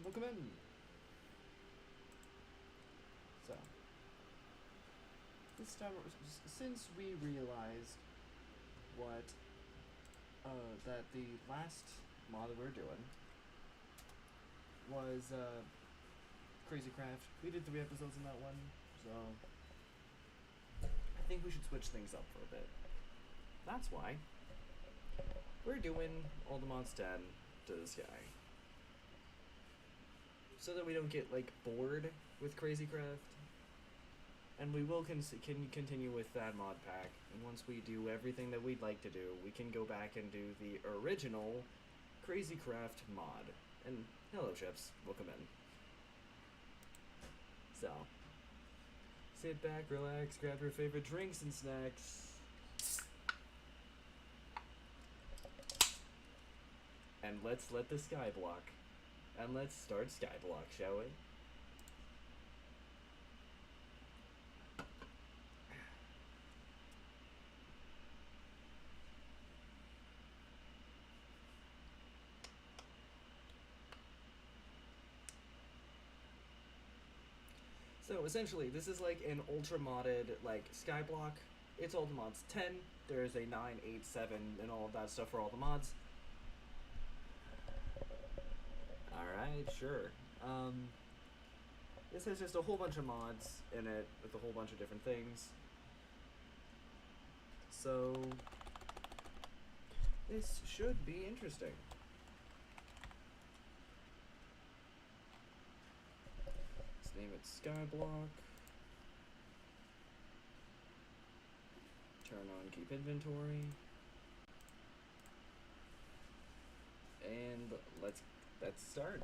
Welcome in. So, this time, since we realized what, that the last mod that we were doing was, Crazy Craft. We did 3 episodes in that one, so I think we should switch things up for a bit. That's why we're doing all the mods 10 to this guy. So that we don't get, like, bored with Crazy Craft. And we will continue with that mod pack. And once we do everything that we'd like to do, we can go back and do the original Crazy Craft mod. And hello, ships. Welcome in. So, sit back, relax, grab your favorite drinks and snacks. And let's let the Skyblock. And let's start Skyblock, shall we? So essentially, this is like an ultra modded like Skyblock. It's all the mods 10. There's a 9, 8, 7, and all of that stuff for all the mods. Alright, sure. This has just a whole bunch of mods in it with a whole bunch of different things. So this should be interesting. Let's name it Skyblock. Turn on keep inventory. And let's start.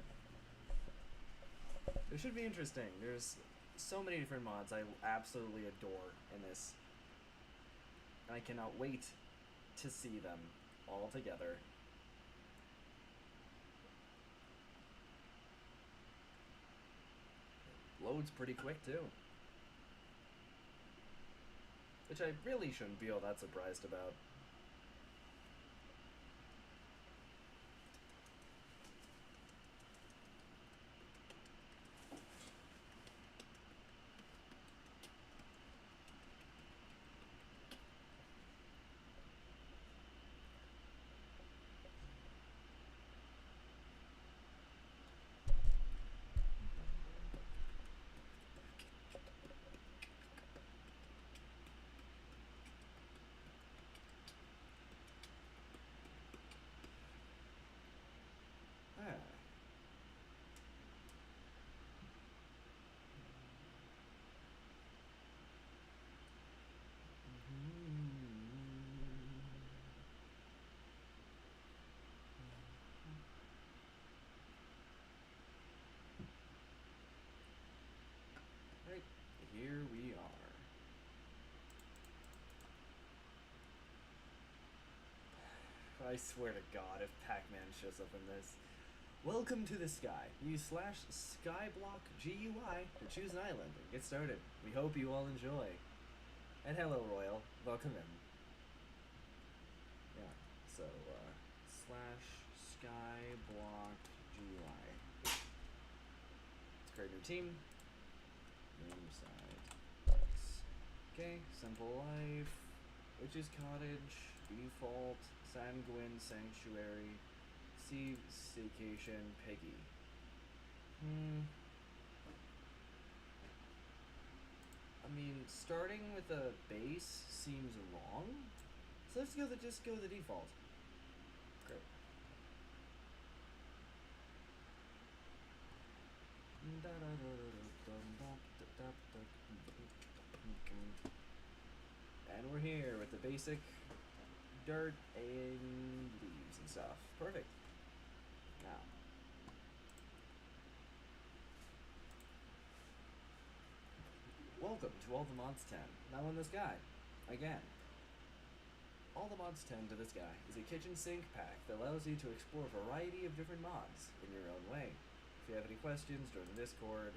It should be interesting. There's so many different mods I absolutely adore in this. And I cannot wait to see them all together. Loads pretty quick too. Which I really shouldn't be all that surprised about. Ah. Right, here we are. I swear to God, if Pac-Man shows up in this. Welcome to the sky. Use /Skyblock GUI to choose an island and get started. We hope you all enjoy. And hello, Royal. Welcome in. Yeah, so, /Skyblock GUI. Let's create a new team. Ringside. Okay, simple life. Witch's Cottage. Default. Sanguine Sanctuary. Sea Staycation. Peggy. I mean, starting with a base seems wrong. So let's just go with the default. Great. And we're here with the basic dirt and leaves and stuff. Perfect. Now, welcome to all the mods 10. Now in this guy, again. All the mods 10 to this guy is a kitchen sink pack that allows you to explore a variety of different mods in your own way. If you have any questions, join the Discord.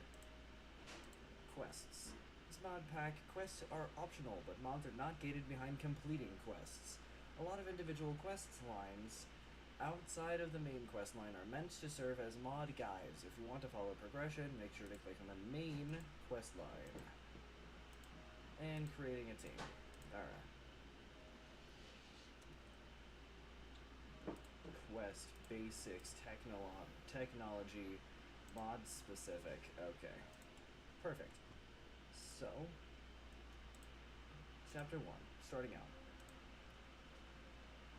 Quests. This mod pack, quests are optional, but mods are not gated behind completing quests. A lot of individual quests lines outside of the main quest line are meant to serve as mod guides. If you want to follow progression, make sure to click on the main quest line. And creating a team. Alright. Quest, basics, technology, mod specific. Okay. Perfect. So, Chapter 1, starting out.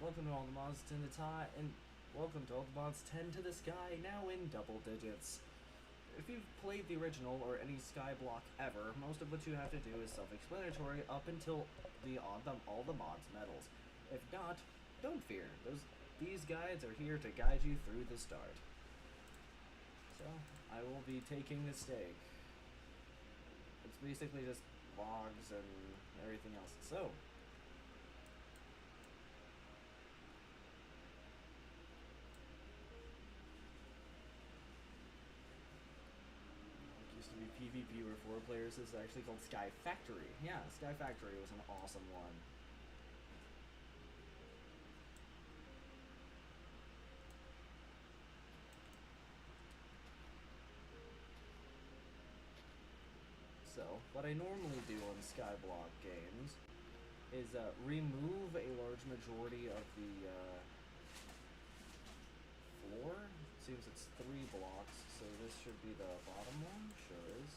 Welcome to all the mods 10 to tie, and welcome to all the mods 10 to the sky, now in double digits. If you've played the original or any Skyblock ever, most of what you have to do is self-explanatory up until all the mods medals. If not, don't fear. These guides are here to guide you through the start. So, I will be taking the stake. It's basically just logs and everything else. So, it used to be PvP where 4 players. This is actually called Sky Factory. Yeah, Sky Factory was an awesome one. So, what I normally do on Skyblock games is remove a large majority of the floor. It seems it's 3 blocks, so this should be the bottom one. Sure is.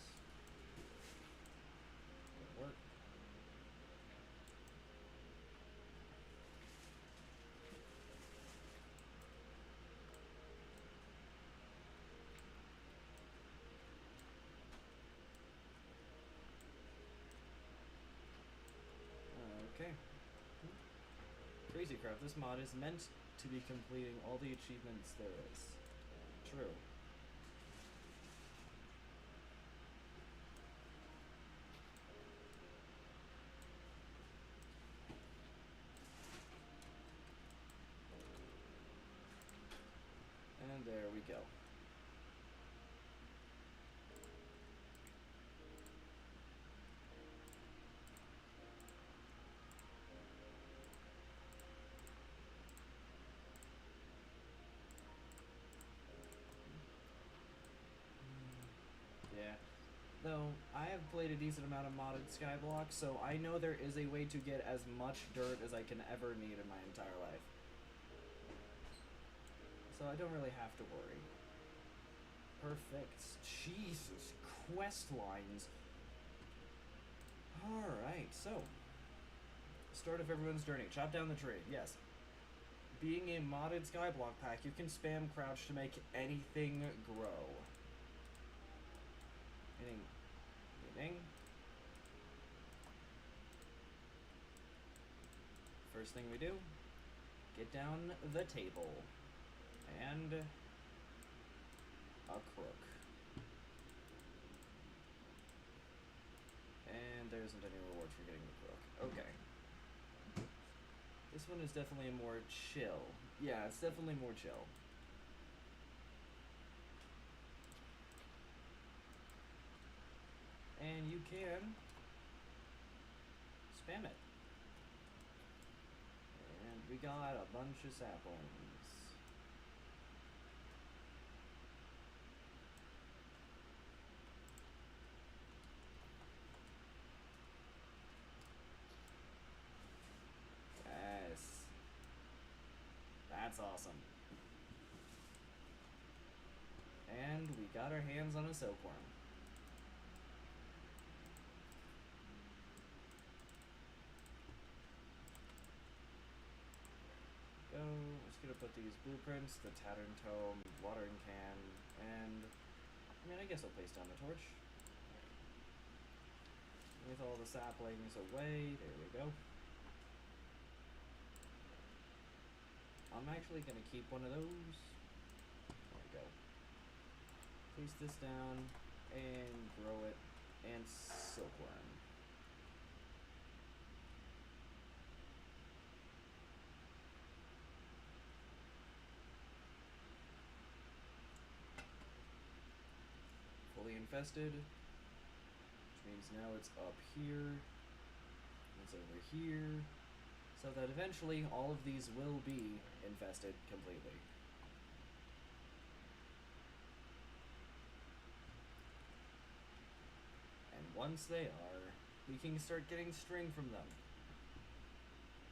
It'll work. Okay. Crazycraft, this mod is meant to be completing all the achievements there is. True. And there we go. Yeah. Though, I have played a decent amount of modded Skyblock, so I know there is a way to get as much dirt as I can ever need in my entire life. So I don't really have to worry. Perfect. Jesus, quest lines. Alright, so. Start of everyone's journey. Chop down the tree. Yes. Being a modded Skyblock pack, you can spam crouch to make anything grow. Meaning. First thing we do, get down the table. And a crook. And there isn't any reward for getting the crook. Okay. This one is definitely more chill. Yeah, it's definitely more chill. And you can spam it. And we got a bunch of saplings. Yes. That's awesome. And we got our hands on a silkworm. Go. Just gonna put these blueprints, the tattered tome, watering can, and I guess I'll place down the torch. With all the saplings away, there we go. I'm actually gonna keep one of those. There we go. Place this down and grow it, and silkworm. Fully infested, which means now it's up here, it's over here, so that eventually all of these will be infested completely. And once they are, we can start getting string from them,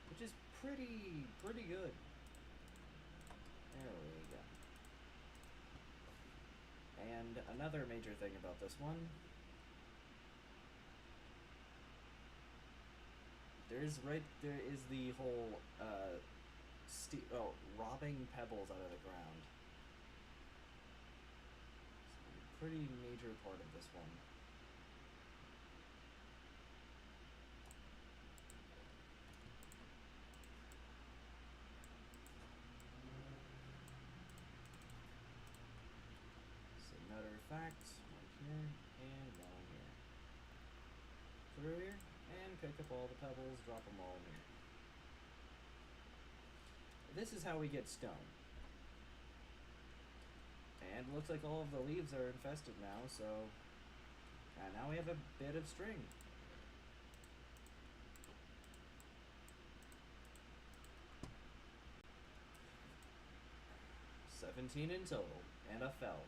which is pretty good. There we go. And another major thing about this one, there is the whole robbing pebbles out of the ground. It's a pretty major part of this one. So matter of fact, one here and one here. Through here and pick up all the pebbles, drop them all in here. This is how we get stone. And looks like all of the leaves are infested now, so now we have a bit of string. $17 in total, and a fell.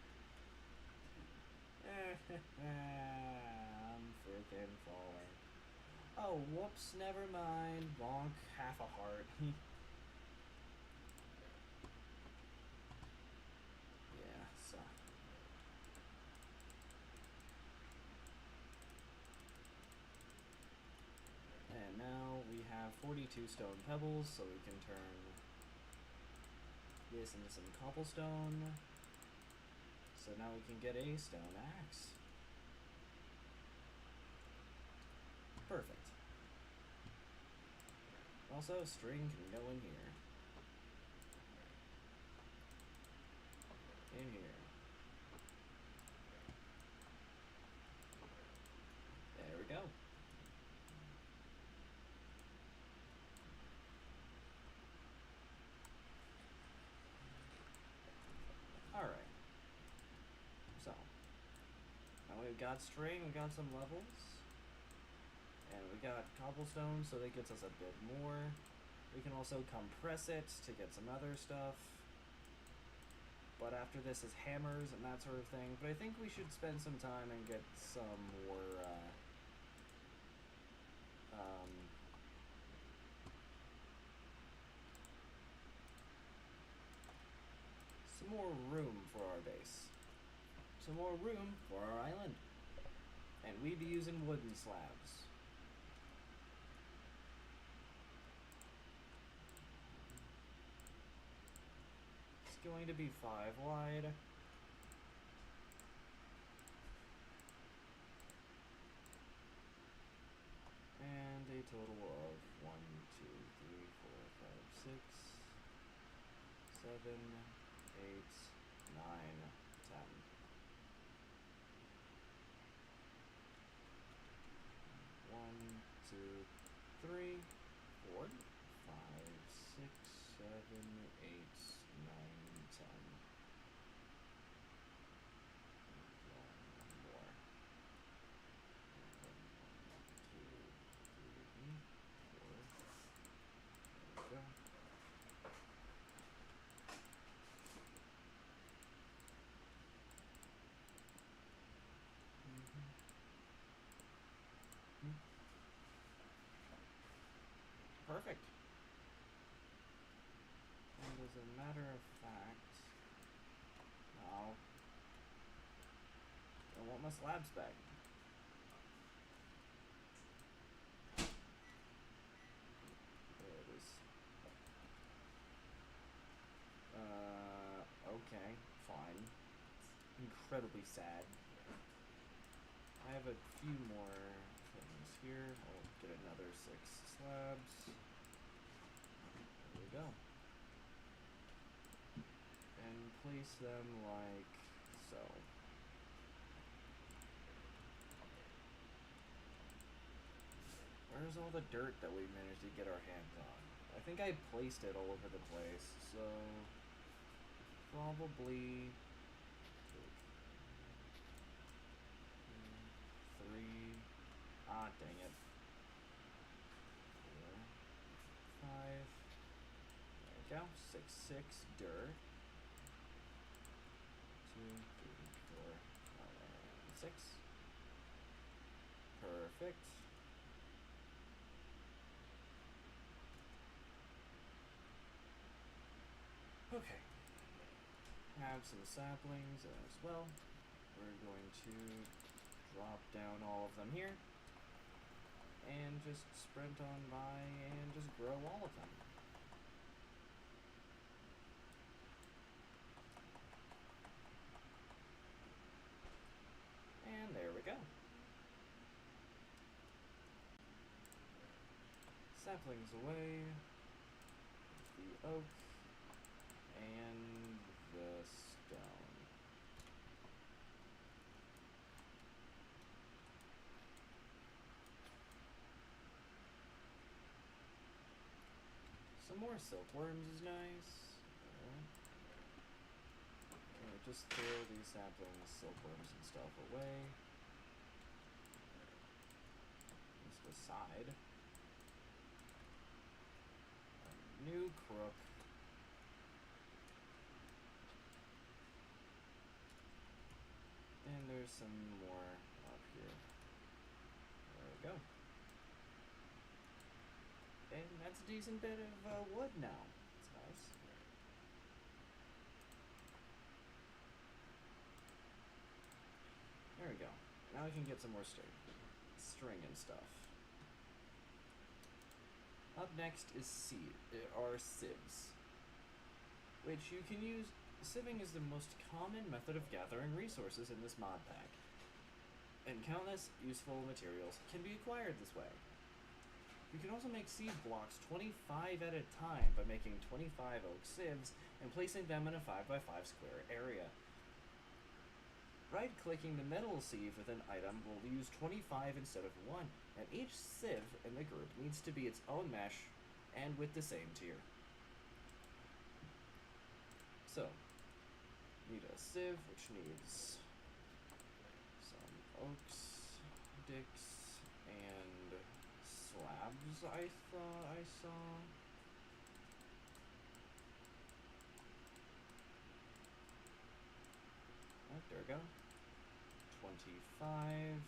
I'm freaking falling. Oh, whoops, never mind. Bonk, half a heart. Yeah, so. And now we have 42 stone pebbles, so we can turn this into some cobblestone. So now we can get a stone axe. Perfect. Also, string can go in here. In here. There we go. Alright. So, now we've got string, we got some levels. And we got cobblestone, so that gets us a bit more. We can also compress it to get some other stuff. But after this is hammers and that sort of thing. But I think we should spend some time and get some more, some more room for our base. Some more room for our island. And we'd be using wooden slabs. It's going to be 5 wide. And a total of 1, 2, 3, 4, 5, 6, 7, 8, 9, 10. 1, 2, 3, 4, 5, 6, 7, 8, 9, 10. One more. 1, 2, 3, 4. There we go. Perfect. And as a matter of fact, now I want my slabs back. There it is. Okay, fine. Incredibly sad. I have a few more things here. I'll get another 6 slabs. There we go. And place them like so. Where's all the dirt that we managed to get our hands on? I think I placed it all over the place, so probably 3. Ah, dang it. 4, 5, go. 6, 6, dir. 2, 3, 4, 5, 6. Perfect. Okay. Have some saplings as well. We're going to drop down all of them here. And just sprint on by and just grow all of them. And there we go. Saplings away. The oak. And the stone. Some more silkworms is nice. Okay, just throw these saplings, silkworms, and stuff away. This aside. A new crook. And there's some more up here. There we go. And that's a decent bit of wood now. That's nice. There we go. Now we can get some more string and stuff. Up next is sieves, which you can use. Sieving is the most common method of gathering resources in this mod pack, and countless useful materials can be acquired this way. You can also make sieve blocks 25 at a time by making 25 oak sieves and placing them in a 5x5 square area. Right-clicking the metal sieve with an item will use 25 instead of 1, and each sieve in the group needs to be its own mesh and with the same tier. So, need a sieve, which needs some oaks, dicks, and slabs, I thought I saw. Oh, there we go. 25.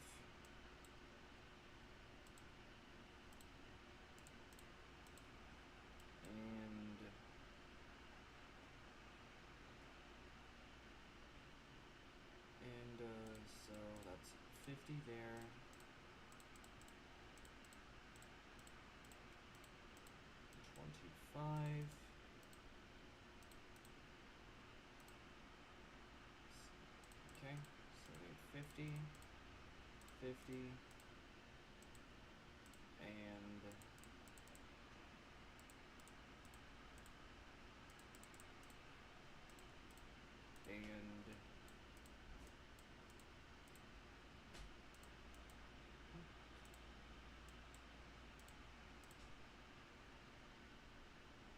So that's 50 there. $25. Okay, so we need 50, 50, and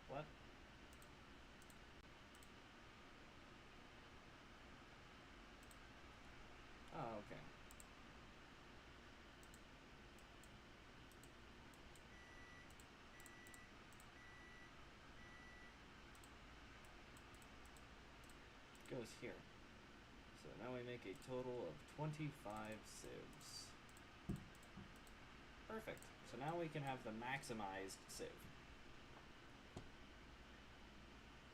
what? Oh, okay. Goes here. So now we make a total of 25 sieves. Perfect. So now we can have the maximized sieve.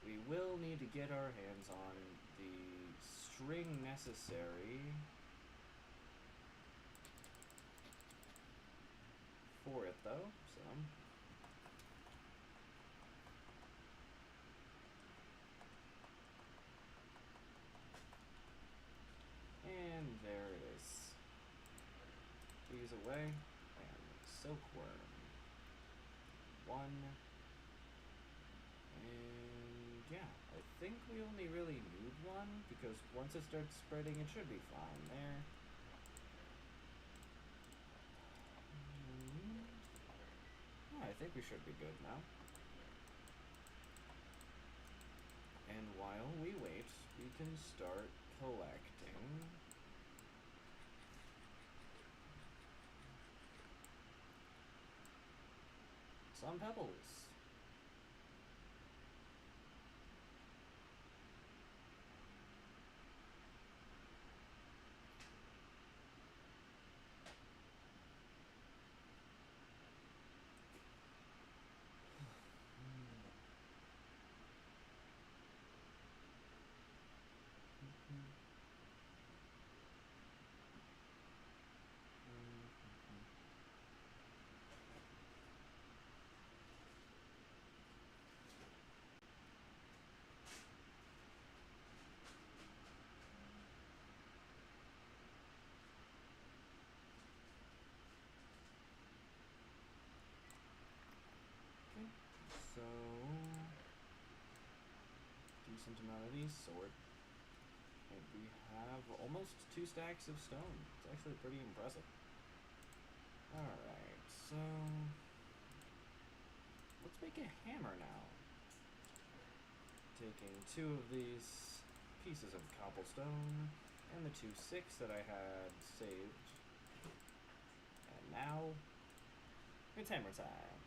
We will need to get our hands on the string necessary for it, though. So and there it is. These away, and silkworm. 1, and yeah, I think we only really need 1, because once it starts spreading, it should be fine there. Oh, I think we should be good now. And while we wait, we can start collecting some pebbles. sort. And we have almost 2 stacks of stone. It's actually pretty impressive. Alright, so let's make a hammer now. Taking 2 of these pieces of cobblestone and the 2 sticks that I had saved. And now it's hammer time.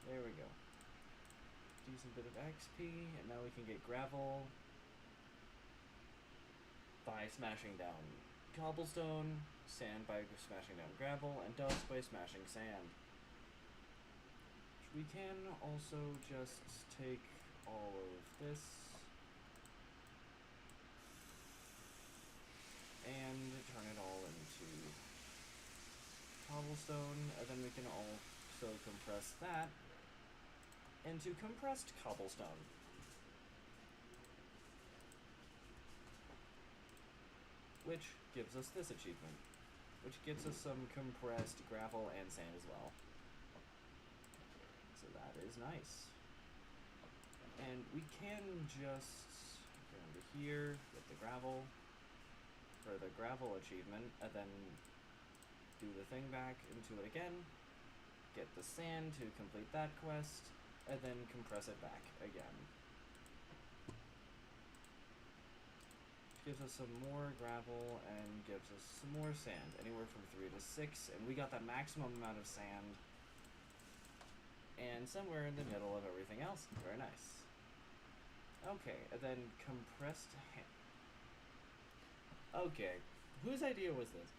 There we go. Decent bit of XP, and now we can get gravel by smashing down cobblestone, sand by smashing down gravel, and dust by smashing sand. We can also just take all of this and turn it all into cobblestone, and then we can also compress that into compressed cobblestone. Which gives us this achievement, which gets us some compressed gravel and sand as well. So that is nice. And we can just go into here, get the gravel for the gravel achievement, and then do the thing back into it again, get the sand to complete that quest, and then compress it back again. Gives us some more gravel and gives us some more sand, anywhere from 3 to 6, and we got the maximum amount of sand, and somewhere in the middle of everything else. Very nice. Okay, and then compressed okay, whose idea was this?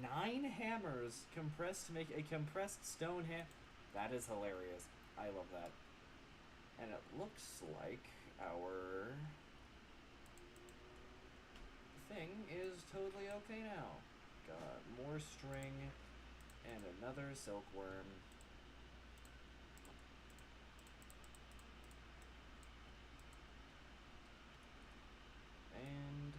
9 hammers compressed to make a compressed stone That is hilarious. I love that. And it looks like our thing is totally okay now. Got more string and another silkworm. And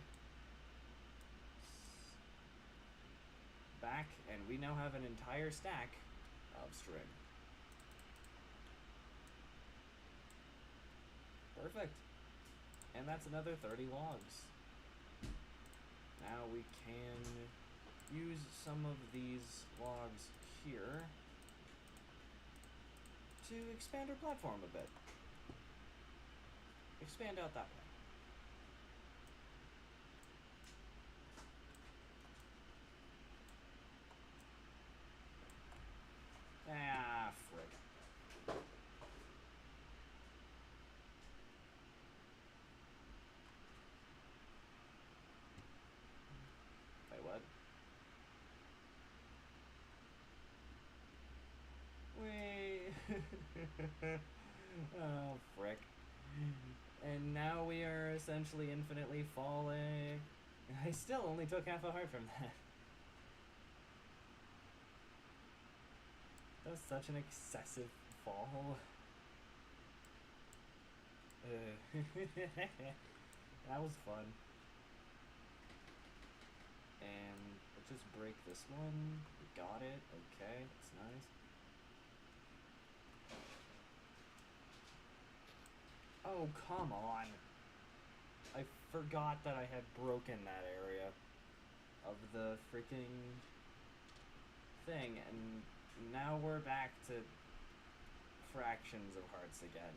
back, and we now have an entire stack of string. Perfect. And that's another 30 logs. Now we can use some of these logs here to expand our platform a bit. Expand out that way. Ah, frick. Wait, what? Wait. Oh, frick. And now we are essentially infinitely falling. I still only took half a heart from that. That was such an excessive fall. That was fun. And let's just break this one. We got it. Okay, that's nice. Oh, come on. I forgot that I had broken that area of the freaking thing, and now we're back to fractions of hearts again.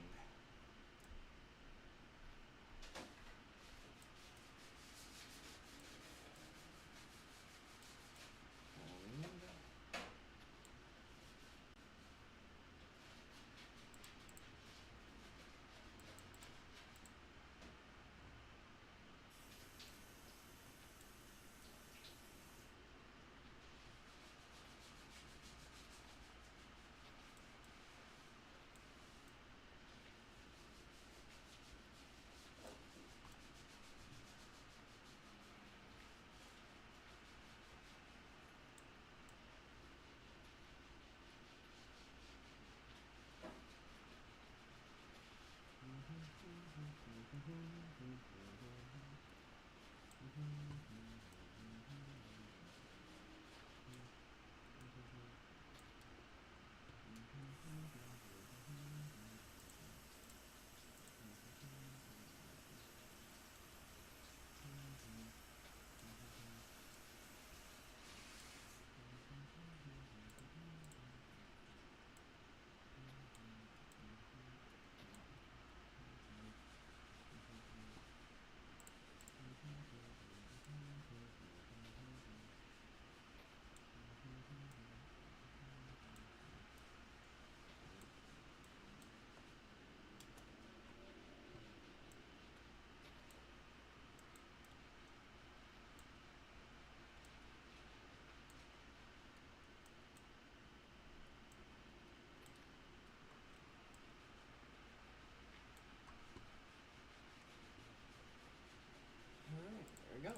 we go.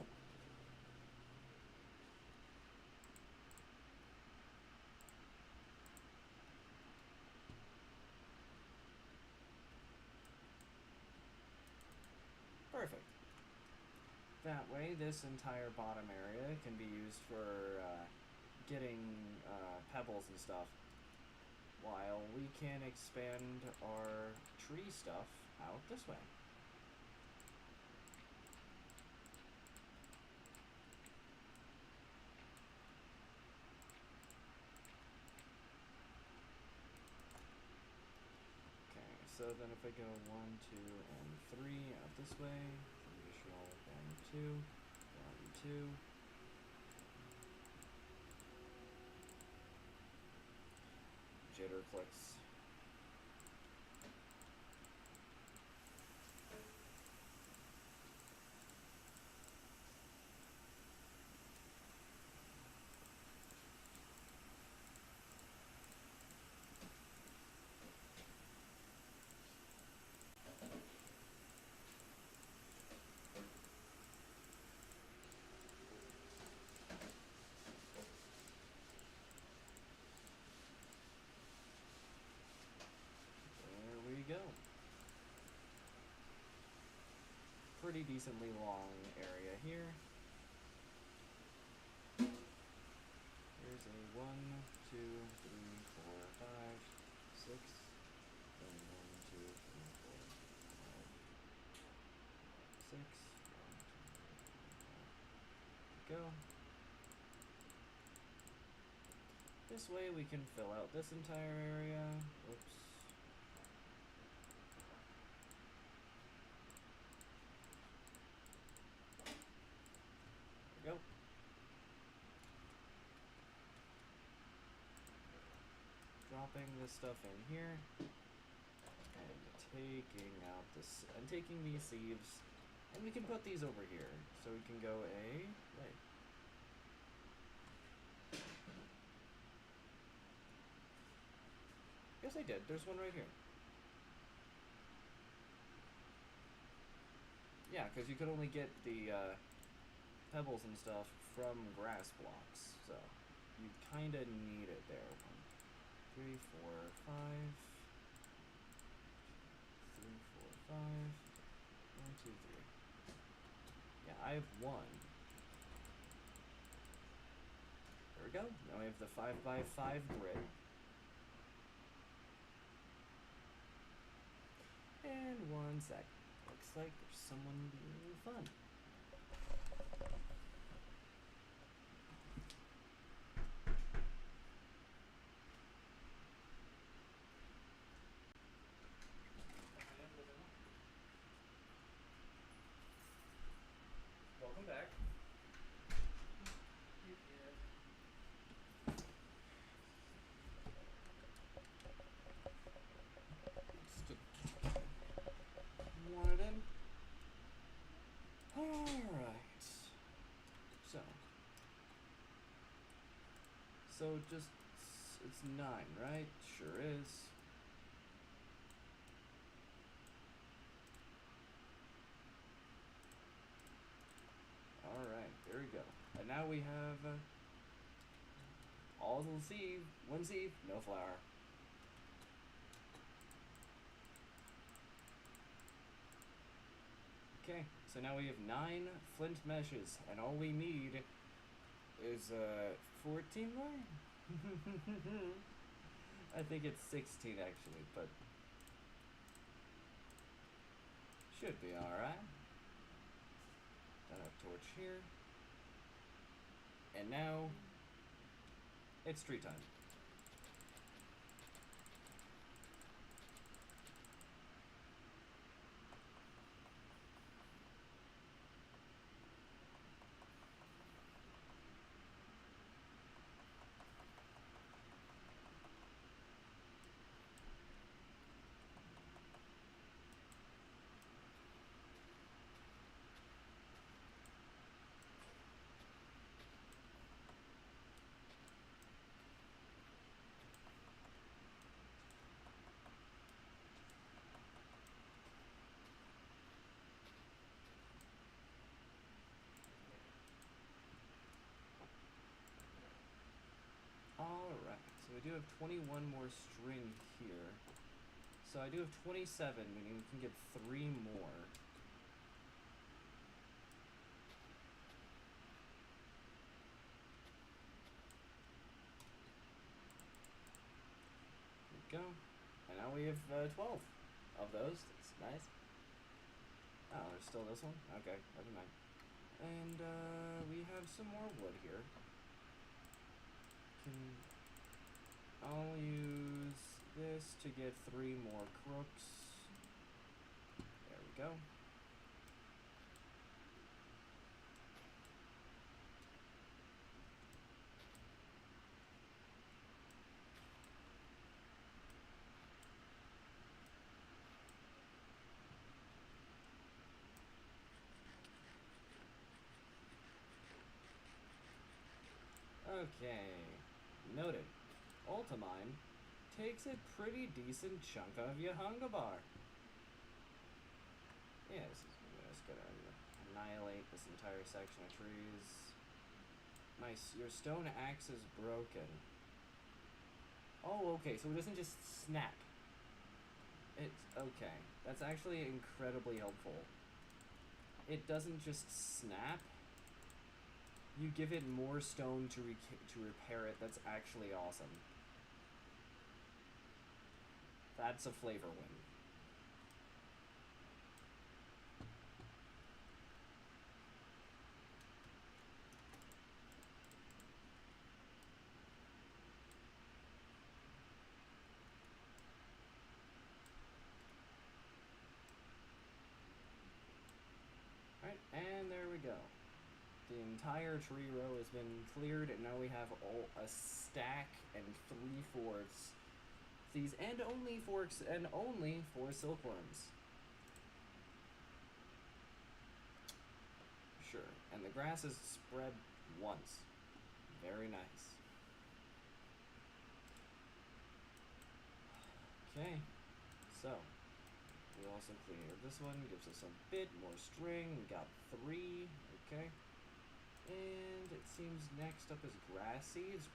Perfect. That way, this entire bottom area can be used for getting pebbles and stuff, while we can expand our tree stuff out this way. Okay, so then if I go 1, 2, and 3 out this way, additional 1, 2, 1, 2. Jitter clicks. There we go. Pretty decently long area here. Here's a 1, 2, 3, 4, 5, 6, and 1, 2, 3, 4, 5, 6. 1, 2, 3, 4, 5. Go. This way we can fill out this entire area. Oops. There we go. Dropping this stuff in here. And taking out this, and taking these sieves. And we can put these over here. So we can go wait. Yes, I did. There's one right here. Yeah, because you could only get the pebbles and stuff from grass blocks, so you kind of need it there. 1, 3, 4, 5. 3, 4, 5. 1, 2, 3. Yeah, I have 1. There we go. Now we have the 5x5 grid. And 1 sec. Looks like there's someone being fun. Welcome back. Want it in? Alright. So just, it's 9, right? Sure is. Alright, there we go. And now we have all the seed, 1 seed, no flower. Okay, so now we have 9 flint meshes, and all we need is 14 more? I think it's 16 actually, but should be alright. Got a torch here. And now it's tree time. So we do have 21 more string here. So I do have 27, meaning we can get 3 more. There we go. And now we have 12 of those. That's nice. Oh, there's still this one? Okay, never mind. And we have some more wood here. I'll use this to get 3 more crooks. There we go. Okay, noted. Ultimine takes a pretty decent chunk of your hunger bar. Yeah, I'm just gonna annihilate this entire section of trees. Your stone axe is broken. Oh, okay, so it doesn't just snap. It's okay. That's actually incredibly helpful. It doesn't just snap. You give it more stone to repair it. That's actually awesome. That's a flavor win. Alright, and there we go. The entire tree row has been cleared, and now we have a stack and 3/4 these, and only 4 silkworms. Sure, and the grass is spread once. Very nice. Okay, so we also cleared this one, gives us a bit more string. We got 3, okay. And it seems next up is grass seeds.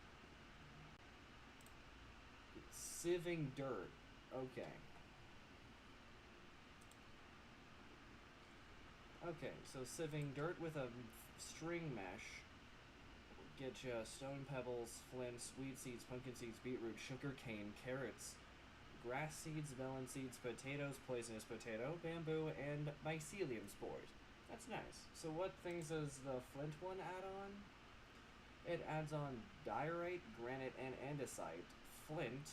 Sieving dirt. Okay. Okay, so sieving dirt with a string mesh. Get you stone pebbles, flint, sweet seeds, pumpkin seeds, beetroot, sugar cane, carrots, grass seeds, melon seeds, potatoes, poisonous potato, bamboo, and mycelium spores. That's nice. So what things does the flint one add on? It adds on diorite, granite, and andesite, flint,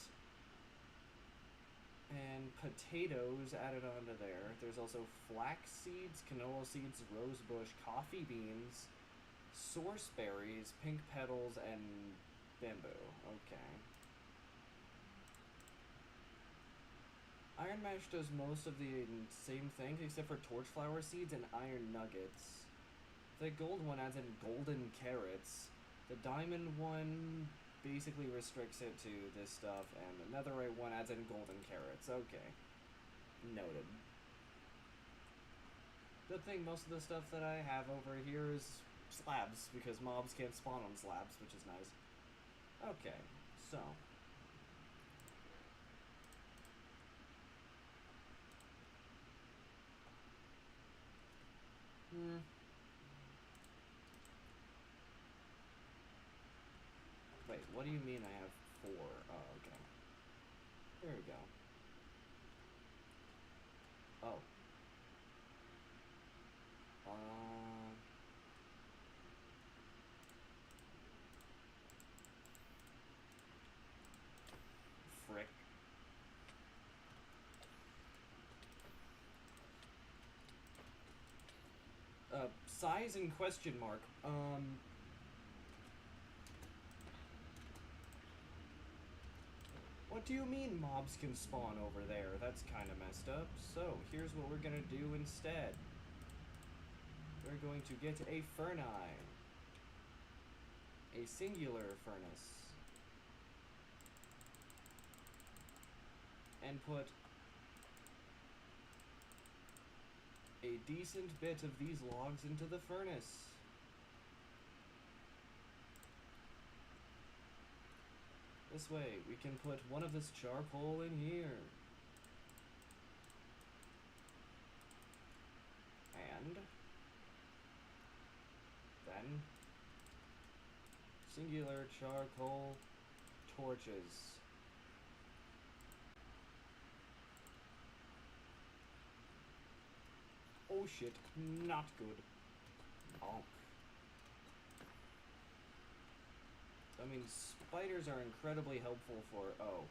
and potatoes added onto there. There's also flax seeds, canola seeds, rosebush, coffee beans, sorce berries, pink petals, and bamboo. Okay. Iron Mash does most of the same things except for torchflower seeds and iron nuggets. The gold one adds in golden carrots. The diamond one basically restricts it to this stuff, and the netherite one adds in golden carrots. Okay. Noted. Good thing most of the stuff that I have over here is slabs, because mobs can't spawn on slabs, which is nice. Okay, so wait, what do you mean I have 4? Oh, okay. There we go. Oh. Frick. Size and question mark. What do you mean mobs can spawn over there? That's kind of messed up. So, here's what we're gonna do instead. We're going to get a furnace. A singular furnace. And put a decent bit of these logs into the furnace. This way, we can put one of this charcoal in here. And then singular charcoal torches. Oh shit, not good. Bonk. I mean, spiders are incredibly helpful for... Oh.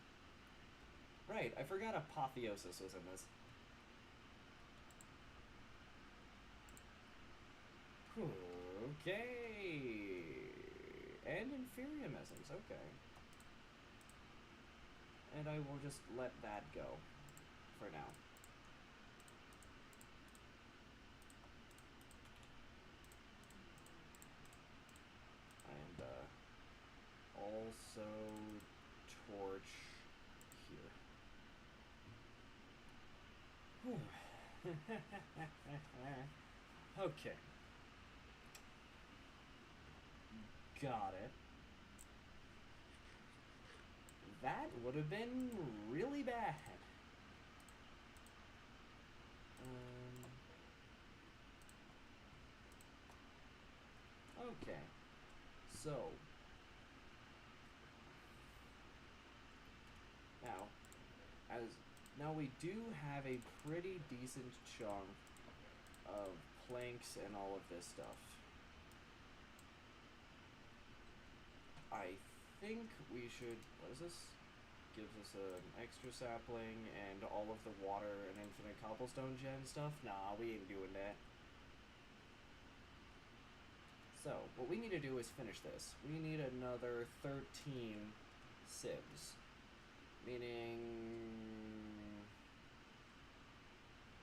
Right, I forgot apotheosis was in this. Okay. And inferiumisms, okay. And I will just let that go for now. And also torch here. Okay. Got it. That would have been really bad. Okay. So. Now we do have a pretty decent chunk of planks and all of this stuff. I think we should, what is this? Gives us an extra sapling and all of the water and infinite cobblestone gen stuff? Nah, we ain't doing that. So, what we need to do is finish this. We need another 13 sieves. Meaning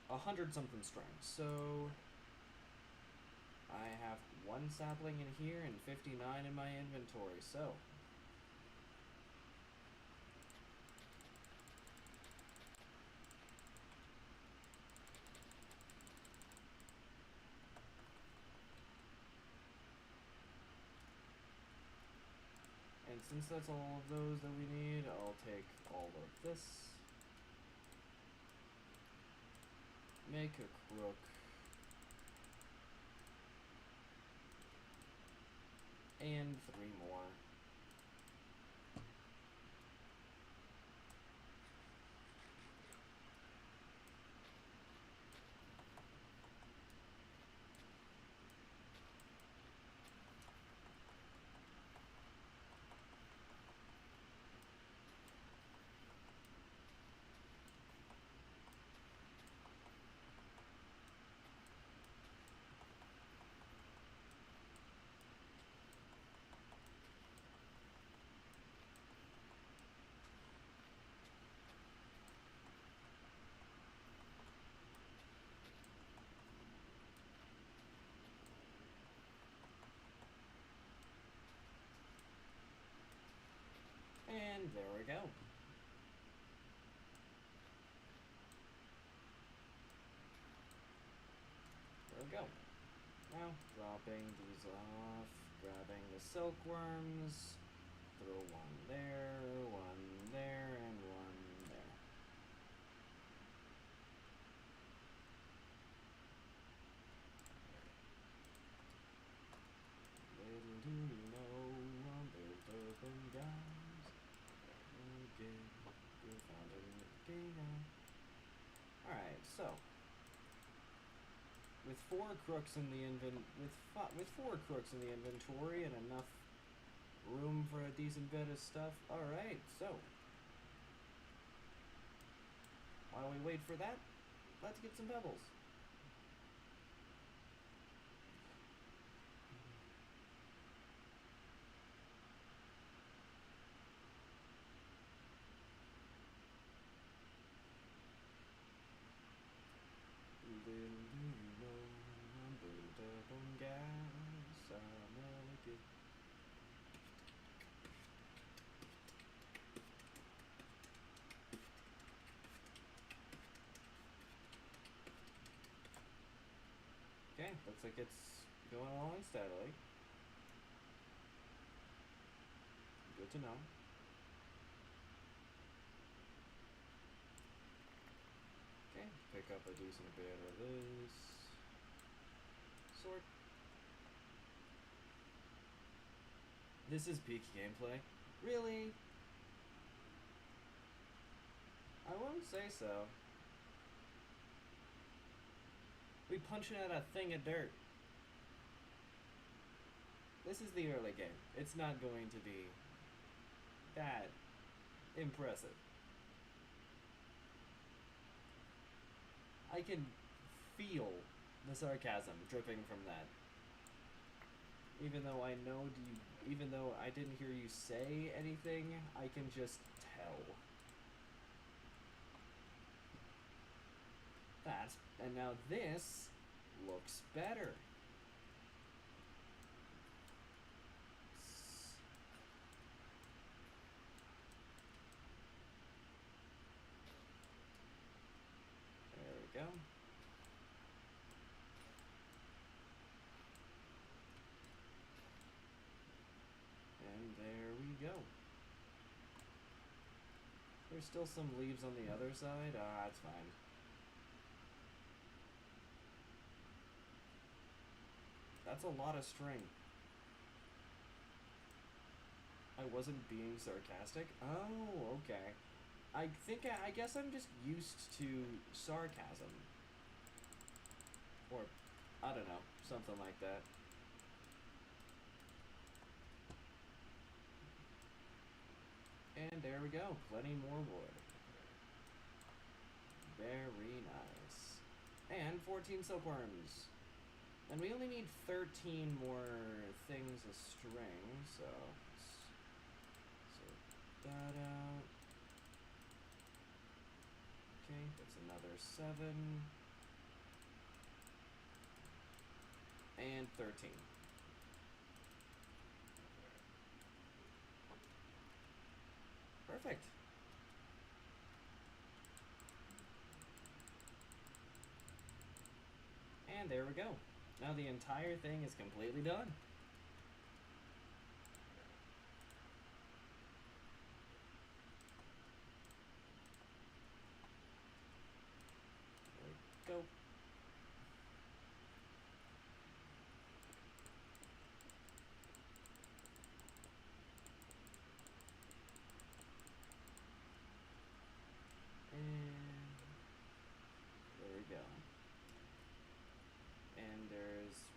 100 something strength. So I have 1 sapling in here and 59 in my inventory. So and since that's all of those that we need, I'll take all of this. Make a crook. And 3 more. And there we go. There we go. Now, dropping these off, grabbing the silkworms, throw 1 there, 1 there, and 1 there. Little do you know, I'm built up and guys. Okay, we found it in the game. Alright, so with 4 crooks in the with 4 crooks in the inventory and enough room for a decent bit of stuff. Alright, so while we wait for that, let's get some pebbles. Okay, looks like it's going along steadily. Good to know. pick up a decent bit of this. Sort. This is peak gameplay. Really? I wouldn't say so. We punching at a thing of dirt. This is the early game. It's not going to be that impressive. I can feel the sarcasm dripping from that. Even though even though I didn't hear you say anything, I can just tell. And now this looks better. There we go. And there we go. There's still some leaves on the other side. Ah, it's fine. That's a lot of string. I wasn't being sarcastic? Oh, okay. I guess I'm just used to sarcasm. Or, I don't know, something like that. And there we go, plenty more wood. Very nice. And 14 silkworms. And we only need 13 more things of string, so let's sort that out. Okay, that's another 7. And 13. Perfect. And there we go. Now the entire thing is completely done. There we go.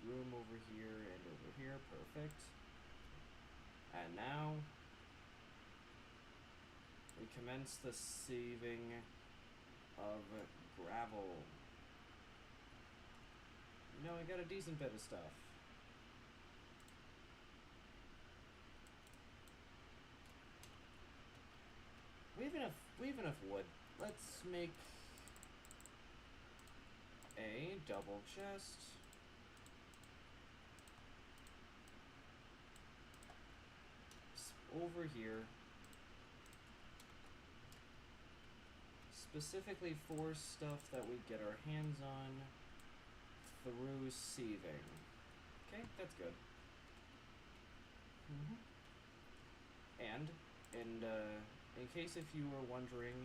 Room over here and over here, perfect. And now we commence the sieving of gravel. You know, I got a decent bit of stuff. We have enough wood. Let's make a double chest. Over here, specifically for stuff that we get our hands on through sieving. Okay, that's good. And in case if you were wondering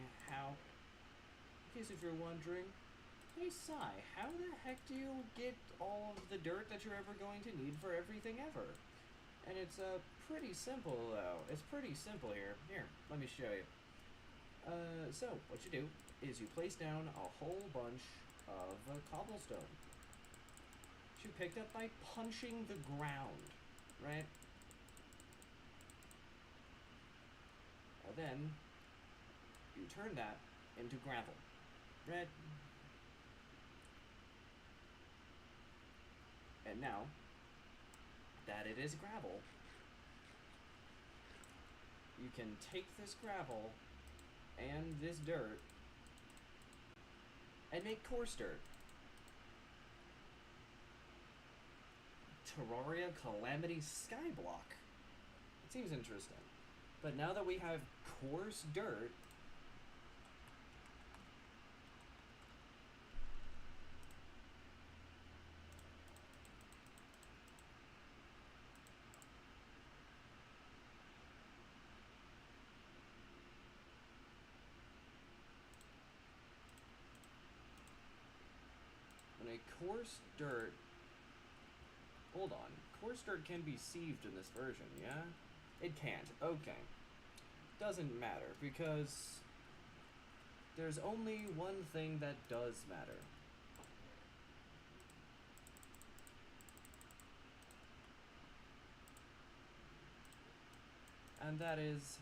hey Sai, how the heck do you get all of the dirt that you're ever going to need for everything ever? And it's pretty simple, though. It's pretty simple here. Here, let me show you. So, what you do is you place down a whole bunch of cobblestone, which you picked up by punching the ground, right? And then, you turn that into gravel, right? And now that it is gravel, you can take this gravel and this dirt and make coarse dirt. Terraria Calamity Skyblock. It seems interesting. But now that we have coarse dirt, a coarse dirt... Hold on. Coarse dirt can be sieved in this version, yeah? It can't. Okay. Doesn't matter, because there's only one thing that does matter. And that is...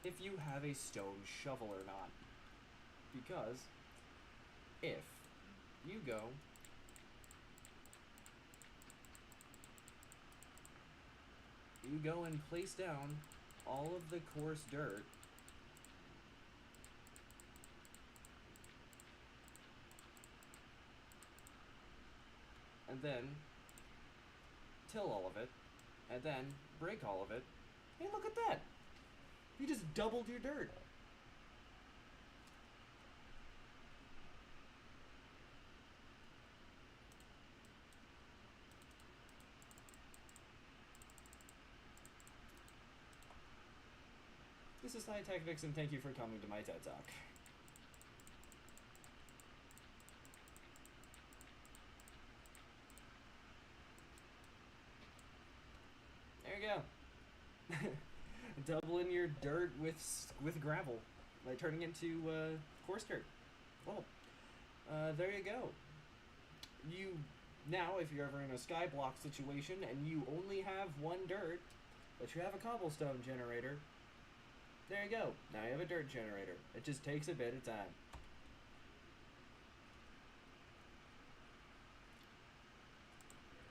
if you have a stone shovel or not. Because if you go and place down all of the coarse dirt, and then till all of it, and then break all of it, hey, look at that! You just doubled your dirt. This is Scientechnics, and thank you for coming to my TED Talk. There you go. Doubling your dirt with gravel, like turning into coarse dirt. Well, there you go. You now, if you're ever in a Skyblock situation and you only have one dirt, but you have a cobblestone generator, there you go. Now you have a dirt generator. It just takes a bit of time.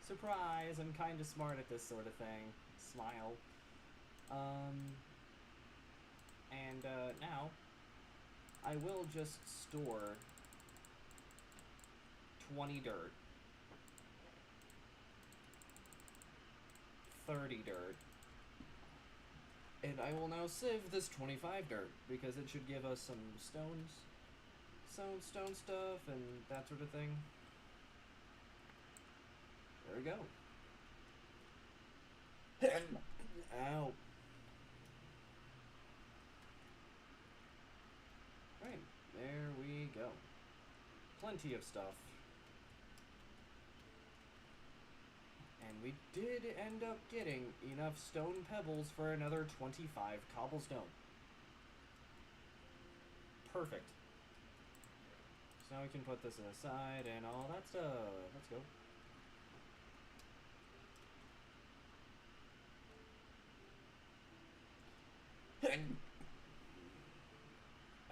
Surprise! I'm kind of smart at this sort of thing. Smile. And now I will just store 20 dirt, 30 dirt, and I will now sieve this 25 dirt, because it should give us some stone stuff, and that sort of thing. There we go. Ow. Right, there we go. Plenty of stuff. And we did end up getting enough stone pebbles for another 25 cobblestone. Perfect. So now we can put this aside and all that stuff. Let's go.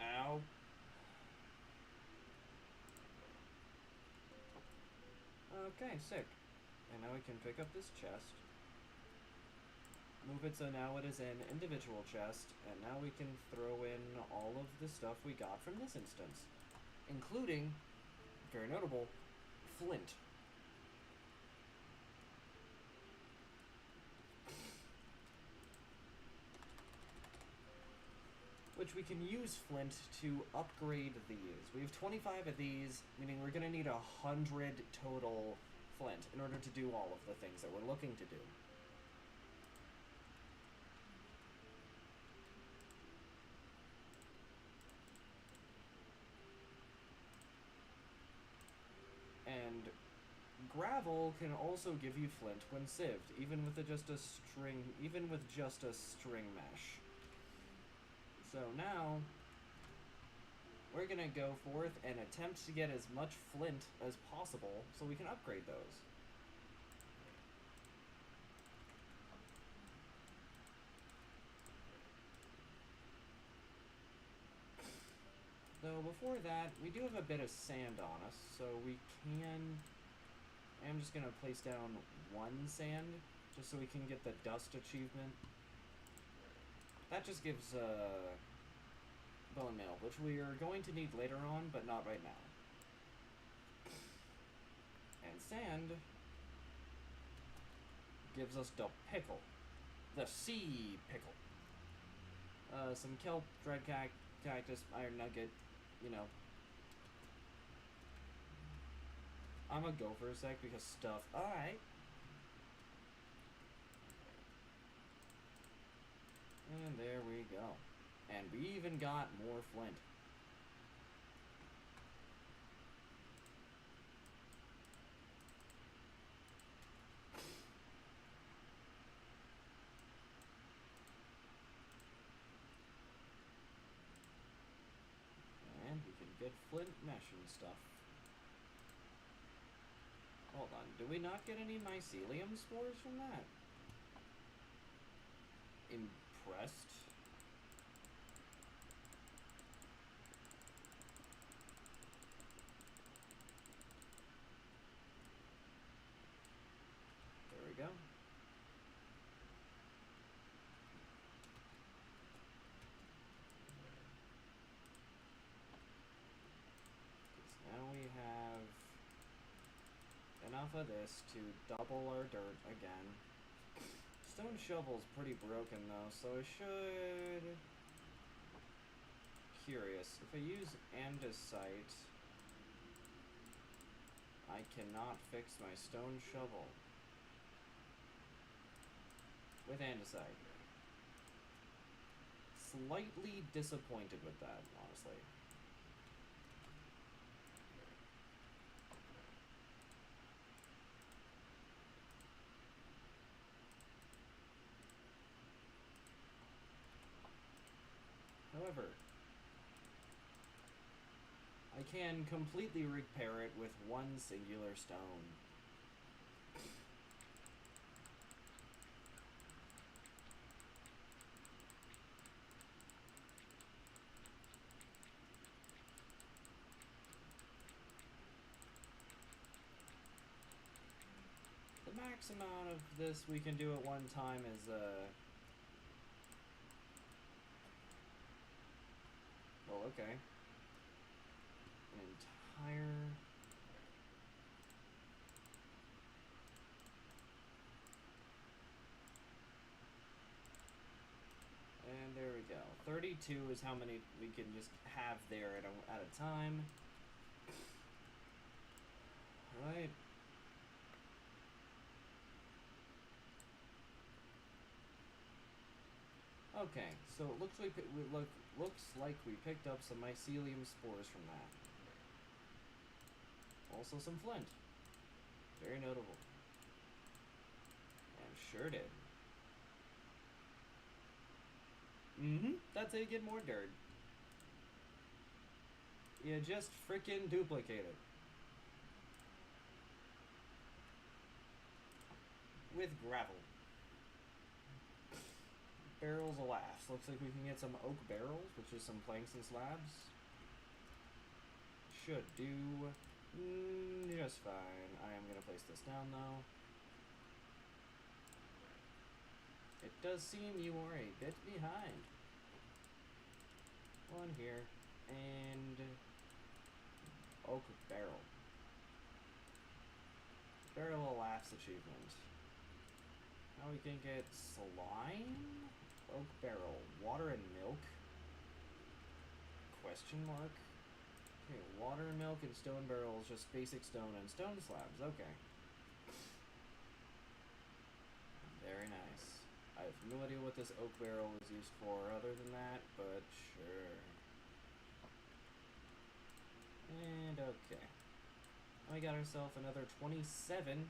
Ow. Okay, sick. And now we can pick up this chest. Move it so now it is an individual chest, and now we can throw in all of the stuff we got from this instance, including, very notable, flint. Which we can use flint to upgrade these. We have 25 of these, meaning we're going to need 100 total flint in order to do all of the things that we're looking to do. And gravel can also give you flint when sieved, even with just a string mesh. So now, we're gonna go forth and attempt to get as much flint as possible so we can upgrade those. Though before that, we do have a bit of sand on us, so we can... I'm just gonna place down one sand, just so we can get the dust achievement. That just gives bone meal, which we are going to need later on, but not right now. And sand gives us the pickle. The sea pickle. Some kelp, dried cactus, iron nugget, you know. I'm gonna go for a sec because stuff. Alright. And there we go. And we even got more flint. get flint mesh and stuff. Hold on, do we not get any mycelium spores from that? Impressed? There we go. Now we have enough of this to double our dirt again. Stone shovel's pretty broken though, so I should... Curious, if I use andesite, I cannot fix my stone shovel with andesite. Slightly disappointed with that, honestly. However, I can completely repair it with one singular stone. The max amount of this we can do at one time is, well, okay. An entire... And there we go. 32 is how many we can just have there at a time. Alright. Okay, so it looks like we picked up some mycelium spores from that. Also some flint. Very notable. And sure did. That's how you get more dirt. You just frickin' duplicate it. With gravel. Barrels, alas. Looks like we can get some oak barrels, which is some planks and slabs. Should do just fine. I am going to place this down, though. It does seem you are a bit behind. One here, and oak barrel. Barrel, alas, achievement. Now we can get slime? Oak barrel. Water and milk? Question mark? Okay, water and milk and stone barrels, just basic stone and stone slabs. Okay. Very nice. I have no idea what this oak barrel is used for other than that, but sure. And okay. We got ourselves another 27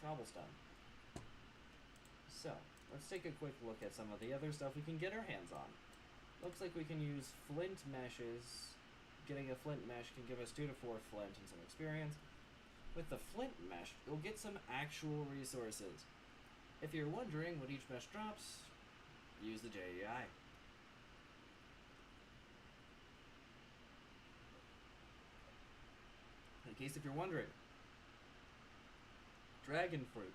cobblestone. So, let's take a quick look at some of the other stuff we can get our hands on. Looks like we can use flint meshes. Getting a flint mesh can give us 2 to 4 flint and some experience. With the flint mesh, you'll get some actual resources. If you're wondering what each mesh drops, use the JEI. In case if you're wondering, dragon fruit.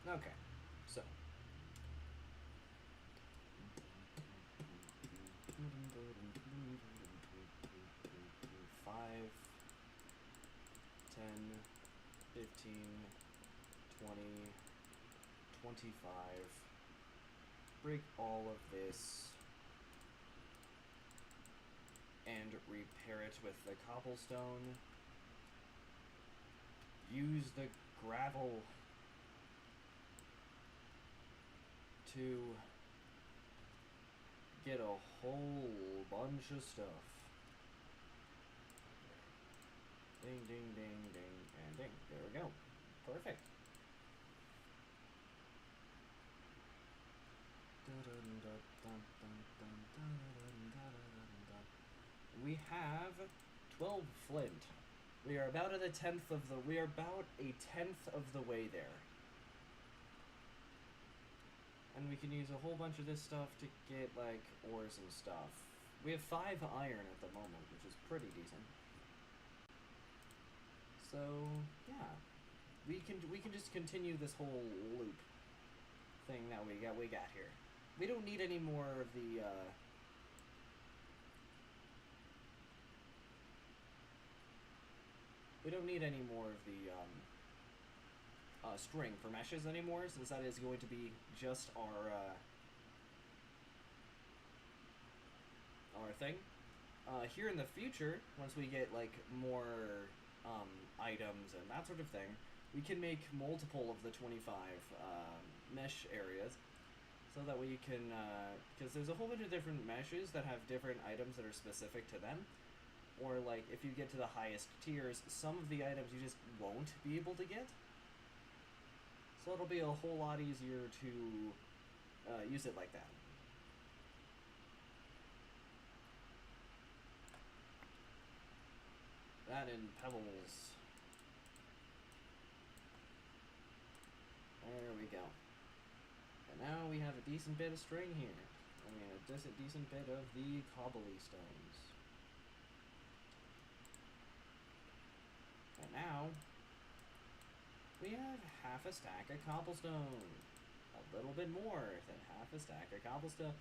Okay, so. 5, 10, 15, 20, 25. Break all of this and repair it with the cobblestone. Use the gravel to get a whole bunch of stuff. Ding, ding, ding, ding, and ding. There we go. Perfect. We have 12 flint. We are about at a tenth of the. We are about a tenth of the way there. And we can use a whole bunch of this stuff to get like ores and stuff. We have 5 iron at the moment, which is pretty decent. So yeah, we can just continue this whole loop thing that we got here. We don't need any more of the. We don't need any more of the string for meshes anymore, since that is going to be just our thing. Here in the future, once we get like more items and that sort of thing, we can make multiple of the 25 mesh areas, so that way you can, because there's a whole bunch of different meshes that have different items that are specific to them. Or, like, if you get to the highest tiers, some of the items you just won't be able to get. So it'll be a whole lot easier to use it like that. That and pebbles. There we go. And now we have a decent bit of string here. I mean, a decent bit of the cobbly stones. And now, we have half a stack of cobblestone. A little bit more than half a stack of cobblestone.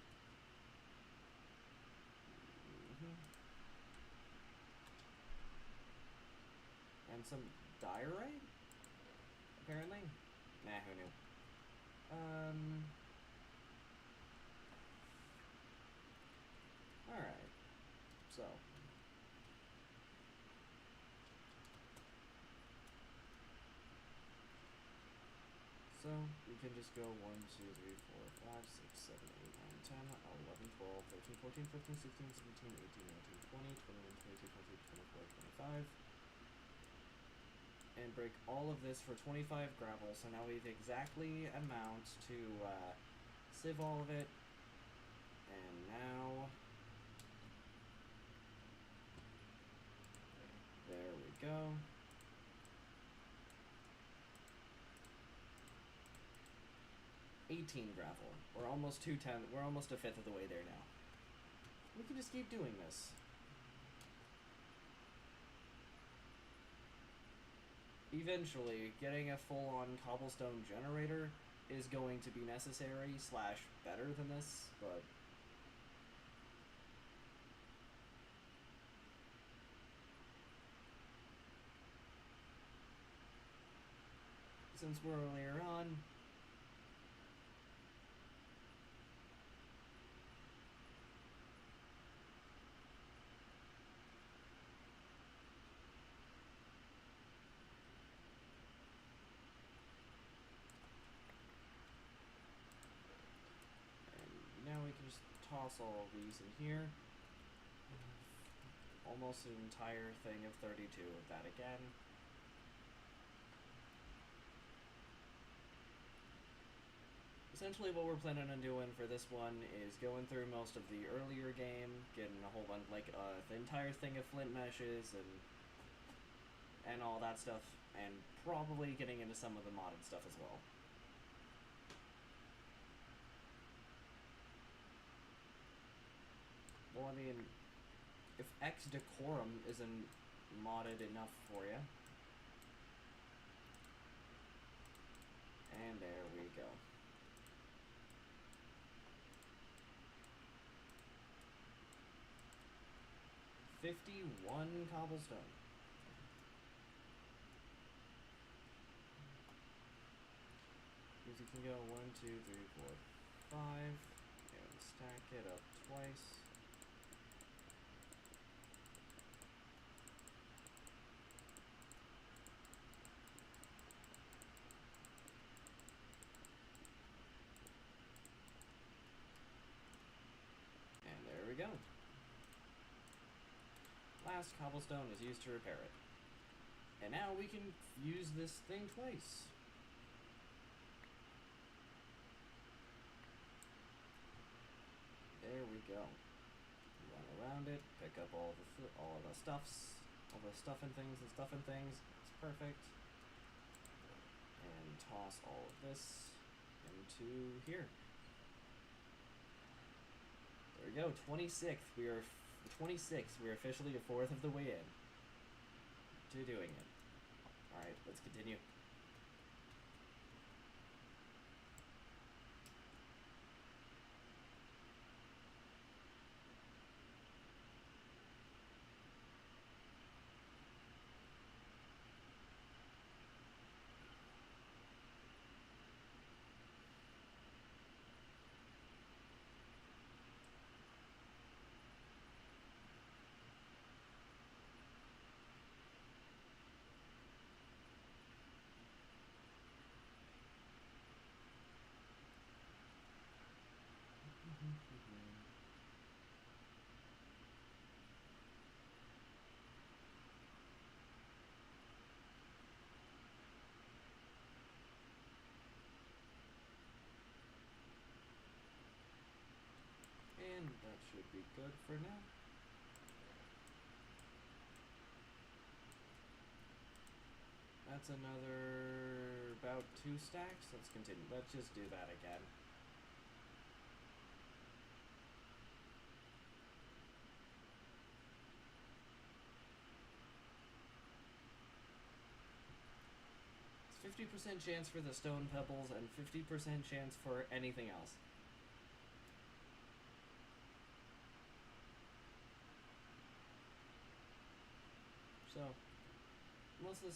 And some diorite? Apparently? Nah, who knew? Alright. So. So, we can just go 1, 2, 3, 4, 5, 6, 7, 8, 9, 10, 11, 12, 13, 14, 15, 16, 17, 18, 19, 20, 21, 22, 23, 24, 25. And break all of this for 25 gravel, so now we have exactly amount to sieve all of it. And now... There we go. Gravel. We're almost we're almost a fifth of the way there now. We can just keep doing this. Eventually, getting a full-on cobblestone generator is going to be necessary / better than this, but since we're earlier on, toss all of these in here. Almost an entire thing of 32 of that again. Essentially what we're planning on doing for this one is going through most of the earlier game, getting a whole bunch, like, the entire thing of flint meshes and all that stuff, and probably getting into some of the modded stuff as well. Well, I mean, if X Decorum isn't modded enough for you. And there we go. $51 cobblestone. Because you can go 1, 2, 3, 4, 5, and stack it up twice. And there we go. Last cobblestone is used to repair it. And now we can use this thing twice. go. Run around it, pick up all the stuffs, all the stuffing things. It's perfect. And toss all of this into here. There we go. 26th. We are 26th. We're officially a fourth of the way in to doing it. All right, let's continue. And that should be good for now. That's another about 2 stacks. Let's continue. Let's just do that again. It's 50% chance for the stone pebbles and 50% chance for anything else. So, most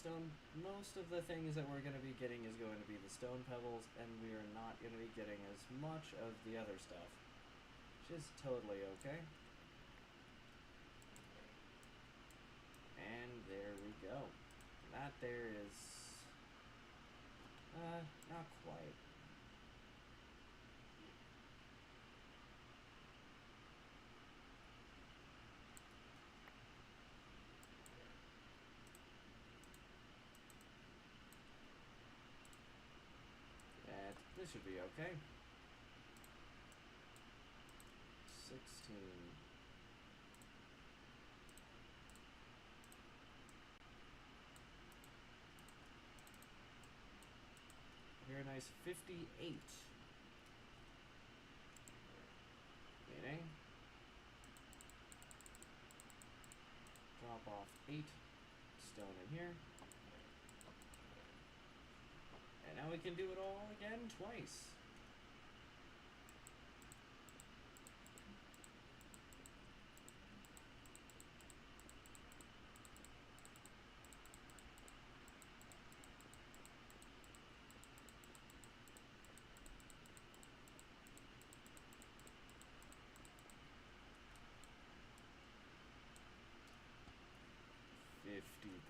of the things that we're going to be getting is going to be the stone pebbles, and we are not going to be getting as much of the other stuff, which is totally okay. And there we go. That there is, not quite. This should be okay. 16. Very nice. 58. Meaning, drop off 8 stone in here. And now we can do it all again twice.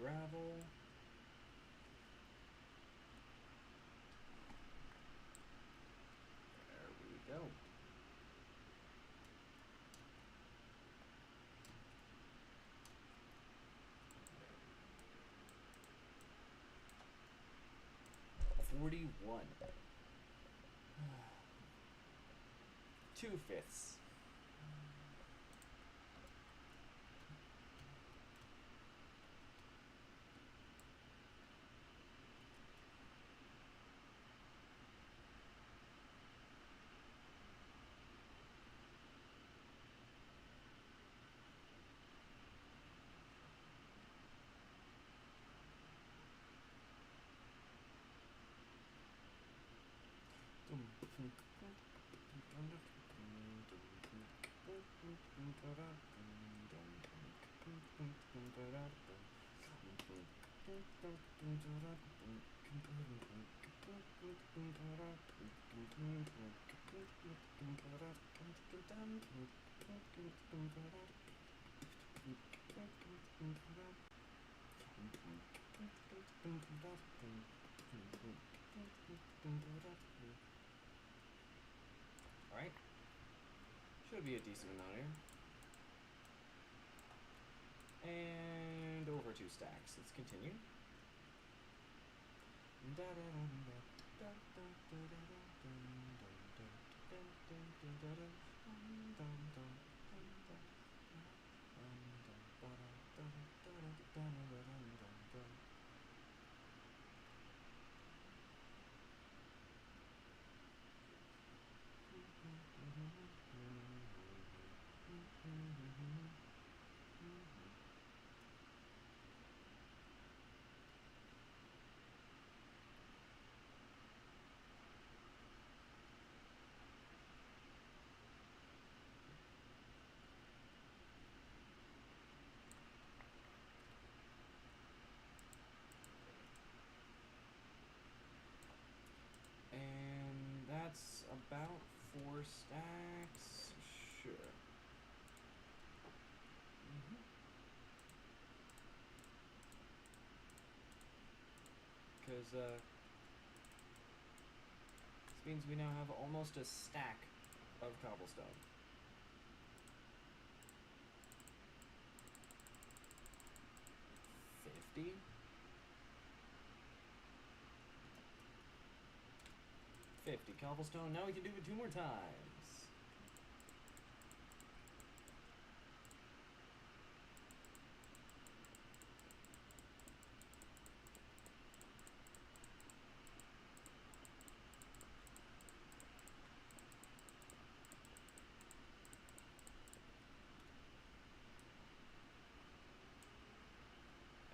Gravel. There we go. $41. 2/5. Alright. Should be a decent amount here. And over 2 stacks. Let's continue. And that's about 4 stacks. Sure. Because, this means we now have almost a stack of cobblestone. $50. Cobblestone. Now we can do it 2 more times.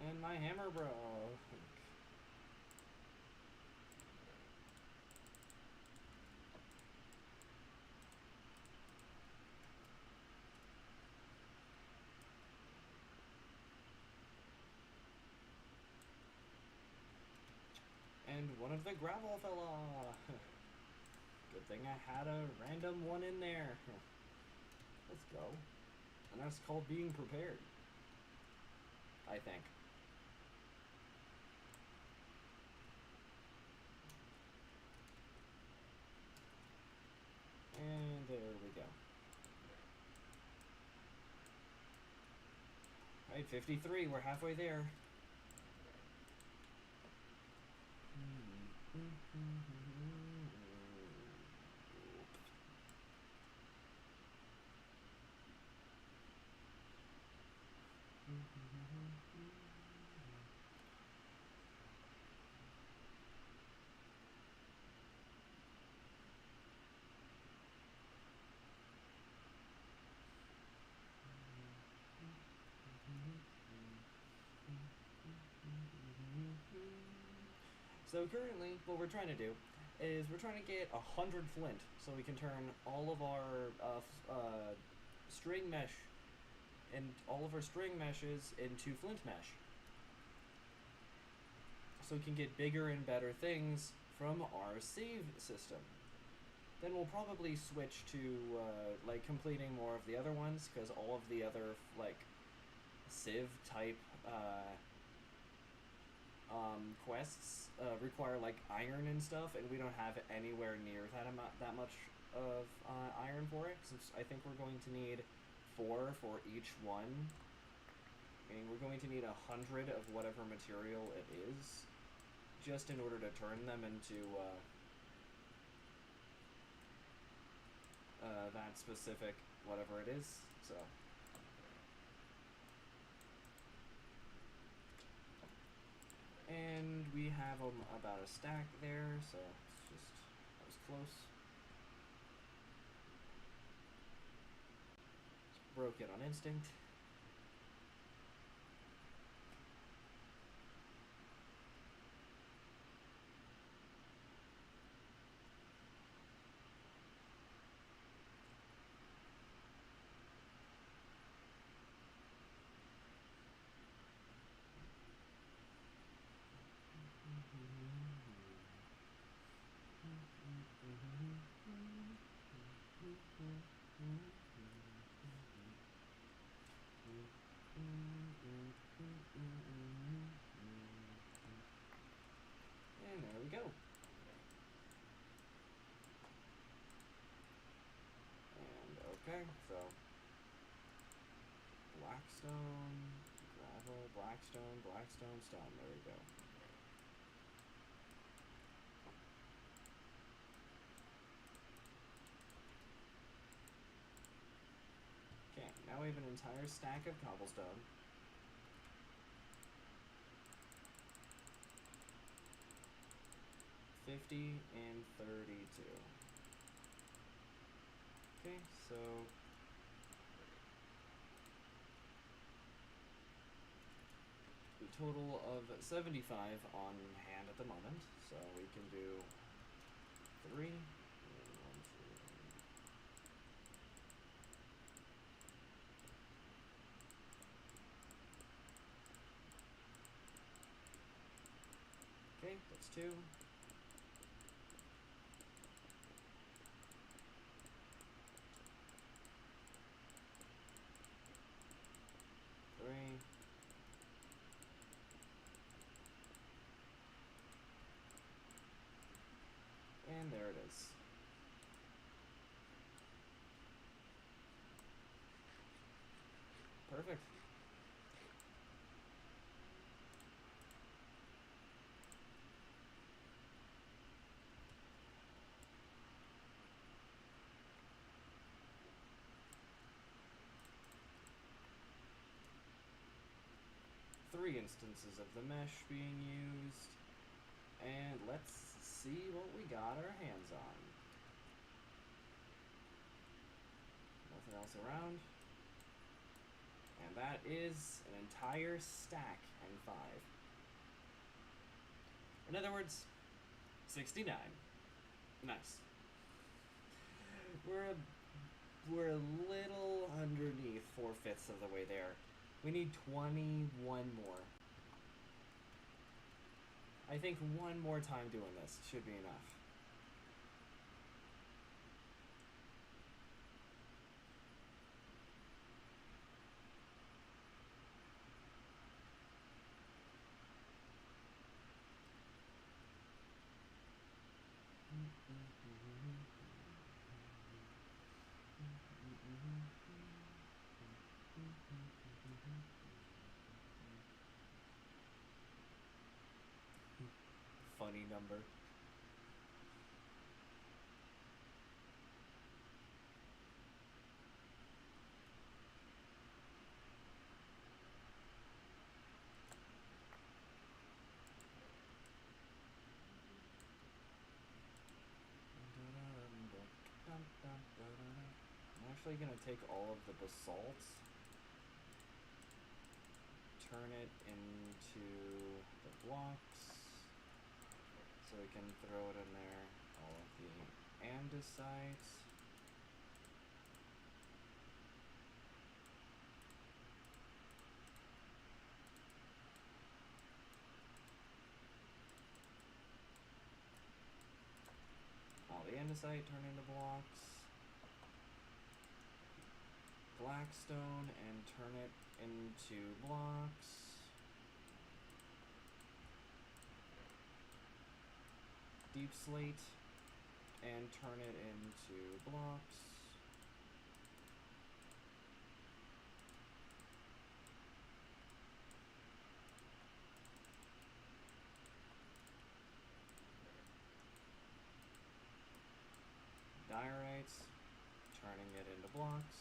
And my hammer broke. And one of the gravel fell off. Good thing I had a random one in there. Let's go. And that's called being prepared, I think. And there we go. Alright, 53, we're halfway there. So currently, what we're trying to do is we're trying to get 100 flint so we can turn all of our string mesh and all of our string meshes into flint mesh. So we can get bigger and better things from our save system. Then we'll probably switch to like completing more of the other ones, because all of the other like Civ type quests require like iron and stuff, and we don't have anywhere near that much of iron for it. Since I think we're going to need 4 for each one. Meaning we're going to need 100 of whatever material it is, just in order to turn them into that specific whatever it is. So. And we have about a stack there, so it's just, that was close. Just broke it on instinct. And there we go. And okay, so blackstone, gravel, blackstone, blackstone, stone. There we go. we have an entire stack of cobblestone. $50 and $32. Okay, so a total of 75 on hand at the moment. So we can do 3. Okay, that's 2. And there it is. Perfect. Three instances of the mesh being used. And let's see what we got our hands on. Nothing else around. And that is an entire stack and 5. In other words, 69. Nice. We're a little underneath 4/5 of the way there. We need 21 more. I think one more time doing this should be enough. Funny number. I'm actually going to take all of the basalt, turn it into the blocks, so we can throw it in there, all of the andesite. All the andesite turn into blocks. Blackstone and turn it into blocks. Deep slate and turn it into blocks. Diorite, turning it into blocks.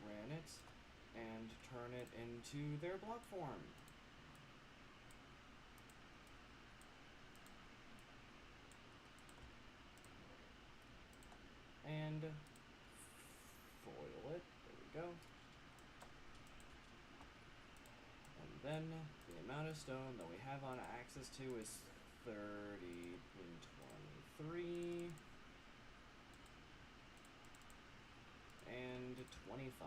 Granite, and turn it into their block form. And foil it. There we go. And then the amount of stone that we have on access to is 30 and 23. And 25.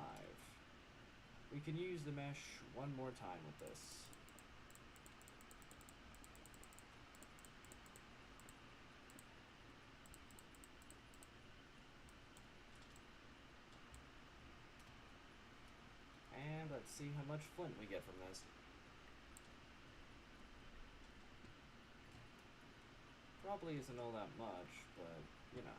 We can use the mesh one more time with this. And let's see how much flint we get from this. Probably isn't all that much, but, you know.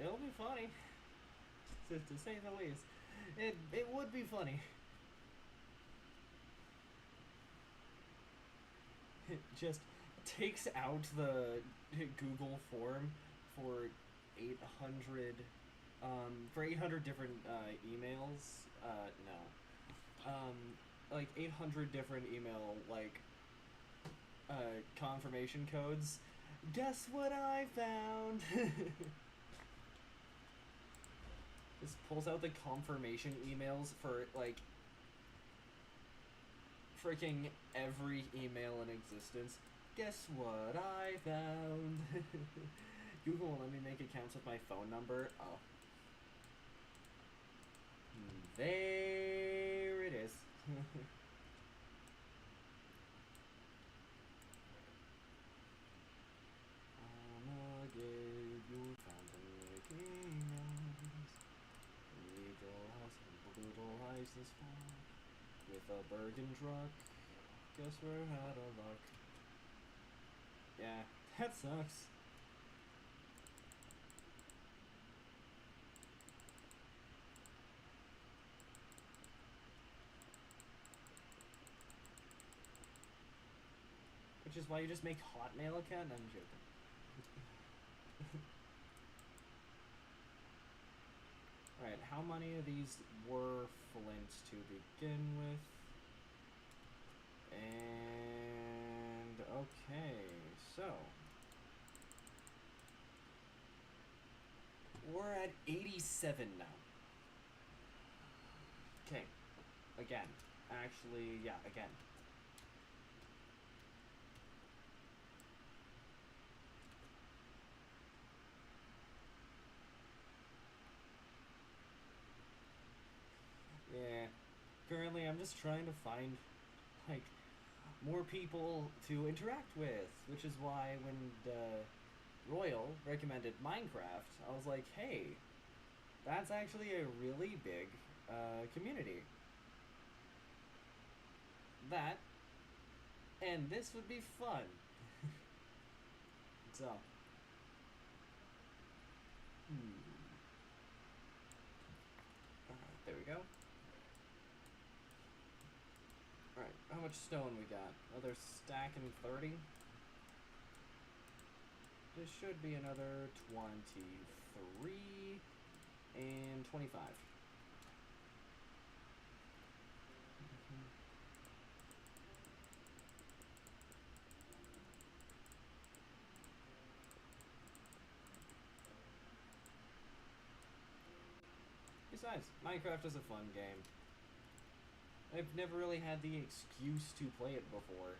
It'll be funny, to say the least. It would be funny. It just takes out the Google form for 800 for 800 different emails. No. Like 800 different email like confirmation codes. Guess what I found? This pulls out the confirmation emails for like freaking every email in existence. Guess what I found? Google will let me make accounts with my phone number. Oh. There it is. You found the making noise. Legal house and brutal ice this fall. With a Bergen truck. Guess we're out of luck. Yeah, that sucks. Which is why you just make Hotmail account? No, I'm joking. Alright, how many of these were Flint to begin with? And okay, so we're at 87 now. Okay, again. Actually, yeah, again. Yeah. Currently, I'm just trying to find, like, more people to interact with, which is why when Royal recommended Minecraft, I was like, hey, that's actually a really big community. That, and this would be fun. So, there we go. Alright, how much stone we got? Another stack and 30? This should be another 23 and 25. Besides, Minecraft is a fun game. I've never really had the excuse to play it before.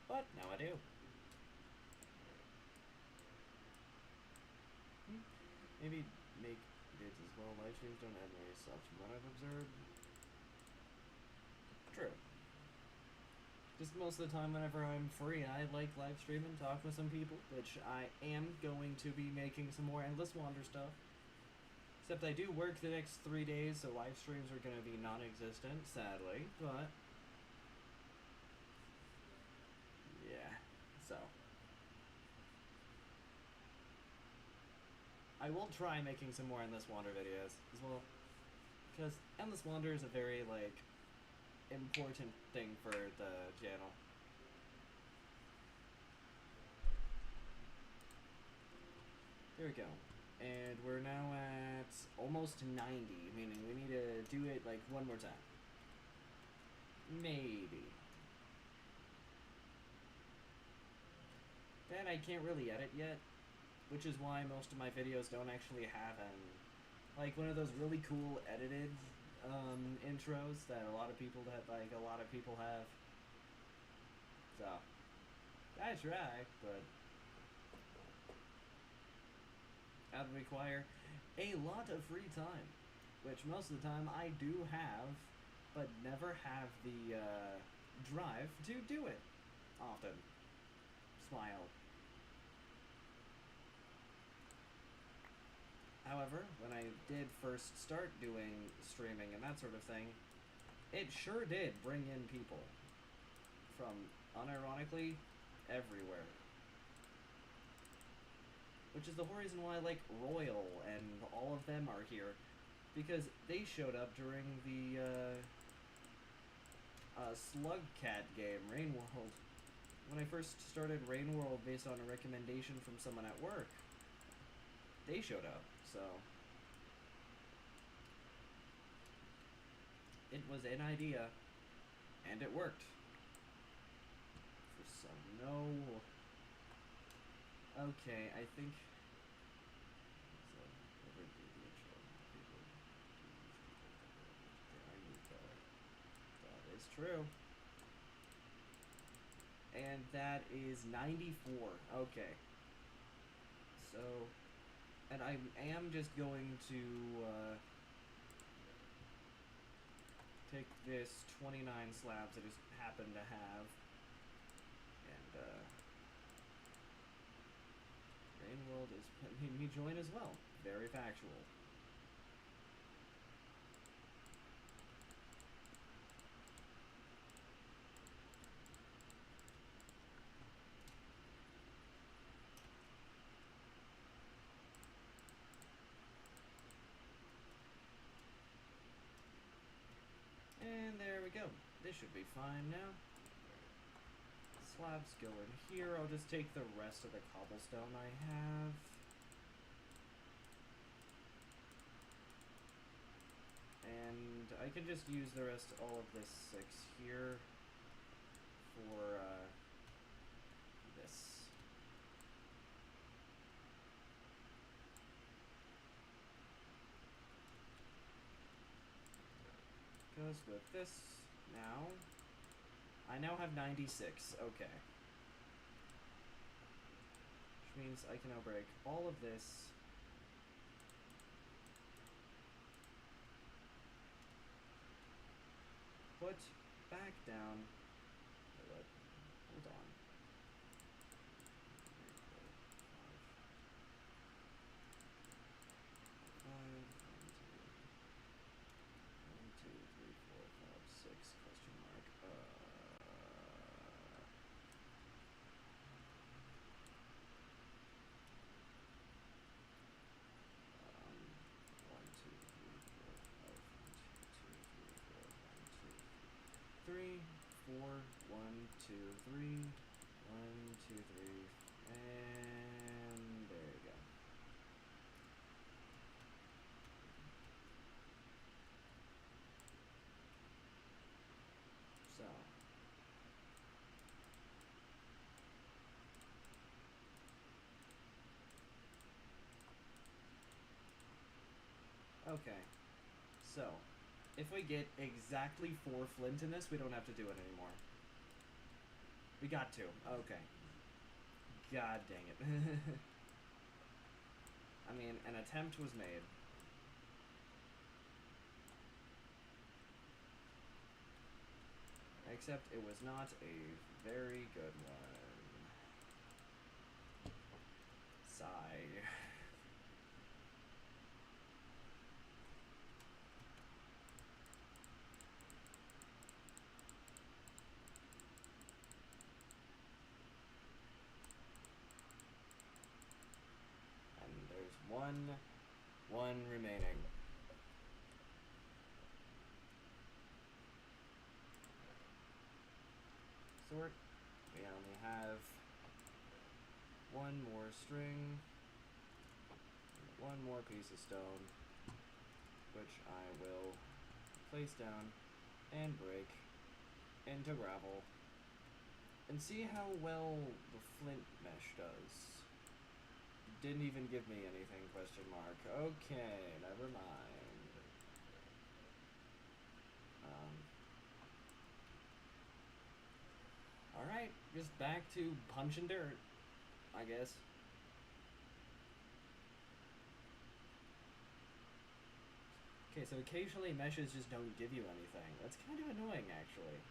But now I do. Maybe make vids as well. Live streams don't add very stuff from what I've observed. True. Just most of the time whenever I'm free, I like live streaming, talk with some people, which I am going to be making some more Endless Wander stuff. Except I do work the next 3 days, so live streams are going to be non-existent, sadly, but yeah, so I will try making some more Endless Wander videos as well, because Endless Wander is a very, like, important thing for the channel. There we go. And we're now at almost 90, meaning we need to do it, like, one more time. Maybe. Then I can't really edit yet, which is why most of my videos don't actually have like, one of those really cool edited intros that a lot of people have. So, I try, but that would require a lot of free time, which most of the time I do have, but never have the drive to do it often. Smile. However, when I did first start doing streaming and that sort of thing, it sure did bring in people from, unironically, everywhere. which is the whole reason why I like Royal and all of them are here, because they showed up during the Slugcat game, Rain World. When I first started Rain World based on a recommendation from someone at work, they showed up, so it was an idea, and it worked. For some, no. Okay, I think. That is true. And that is 94. Okay. So, and I am just going to take this 29 slabs I just happen to have, and Rain World is letting me join as well. Very factual. And there we go. This should be fine now. Slabs go in here. I'll just take the rest of the cobblestone I have. And I can just use the rest, all of this 6 here for this. Goes with this now. I now have 96. Okay. Which means I can now break all of this. Put back down. Hold on. 3, 4, 1, 2, 3, 1, 2, 3, and there you go. So. Okay. So. If we get exactly 4 flint in this, we don't have to do it anymore. We got to. Okay. God dang it. I mean, an attempt was made. Except it was not a very good one. Sigh. One remaining. Sort. We only have 1 more string, 1 more piece of stone, which I will place down and break into gravel, and see how well the flint mesh does. Didn't even give me anything, question mark. Okay, never mind. Alright, just back to punching dirt, I guess. Okay, so occasionally meshes just don't give you anything. That's kind of annoying, actually.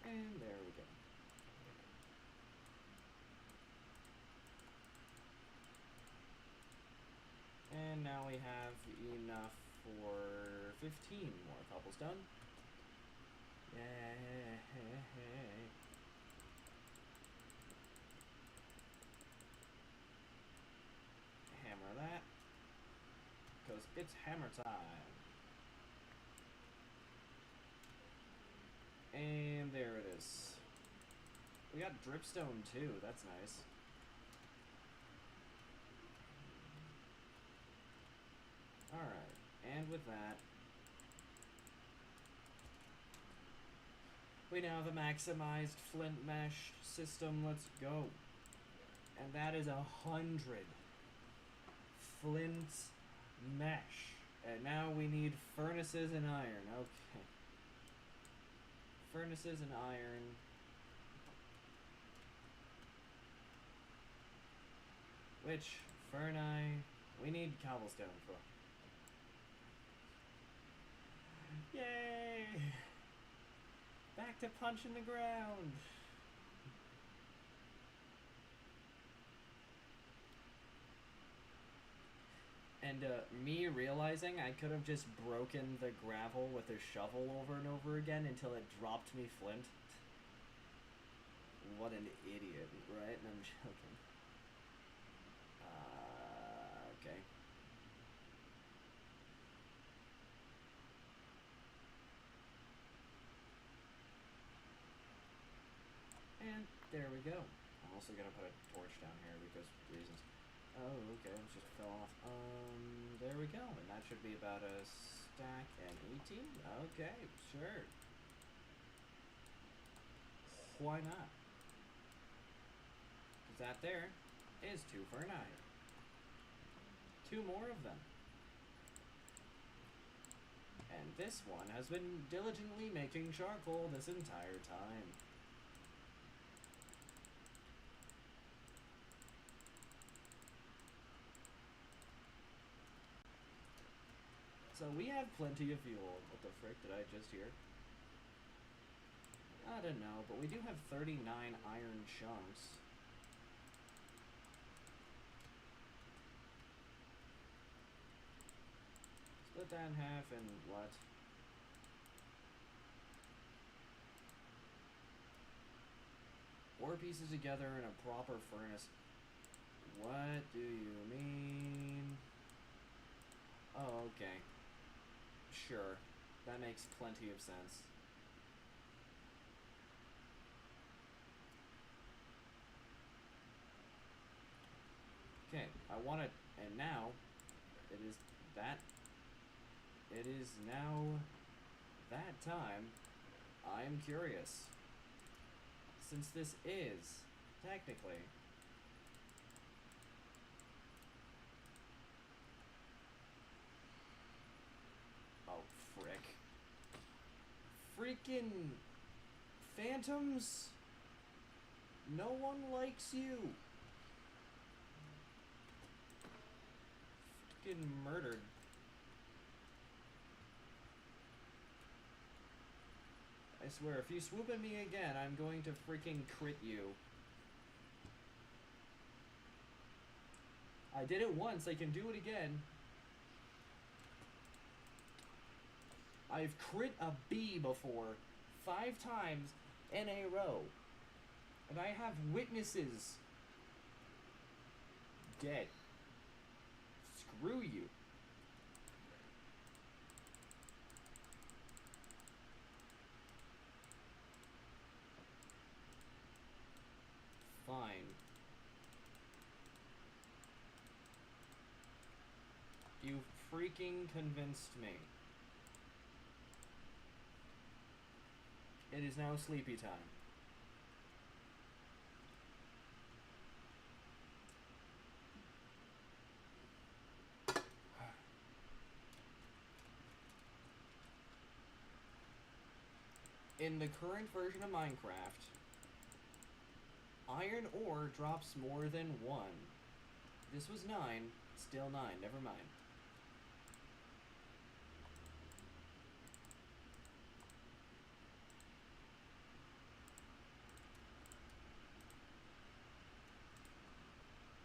And there we go. And now we have enough for 15 more cobblestone. Yay. Hammer that. Because it's hammer time. And there it is. We got dripstone too, that's nice. Alright, and with that, we now have a maximized flint mesh system. Let's go. And that is 100 flint mesh. And now we need furnaces and iron. Okay. Furnaces and iron. Which, ferni, we need cobblestone for. Yay! Back to punching the ground. And me realizing I could have just broken the gravel with a shovel over and over again until it dropped me flint. What an idiot, right? And I'm joking. Okay. And there we go. I'm also gonna put a torch down here because reasons. Oh, okay, it just fell off. There we go. And that should be about a stack and 18? Okay, sure. Why not? Because that there is 2 for an iron. 2 more of them. And this one has been diligently making charcoal this entire time. So we have plenty of fuel. What the frick did I just hear? I don't know, but we do have 39 iron chunks. Split that in half and what? Ore pieces together in a proper furnace. What do you mean? Oh, okay. Sure. That makes plenty of sense. Okay, I want it, and now, it is now that time. I'm curious. Since this is, technically, oh, frick. Freaking phantoms? No one likes you. Freaking murdered. I swear, if you swoop at me again, I'm going to freaking crit you. I did it once, I can do it again. I've crit a bee before, 5 times in a row. And I have witnesses. Dead. Screw you. Fine. You freaking convinced me. It is now sleepy time. In the current version of Minecraft, iron ore drops more than 1. This was 9, still 9, never mind.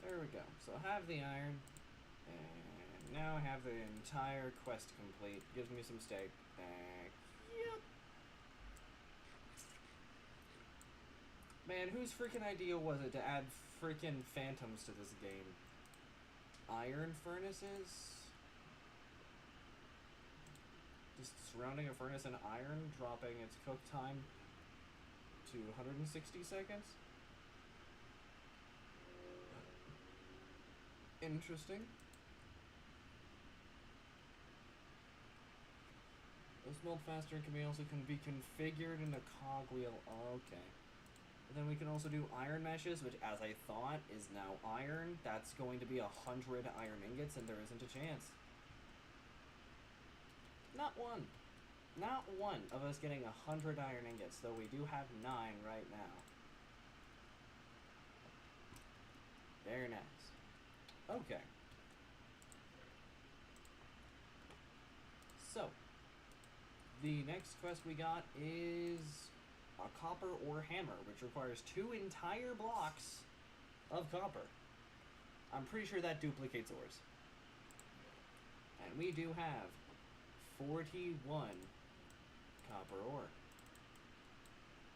There we go. So have the iron, and now I have the entire quest complete. Gives me some steak. Yep. Man, whose freaking idea was it to add freaking phantoms to this game? Iron furnaces? Just surrounding a furnace in iron, dropping its cook time to 160 seconds? Interesting. Those melt faster can also be configured in the cogwheel. Okay. And then we can also do iron meshes, which, as I thought, is now iron. That's going to be 100 iron ingots, and there isn't a chance. Not one. Not one of us getting 100 iron ingots, though we do have 9 right now. Very nice. Okay. So, the next quest we got is a copper ore hammer, which requires 2 entire blocks of copper. I'm pretty sure that duplicates ores. And we do have 41 copper ore.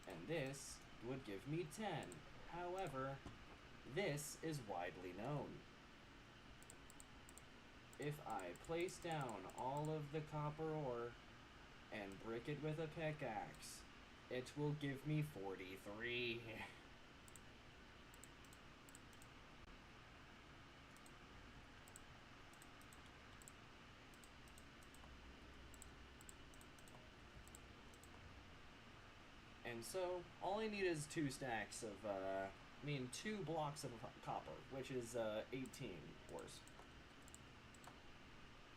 And this would give me 10. However, this is widely known. If I place down all of the copper ore and brick it with a pickaxe, it will give me 43. And so, all I need is 2 stacks of, 2 blocks of copper, which is, 18 ores.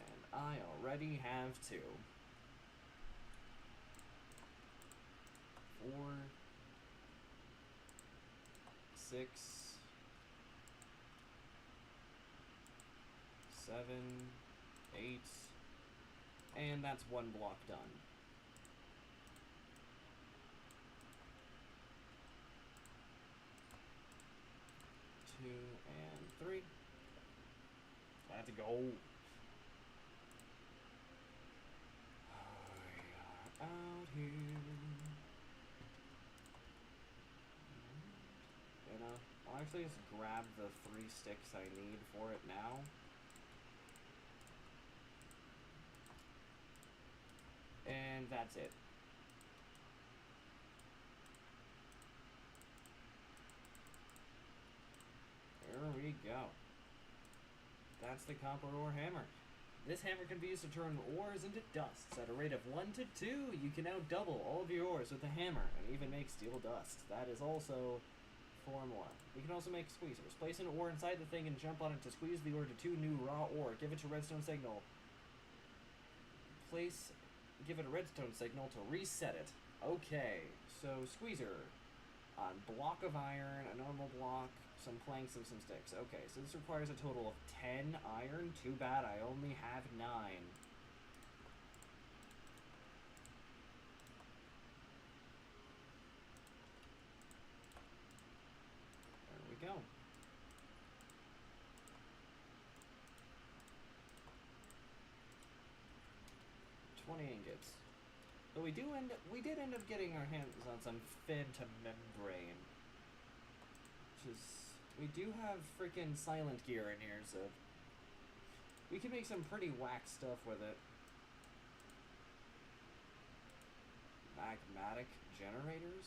And I already have 2. 4, 6, 7, 8, and that's 1 block done. 2 and 3. Let's go. We are out here. You know, I'll actually just grab the 3 sticks I need for it now. And that's it. There we go. That's the copper ore hammer. This hammer can be used to turn ores into dusts. At a rate of 1 to 2, you can now double all of your ores with a hammer and even make steel dust. That is also 4 more. You can also make squeezers. Place an ore inside the thing and jump on it to squeeze the ore to 2 new raw ore. Give it a redstone signal. Give it a redstone signal to reset it. Okay, so squeezer. Block of iron, a normal block, some planks and some sticks. Okay, so this requires a total of 10 iron. Too bad I only have 9. There we go. $20 ingots. But we did end up getting our hands on some phantom membrane. Which is, we do have freaking silent gear in here, so we can make some pretty whack stuff with it. Magmatic generators.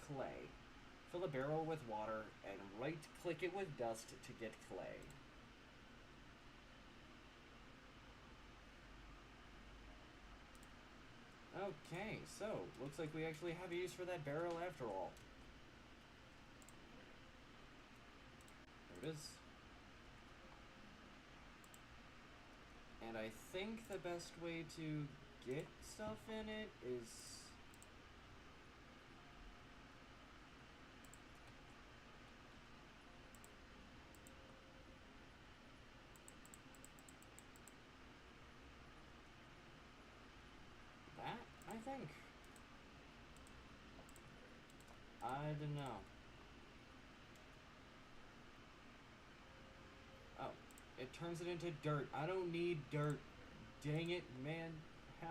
Clay. Fill a barrel with water and right-click it with dust to get clay. Okay, so, looks like we actually have a use for that barrel after all. There it is. And I think the best way to get stuff in it is... that, I think. I don't know. It turns it into dirt. I don't need dirt. Dang it, man. Ha.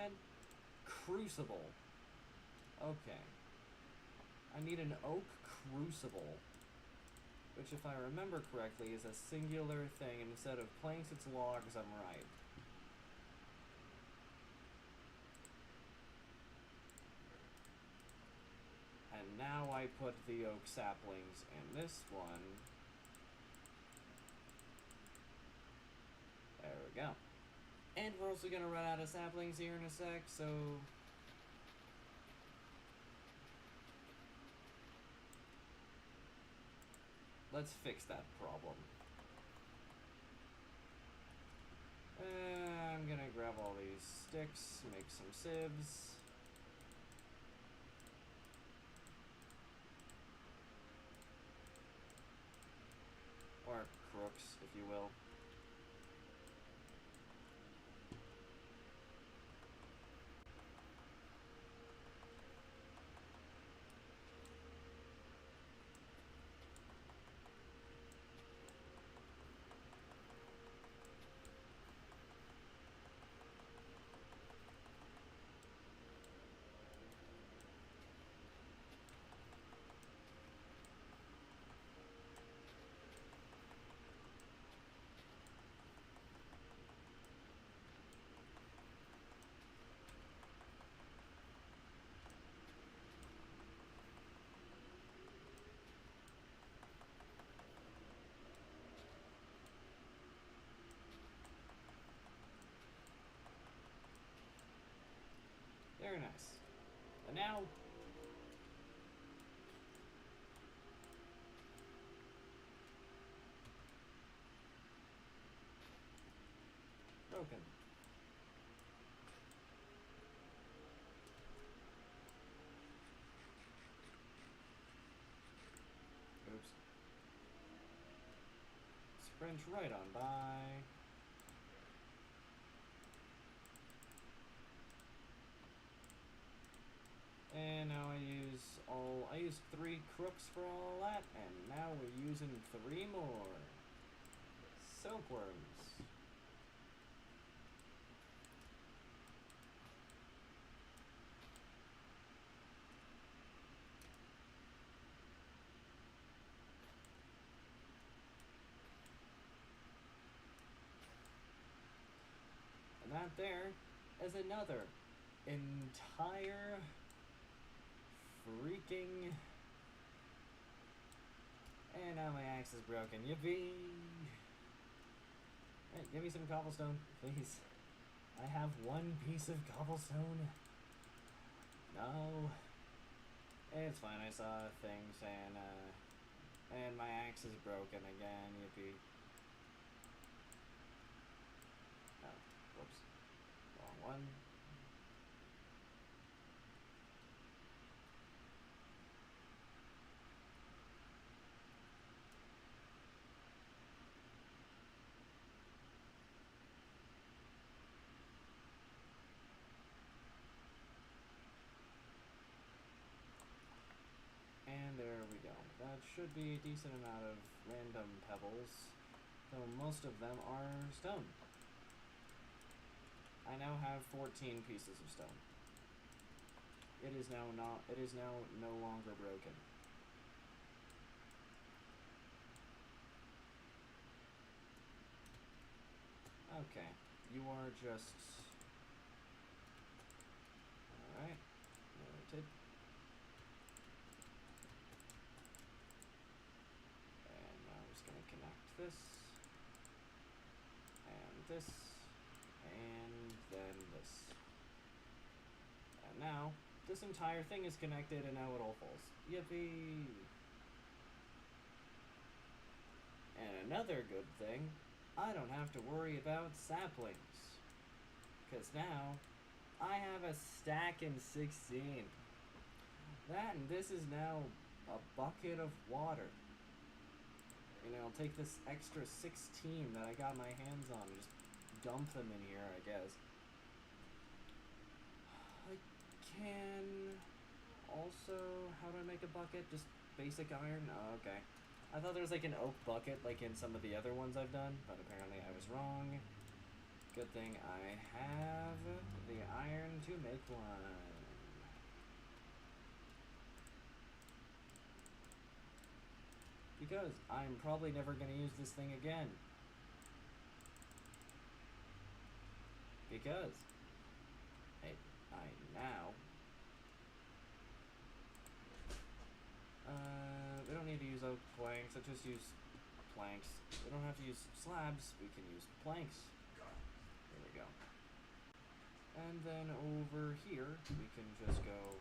And crucible. Okay. I need an oak crucible. Which, if I remember correctly, is a singular thing. And instead of planks, it's logs, I'm right. And now I put the oak saplings in this one. There we go. And we're also gonna run out of saplings here in a sec, so... let's fix that problem. I'm gonna grab all these sticks, make some sieves. Or crooks, if you will. Very nice. And now... broken. Oops. Sprint right on by. And now I use 3 crooks for all that, and now we're using 3 more. Silkworms. And that there is another entire freaking... and now my axe is broken. Yippee! Hey, give me some cobblestone, please. I have 1 piece of cobblestone. No. It's fine, I saw a thing saying, and my axe is broken again, yippee. Oh, whoops. Wrong one. And there we go. That should be a decent amount of random pebbles, though most of them are stone. I now have 14 pieces of stone. It is now no longer broken. Okay, you are just... alright, noted. And now I'm just gonna connect this, and this, and then this. And now, this entire thing is connected and now it all falls. Yippee! And another good thing, I don't have to worry about saplings. Because now, I have a stack in 16. That and this is now a bucket of water. You know, I'll take this extra 16 that I got my hands on and just dump them in here, I guess. I can also... How do I make a bucket? Just basic iron? Oh, okay. I thought there was like an oak bucket like in some of the other ones I've done, but apparently I was wrong. Good thing I have the iron to make one. Because I'm probably never going to use this thing again. Because I now... we don't need to use oak planks, I just use planks. We don't have to use slabs, we can use planks. There we go. And then over here, we can just go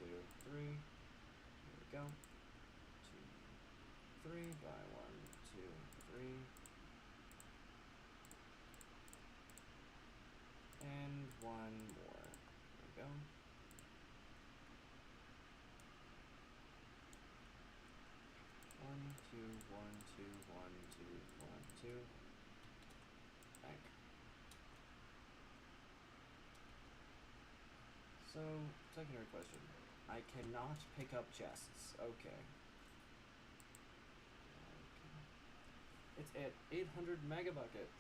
1, 2, 3. There we go. 2, 3 by 1, 2, 3. And one more. There we go. One, two, one, two, one, two, one, two. Bank. So, secondary question. I cannot pick up chests. Okay. It's at 800 millibuckets.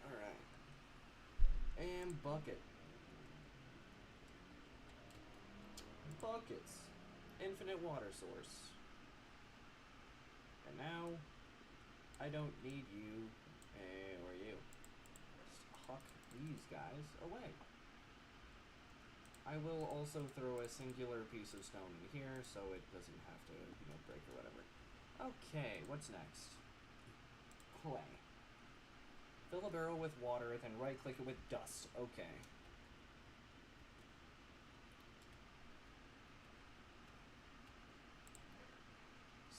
Alright. And bucket. Buckets. Infinite water source. And now, I don't need you, or you. Just huck these guys away. I will also throw a singular piece of stone in here, so it doesn't have to, you know, break or whatever. Okay, what's next? Clay. Fill a barrel with water, then right-click it with dust. Okay.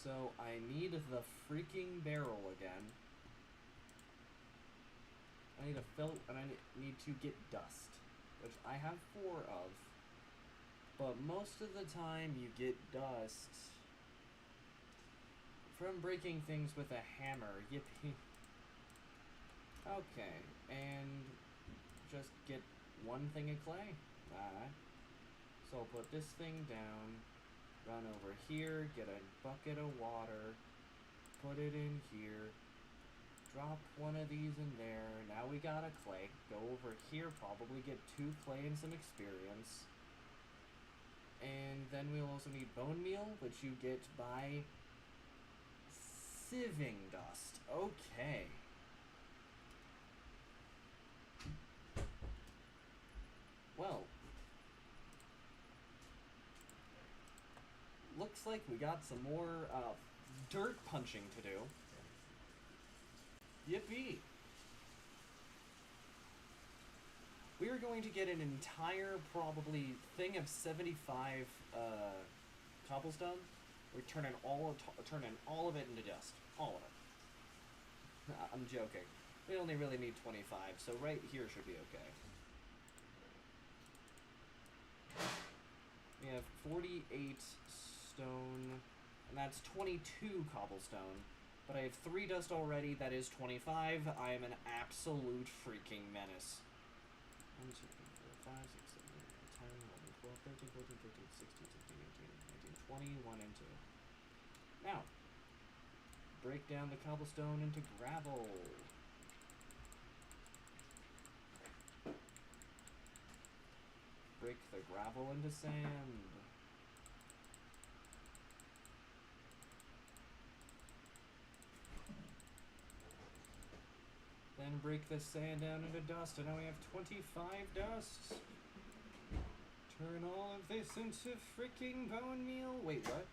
So, I need the freaking barrel again. I need to fill, and I need to get dust, which I have 4 of. But most of the time, you get dust from breaking things with a hammer. Yippee. Okay, and just get one thing of clay. Alright. So I'll put this thing down. Run over here, get a bucket of water, put it in here, drop one of these in there. Now we got a clay. Go over here, probably get 2 clay and some experience. And then we'll also need bone meal, which you get by sieving dust. Okay. Well. Looks like we got some more dirt punching to do. Yippee! We are going to get an entire, probably, thing of 75 cobblestone. We're turning all of it into dust. All of it. I'm joking. We only really need 25, so right here should be okay. We have 48 stone, and that's 22 cobblestone. But I have 3 dust already, that is 25. I am an absolute freaking menace. 1, 2, 3, 4, 5, 6, 7, 8, 9, 10, 11, 12, 13, 14, 15, 16, 17, 18, 19, 20, 1 and 2. Now, break down the cobblestone into gravel. Break the gravel into sand. Then break the sand down into dust, and now we have 25 dusts. Turn all of this into freaking bone meal. Wait, what?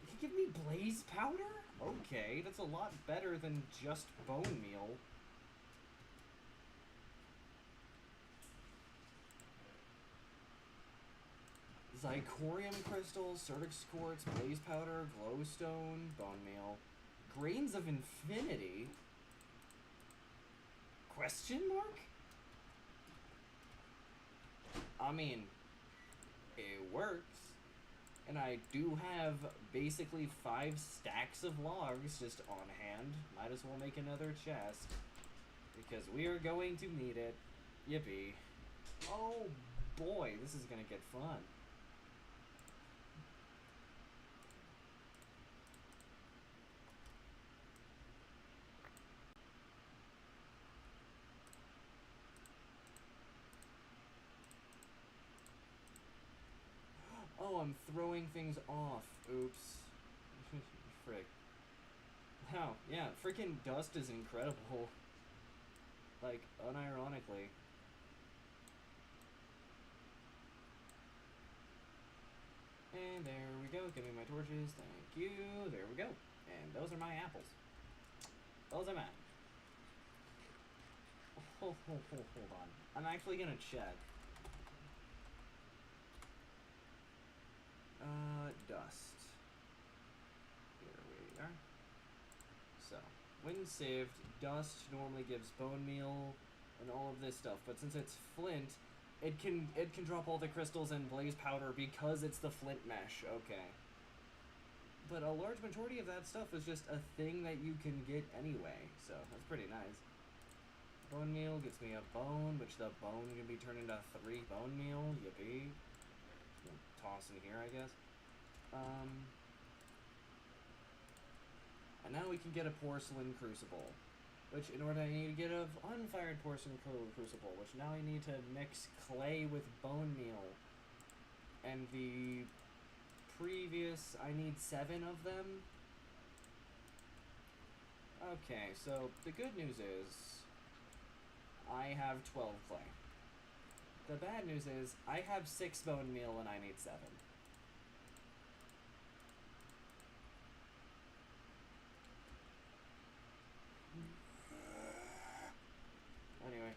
You can give me blaze powder? Okay, that's a lot better than just bone meal. Zicorium crystals, Certix quartz, blaze powder, glowstone, bone meal, grains of infinity. Question mark? I mean, it works. And I do have basically 5 stacks of logs just on hand. Might as well make another chest. Because we are going to need it. Yippee. Oh boy, this is gonna get fun. Oh, I'm throwing things off. Oops. Frick. Wow, yeah, freaking dust is incredible. Like, unironically. And there we go. Give me my torches. Thank you. There we go. And those are my apples. Those are mine. Hold on. I'm actually gonna check. Dust. Here we are. So, when saved, dust normally gives bone meal and all of this stuff, but since it's flint, it can drop all the crystals and blaze powder because it's the flint mesh. Okay. But a large majority of that stuff is just a thing that you can get anyway, so that's pretty nice. Bone meal gets me a bone, which the bone can be turned into 3 bone meal. Yippee. Toss in here, I guess. And now we can get a porcelain crucible. Which, in order, I need to get an unfired porcelain crucible, which now I need to mix clay with bone meal. And the previous, I need 7 of them. Okay, so the good news is I have 12 clay. The bad news is I have 6 bone meal and I need 7. Anyway.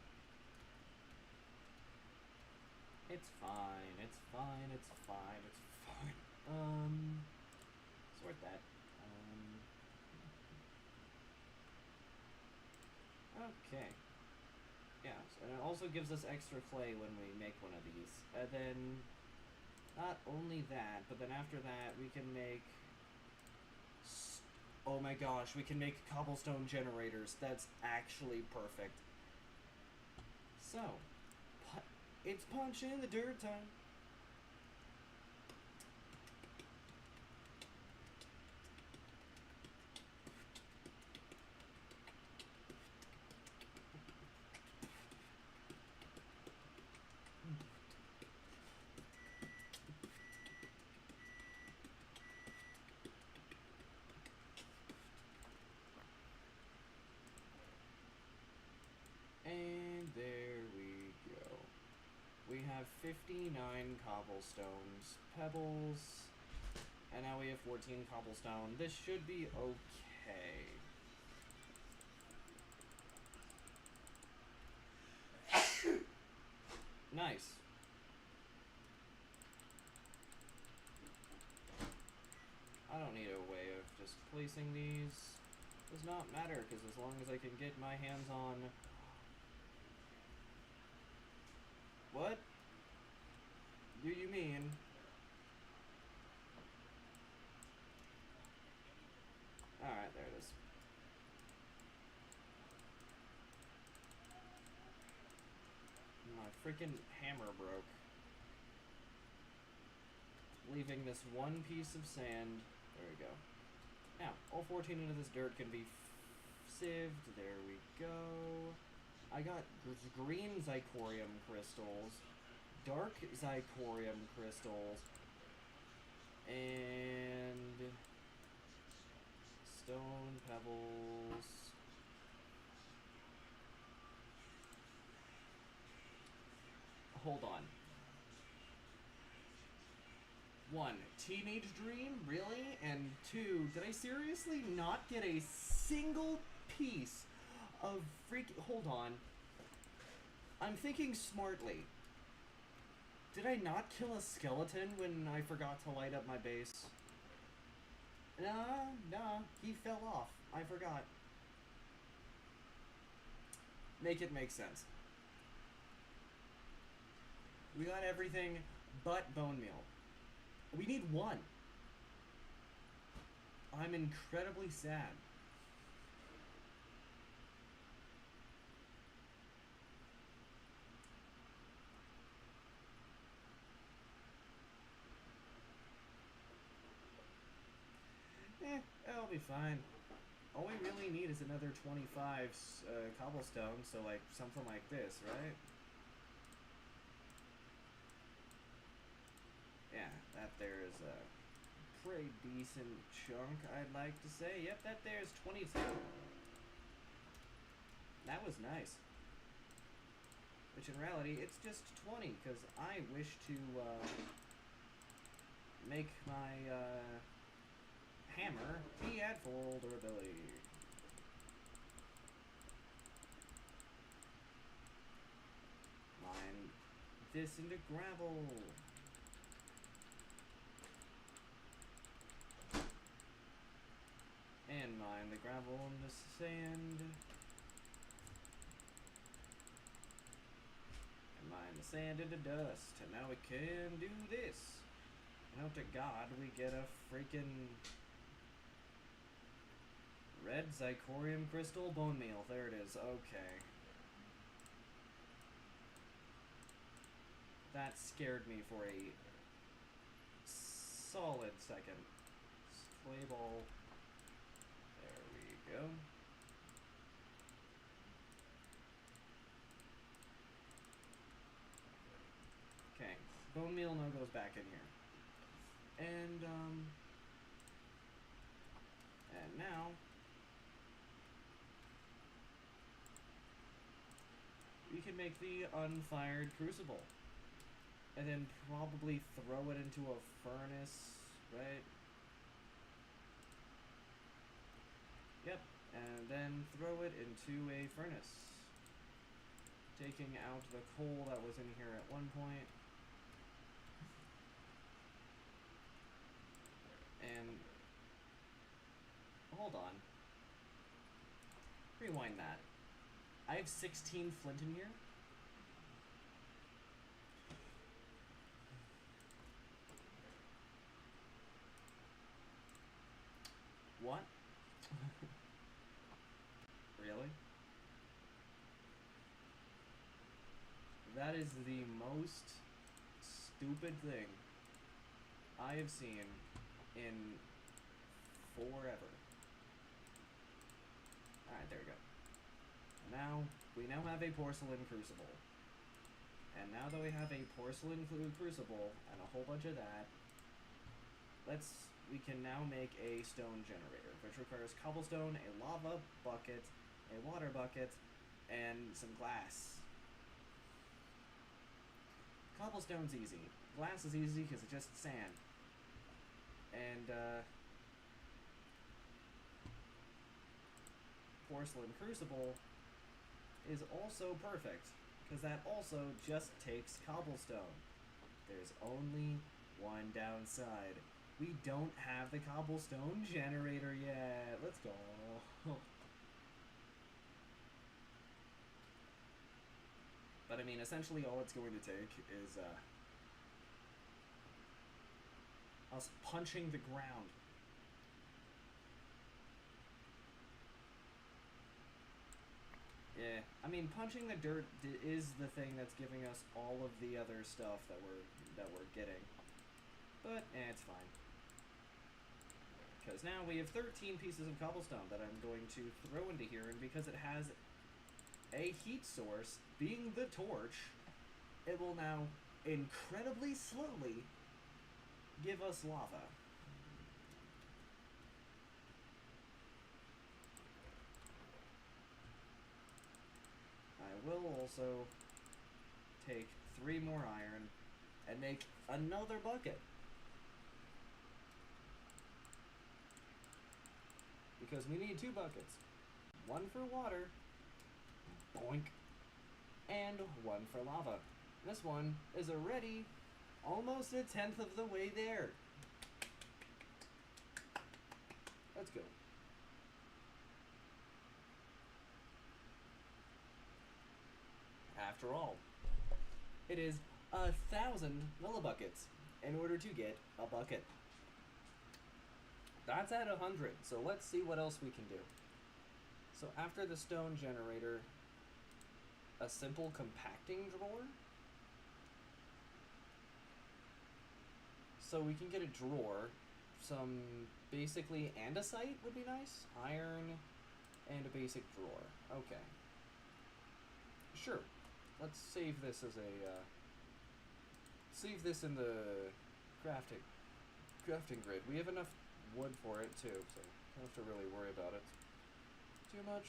It's fine, it's fine, it's fine, it's fine. Sort that. Okay. Yeah, and it also gives us extra clay when we make one of these. And then, not only that, but then after that, we can make... Oh my gosh, we can make cobblestone generators. That's actually perfect. So, it's punch in the dirt time. And there we go. We have 59 cobblestones, pebbles, and now we have 14 cobblestone. This should be okay. Nice. I don't need a way of just placing these. Does not matter, because as long as I can get my hands on... What do you mean? Alright, there it is. My freaking hammer broke. Leaving this one piece of sand. There we go. Now, all 14 of this dirt can be sieved. There we go. I got green Zicorium crystals, dark Zicorium crystals, and stone pebbles. Hold on. 1, teenage dream? Really? And 2, did I seriously not get a single piece of freaking... Hold on. I'm thinking smartly. Did I not kill a skeleton when I forgot to light up my base? Nah, he fell off. I forgot. Make it make sense. We got everything but bone meal. We need one. I'm incredibly sad. That'll be fine. All we really need is another 25 cobblestone, so like something like this, right? Yeah, that there is a pretty decent chunk, I'd like to say. Yep, that there's 22. That was nice. Which in reality, it's just 20, because I wish to make my hammer be at full durability. Mine this into gravel. And mine the gravel and the sand. And mine the sand into dust. And now we can do this. And hope to God we get a freaking red zirconium crystal bone meal. There it is. Okay. That scared me for a solid second. Play ball. There we go. Okay. Bone meal now goes back in here. And now we can make the unfired crucible. And then probably throw it into a furnace, right? Yep, and then throw it into a furnace. Taking out the coal that was in here at one point. And hold on. Rewind that. I have 16 flint in here. What? Really? That is the most stupid thing I have seen in forever. Alright, there we go. Now, we now have a porcelain crucible. And now that we have a porcelain crucible and a whole bunch of that, we can now make a stone generator, which requires cobblestone, a lava bucket, a water bucket, and some glass. Cobblestone's easy. Glass is easy because it's just sand. And, porcelain crucible is also perfect, because that also just takes cobblestone. There's only one downside. We don't have the cobblestone generator yet. Let's go. But I mean, essentially all it's going to take is us punching the ground. Yeah, I mean, punching the dirt is the thing that's giving us all of the other stuff that we're getting. But it's fine. Because now we have 13 pieces of cobblestone that I'm going to throw into here, and because it has a heat source, being the torch, it will now incredibly slowly give us lava. I will also take 3 more iron and make another bucket. Because we need 2 buckets. One for water, boink, and one for lava. This one is already Almost a tenth of the way there. Let's go. After all, it is 1,000 millibuckets in order to get a bucket. That's at 100, so let's see what else we can do. So after the stone generator, a simple compacting drawer. So we can get a drawer, some basically andesite would be nice, iron, and a basic drawer. Okay. Sure. Let's save this as a, save this in the crafting grid. We have enough wood for it too, so don't have to really worry about it too much.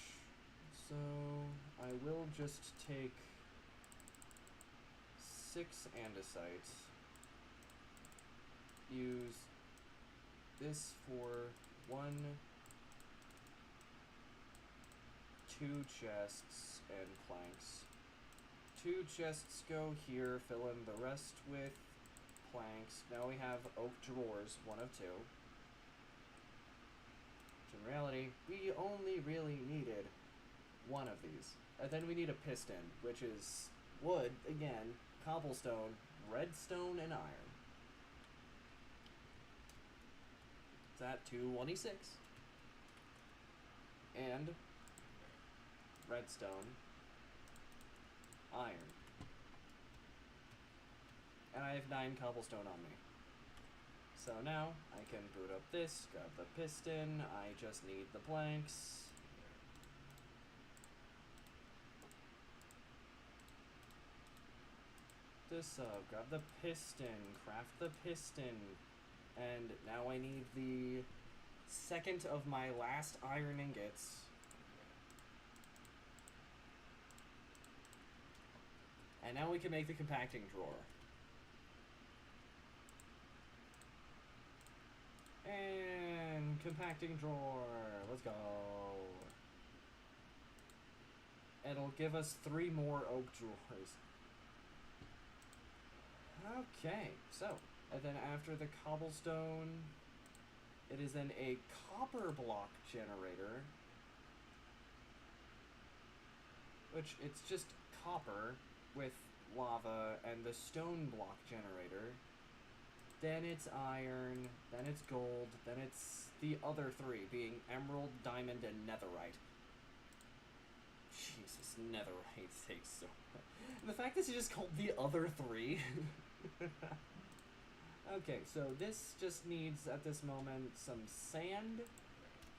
So I will just take 6 andesite, use this for 1, 2 chests and planks. 2 chests go here, fill in the rest with planks. Now we have oak drawers, 1 of 2. In reality, we only really needed 1 of these. And then we need a piston, which is wood, again, cobblestone, redstone, and iron. It's at 226. And redstone, iron. And I have 9 cobblestone on me. So now I can boot up this, grab the piston, I just need the planks. This up, grab the piston, craft the piston, and now I need the second of my last iron ingots. And now we can make the compacting drawer. And compacting drawer, let's go. It'll give us 3 more oak drawers. Okay, so, and then after the cobblestone, it is then a copper block generator, which it's just copper with lava and the stone block generator. Then it's iron, then it's gold, then it's the other 3, being emerald, diamond, and netherite. Jesus, netherite takes so much. And the fact that it's just called the other 3. Okay, so this just needs, at this moment, some sand,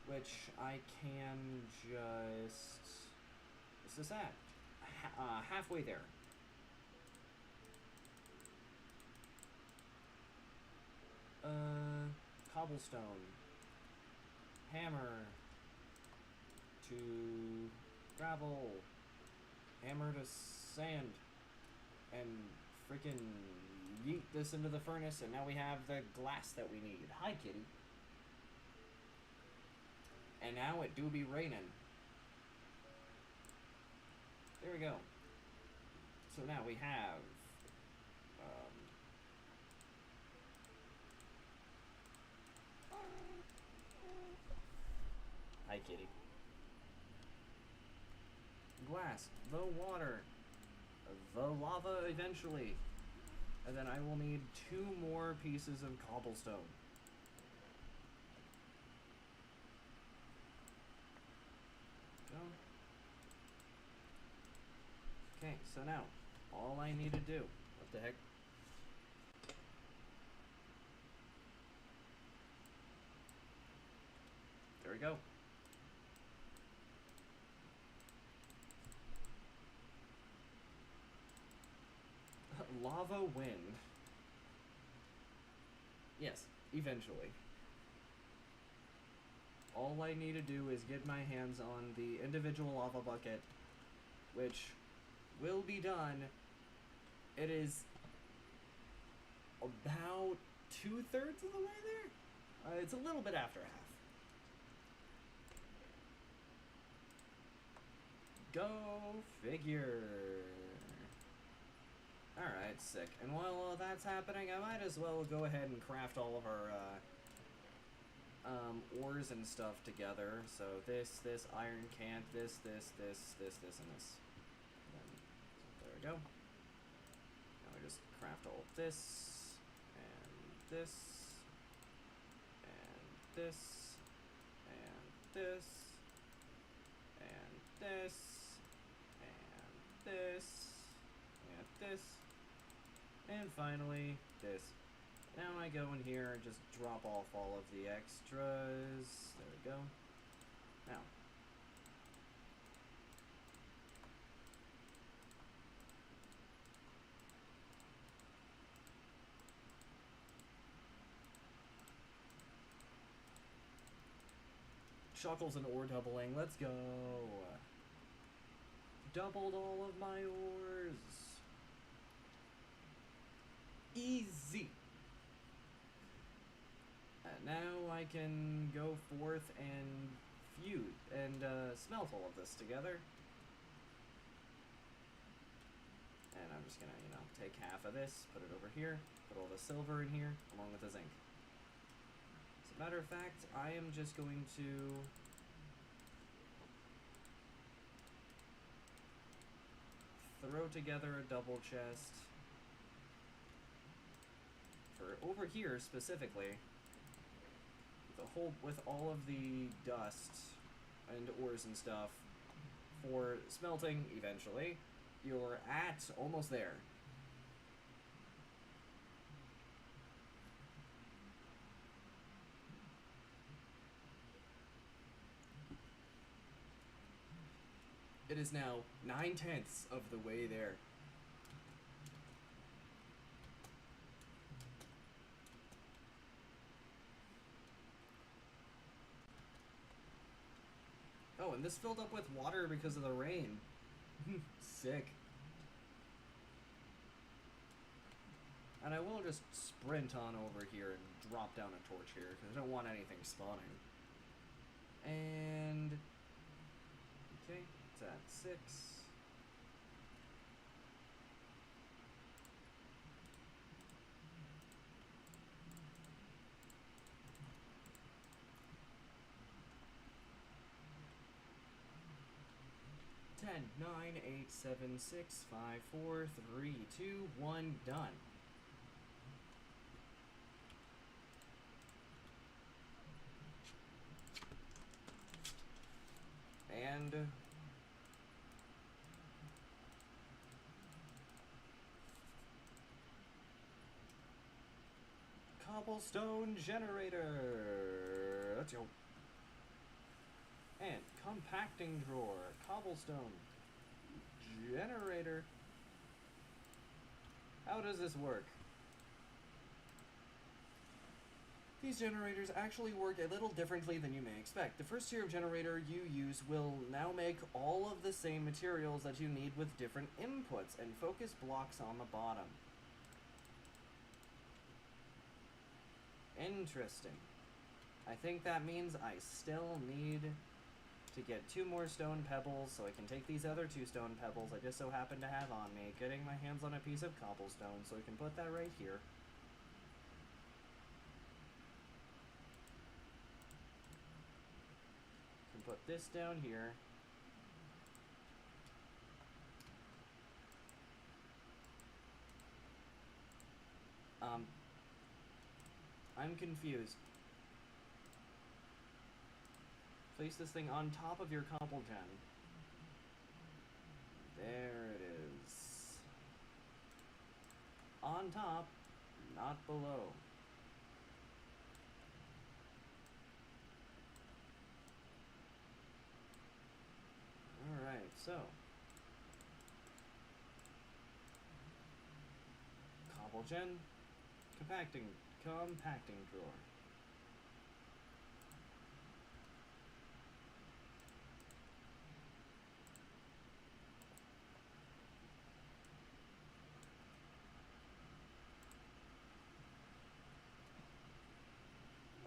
which I can just... What's this at? Halfway there. Cobblestone, hammer to gravel, hammer to sand, and freaking yeet this into the furnace, and now we have the glass that we need. Hi, kitty. And now it do be raining. There we go. So now we have hi, kitty. Glass, the water, the lava eventually. And then I will need 2 more pieces of cobblestone. Go. Okay, so now, all I need to do, what the heck? There we go. Lava wind. Yes, eventually. All I need to do is get my hands on the individual lava bucket, which will be done. It is about 2/3 of the way there. It's a little bit after half. Go figure. Alright, sick. And while all that's happening, I might as well go ahead and craft all of our, ores and stuff together. So this, iron cant, this, and this. Then, there we go. Now we just craft all of this, and this, and this, and this, and this, and this, and this, and finally this. Now I go in here and just drop off all of the extras. There we go. Now. Shuckles and ore doubling. Let's go. Doubled all of my ores. Easy. Now I can go forth and fuse and smelt all of this together. And I'm just gonna, take half of this, put it over here, put all the silver in here, along with the zinc. As a matter of fact, I am just going to throw together a double chest for over here specifically. With all of the dust and ores and stuff for smelting eventually. You're at almost there. It is now 9/10 of the way there. Oh, and this filled up with water because of the rain. Sick. And I will just sprint on over here and drop down a torch here, because I don't want anything spawning. And... okay, it's at 6. Ten, 9, 8, 7, 6, 5, 4, 3, 2, 1, done. And cobblestone generator. Let's go. And compacting drawer, cobblestone generator. How does this work? These generators actually work a little differently than you may expect. The first tier of generator you use will now make all of the same materials that you need with different inputs and focus blocks on the bottom. Interesting. I think that means I still need to get 2 more stone pebbles so I can take these other 2 stone pebbles I just so happen to have on me, getting my hands on a piece of cobblestone so I can put that right here. Put this down here. I'm confused. Place this thing on top of your cobble gen. There it is. On top, not below. Alright, so cobble gen, compacting drawer.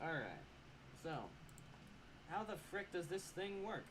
Alright, so how the frick does this thing work?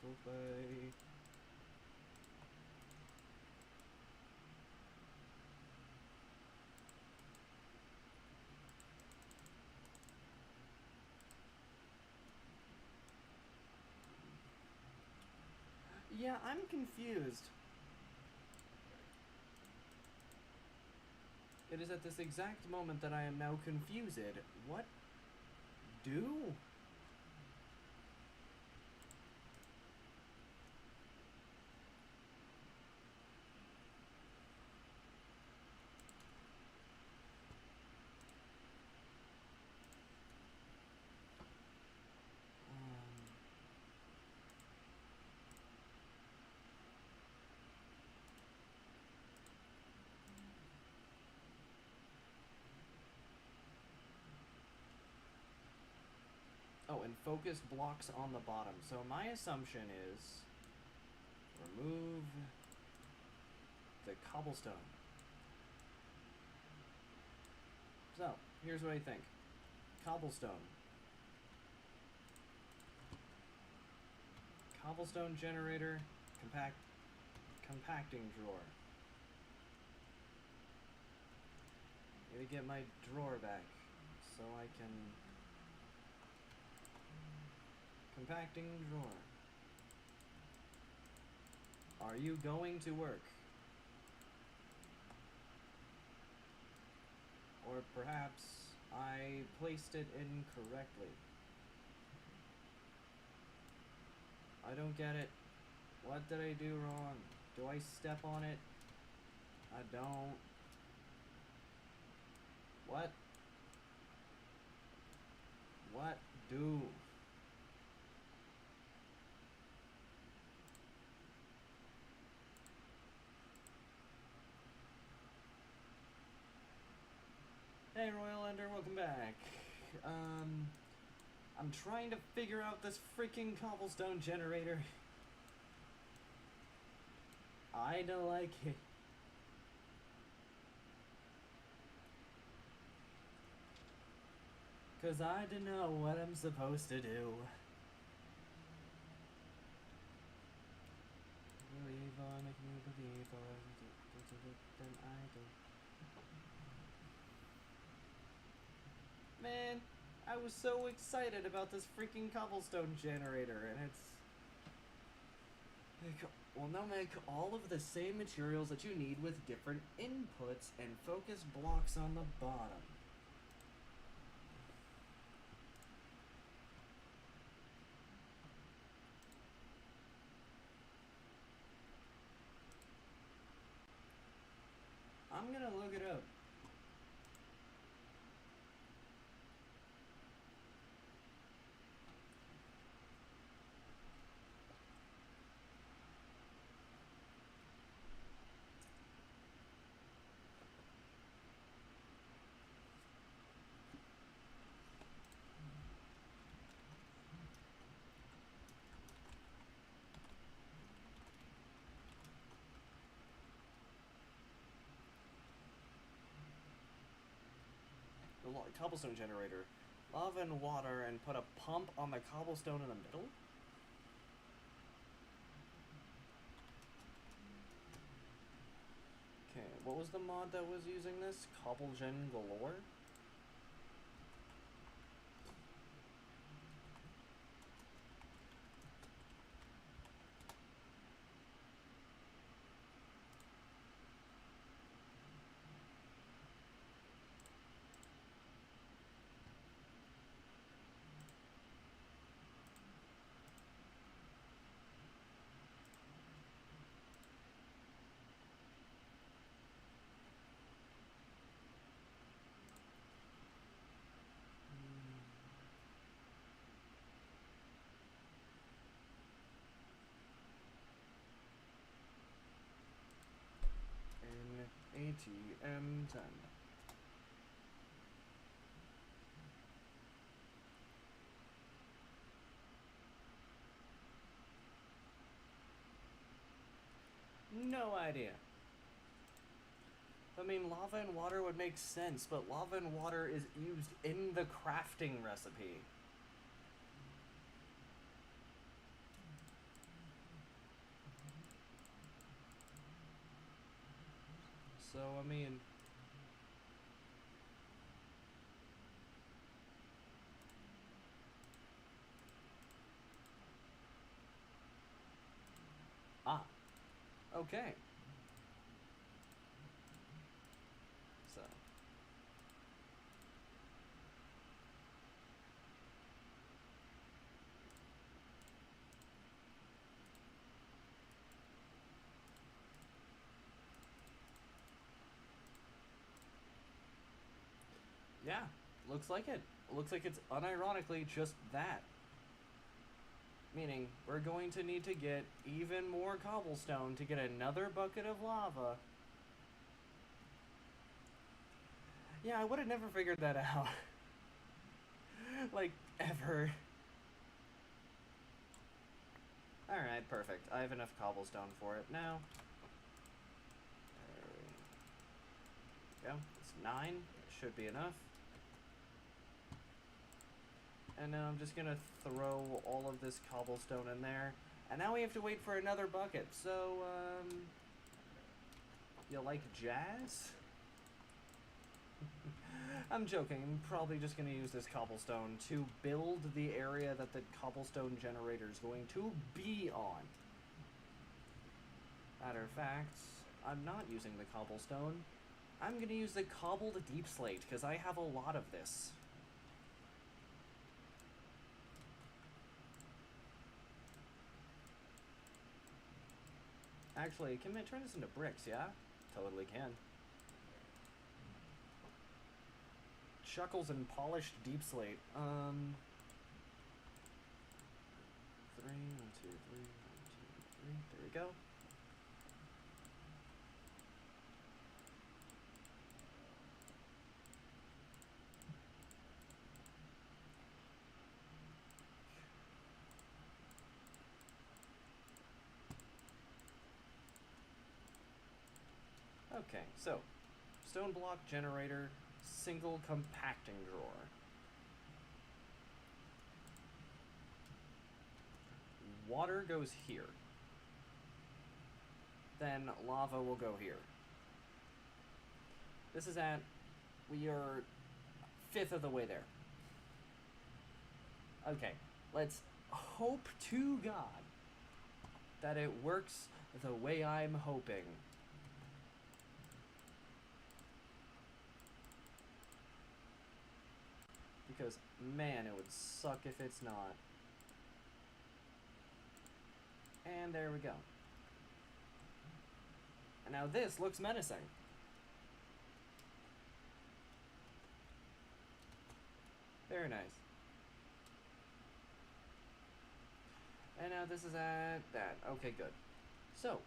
Go play. Yeah, I'm confused. It is at this exact moment that I am now confused. What do? Oh, and focus blocks on the bottom. So my assumption is remove the cobblestone. So, here's what I think. Cobblestone. Cobblestone generator, compacting drawer. Gotta get my drawer back so I can compacting drawer. Are you going to work? Or perhaps I placed it incorrectly. I don't get it. What did I do wrong? Do I step on it? I don't. What? What do? Hey Royal Ender, welcome back. I'm trying to figure out this freaking cobblestone generator. I don't like it. Cause I don't know what I'm supposed to do. Believe or make me believe or then I do. Man, I was so excited about this freaking cobblestone generator, and it's like, will now make all of the same materials that you need with different inputs and focus blocks on the bottom. I'm gonna look it up. The cobblestone generator. Lava and water and put a pump on the cobblestone in the middle? Okay, what was the mod that was using this? Cobblegen galore? ATM10. No idea. I mean, lava and water would make sense, but lava and water is used in the crafting recipe. So, I mean... Ah. Okay. So... Yeah, looks like it. Looks like it's unironically just that. Meaning, we're going to need to get even more cobblestone to get another bucket of lava. Yeah, I would have never figured that out. Like, ever. Alright, perfect. I have enough cobblestone for it now. There we go. It's 9. It should be enough. And now I'm just gonna throw all of this cobblestone in there. And now we have to wait for another bucket. So, you like jazz? I'm joking. I'm probably just gonna use this cobblestone to build the area that the cobblestone generator is going to be on. Matter of fact, I'm not using the cobblestone. I'm gonna use the cobbled deep slate, because I have a lot of this. Actually, can I turn this into bricks, yeah? Totally can. Chuckles and polished deep slate. 3, 1, 2, 3, 1, 2, 3. There we go. Okay, so stone block generator, single compacting drawer. Water goes here. Then lava will go here. This is we are 1/5 of the way there. Okay, let's hope to God that it works the way I'm hoping. Because, man, it would suck if it's not. And there we go. And now this looks menacing. Very nice. And now this is at that. Okay, good. So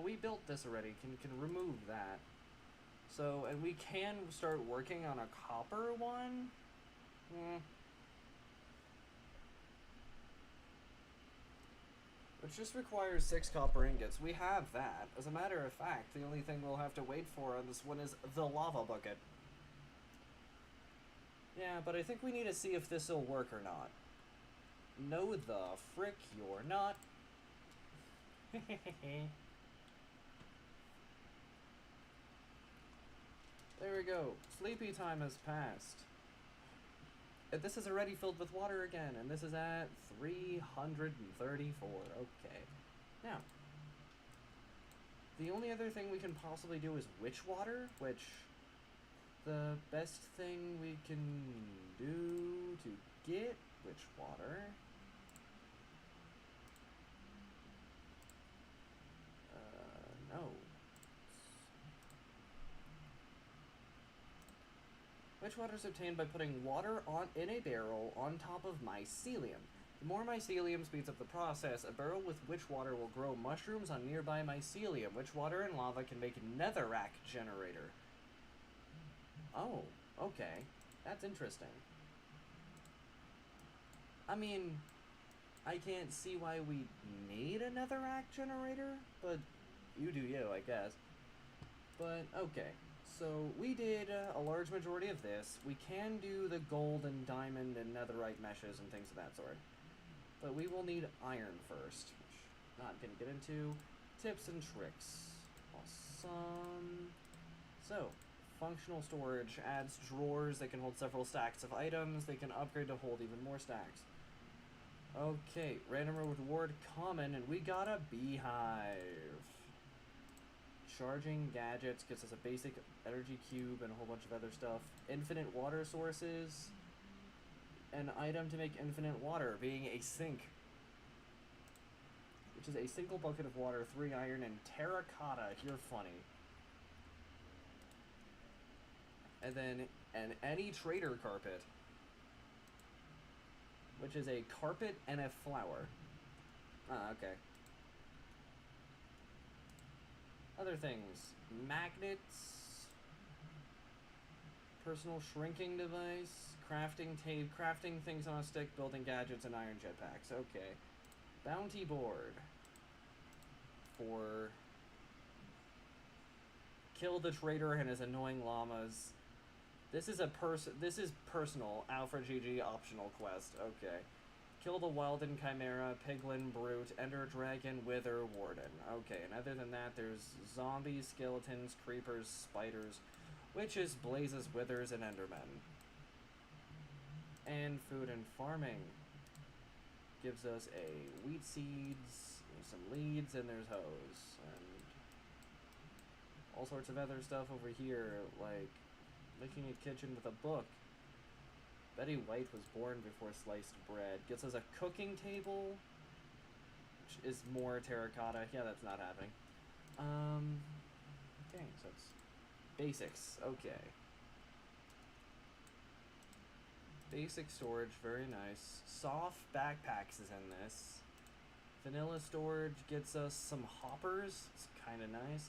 we built this already. Can remove that. So, and we can start working on a copper one. Which just requires 6 copper ingots. We have that. As a matter of fact, the only thing we'll have to wait for on this one is the lava bucket. Yeah, but I think we need to see if this'll work or not. No the frick you're not. There we go. Sleepy time has passed. And this is already filled with water again, and this is at 334. Okay. Now, the only other thing we can possibly do is witch water, which the best thing we can do to get witch water... no. Witch water is obtained by putting water in a barrel on top of mycelium. The more mycelium speeds up the process. A barrel with witch water will grow mushrooms on nearby mycelium. Witch water and lava can make a netherrack generator. Oh, okay. That's interesting. I mean, I can't see why we need a netherrack generator, but you do you, I guess. But, okay. So, we did a large majority of this. We can do the gold and diamond and netherite meshes and things of that sort. But we will need iron first, which I'm not going to get into. Tips and tricks. Awesome. So, functional storage adds drawers that can hold several stacks of items. They can upgrade to hold even more stacks. Okay, random reward common, and we got a beehive. Charging gadgets gets us a basic energy cube and a whole bunch of other stuff. Infinite water sources. An item to make infinite water, being a sink. Which is a single bucket of water, 3 iron, and terracotta. You're funny. And then an any trader carpet. Which is a carpet and a flower. Ah, okay. Other things. Magnets. Personal shrinking device. Crafting tape. Crafting things on a stick. Building gadgets and iron jetpacks. Okay. Bounty board. For... Kill the trader and his annoying llamas. This is personal. Alpha GG optional quest. Okay. Kill the Wilden Chimera, Piglin, Brute, Ender Dragon, Wither, Warden. Okay, and other than that, there's zombies, skeletons, creepers, spiders, witches, blazes, withers, and endermen. And food and farming. Gives us a wheat seeds, some leads, and there's hoes. And all sorts of other stuff over here, like making a kitchen with a book. Betty White was born before sliced bread. Gets us a cooking table, which is more terracotta. Yeah, that's not happening. Okay, so it's basics. Okay. Basic storage, very nice. Soft backpacks is in this. Vanilla storage gets us some hoppers. It's kind of nice.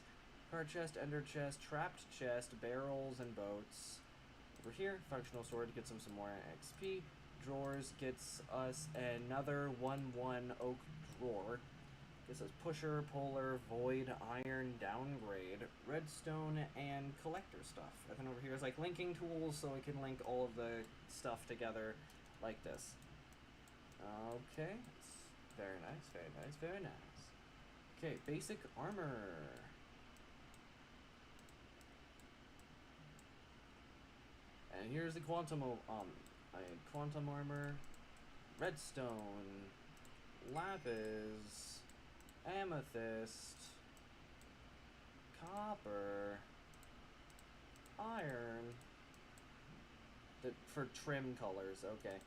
Card chest, ender chest, trapped chest, barrels, and boats. Over here, functional storage gets them some more XP. Drawers gets us another 1-1 oak drawer. Gets us pusher, polar, void, iron, downgrade, redstone, and collector stuff. And then over here is like linking tools, so we can link all of the stuff together like this. Okay, it's very nice, very nice, very nice. Okay, basic armor. And here's the quantum armor, redstone, lapis, amethyst, copper, iron, for trim colors. Okay,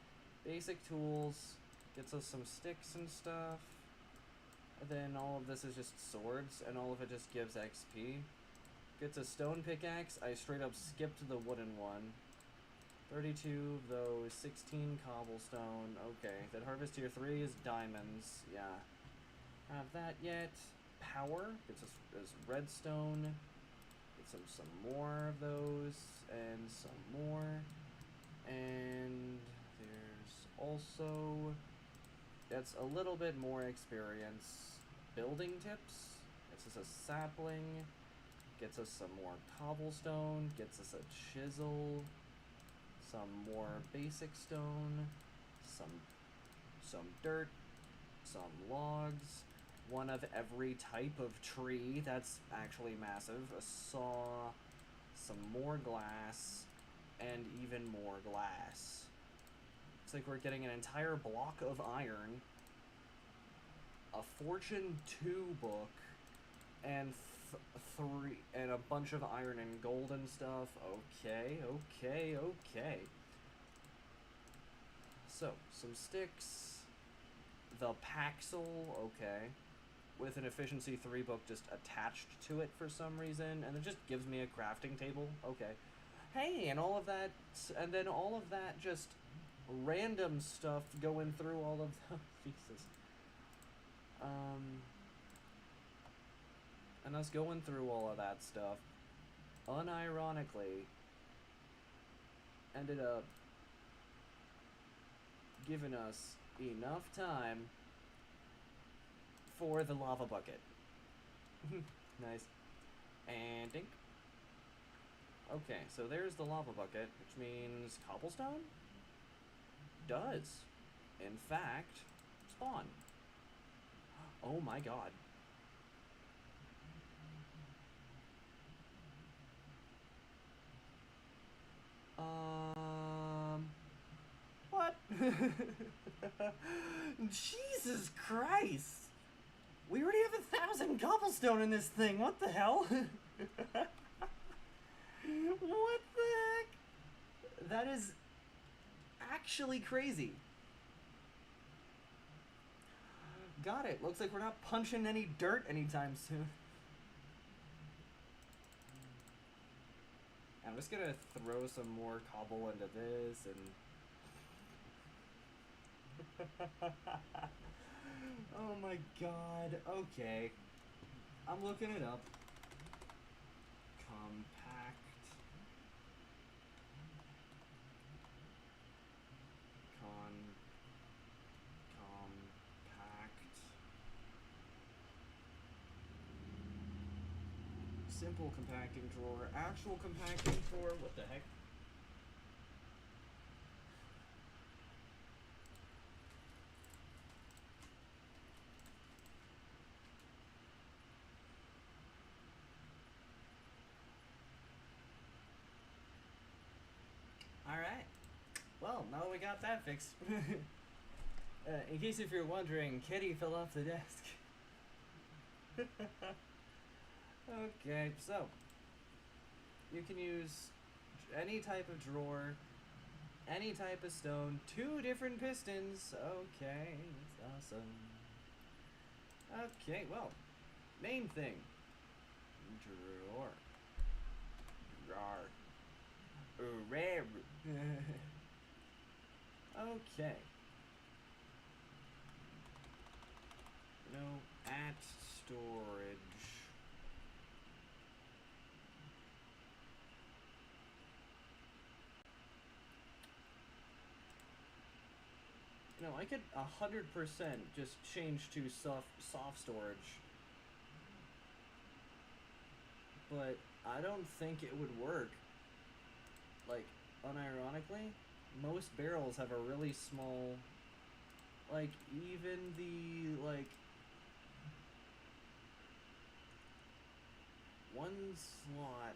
basic tools gets us some sticks and stuff, and then all of this is just swords, and all of it just gives XP. Gets a stone pickaxe. I straight up skipped the wooden one. 32 of those, 16 cobblestone. Okay, that harvest tier 3 is diamonds. Yeah. Have that yet. Power gets us redstone. Gets some more of those, and some more. And there's also, that's a little bit more experience. Building tips. Gets us a sapling. Gets us some more cobblestone. Gets us a chisel. Some more basic stone, some dirt, some logs, one of every type of tree. That's actually massive. A saw, some more glass, and even more glass. It's like we're getting an entire block of iron, a Fortune 2 book, and and a bunch of iron and gold and stuff. Okay. So, some sticks. The Paxel, okay. With an efficiency 3 book just attached to it for some reason, and it just gives me a crafting table. Okay. Hey, and all of that, and then all of that just random stuff going through all of the... Jesus. And us going through all of that stuff, unironically, ended up giving us enough time for the lava bucket. Nice. And dink. Okay, so there's the lava bucket, which means cobblestone does, in fact, spawn. Oh my god. Jesus Christ! We already have 1,000 cobblestone in this thing. What the hell? What the heck? That is actually crazy. Got it. Looks like we're not punching any dirt anytime soon. I'm just gonna throw some more cobble into this and... Oh my god. Okay. I'm looking it up. Compact. Compact. Simple compacting drawer. Actual compacting drawer. What the heck? Alright. Well, now that we got that fixed. In case if you're wondering, Kitty fell off the desk. Okay, so you can use any type of drawer, any type of stone, 2 different pistons. Okay, that's awesome. Okay, well, main thing. Drawer. Rare. Okay. No, at storage. No, I could 100% just change to soft storage. But I don't think it would work. Like, unironically, most barrels have a really small, like, even the, like, 1 slot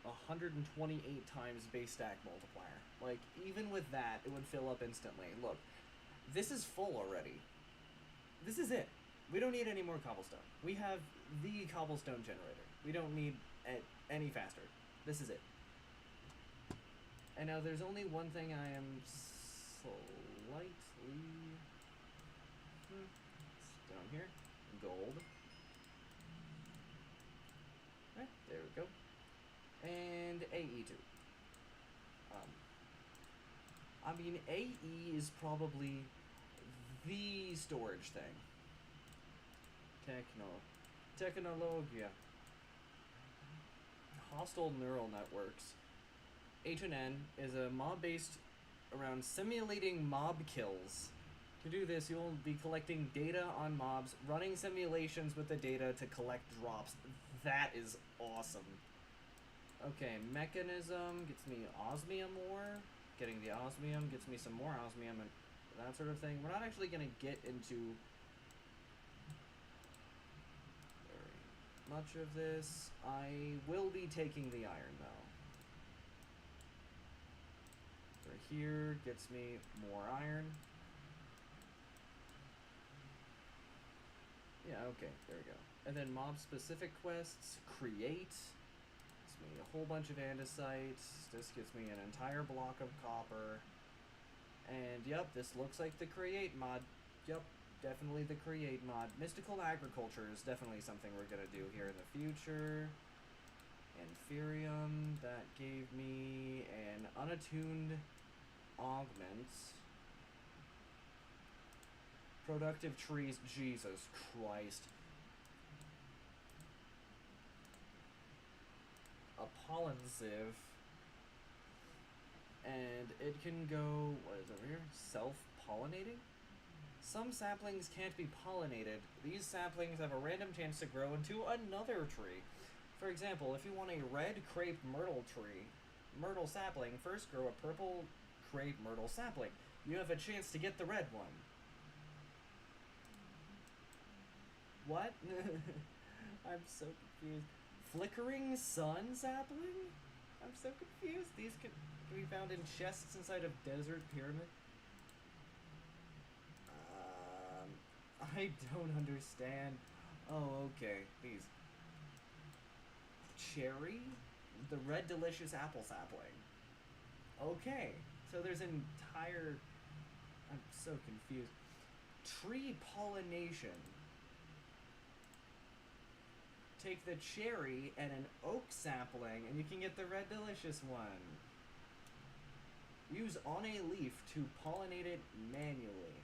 128 times base stack multiplier. Like, even with that, it would fill up instantly. Look, this is full already. This is it. We don't need any more cobblestone. We have the cobblestone generator. We don't need it any faster. This is it. And now there's only one thing I am slightly... It's down here. Gold. Right, there we go. And AE2. I mean, AE is probably the storage thing. Technologia. Hostile neural networks. H&N is a mob based around simulating mob kills. To do this, you'll be collecting data on mobs, running simulations with the data to collect drops. That is awesome. Okay, mechanism gets me osmium ore. Getting the osmium gets me some more osmium and that sort of thing. We're not actually going to get into very much of this. I will be taking the iron, though. Here gets me more iron. Yeah, okay, there we go. And then mob specific quests, create. Gets me a whole bunch of andesite. This gets me an entire block of copper. And yep, this looks like the create mod. Yep, definitely the create mod. Mystical agriculture is definitely something we're gonna do here in the future. Inferium, that gave me an unattuned augment. Productive trees, Jesus Christ. A pollen sieve. And it can go, what is over here? Self-pollinating? Some saplings can't be pollinated. These saplings have a random chance to grow into another tree. For example, if you want a red crepe myrtle sapling, first grow a purple crepe myrtle sapling. You have a chance to get the red one. What? I'm so confused. Flickering sun sapling? I'm so confused. These can be found in chests inside of desert pyramid. I don't understand. Oh, okay. These cherry, the red delicious apple sapling. Okay, so there's an entire. I'm so confused. Tree pollination. Take the cherry and an oak sapling, and you can get the red delicious one. Use on a leaf to pollinate it manually.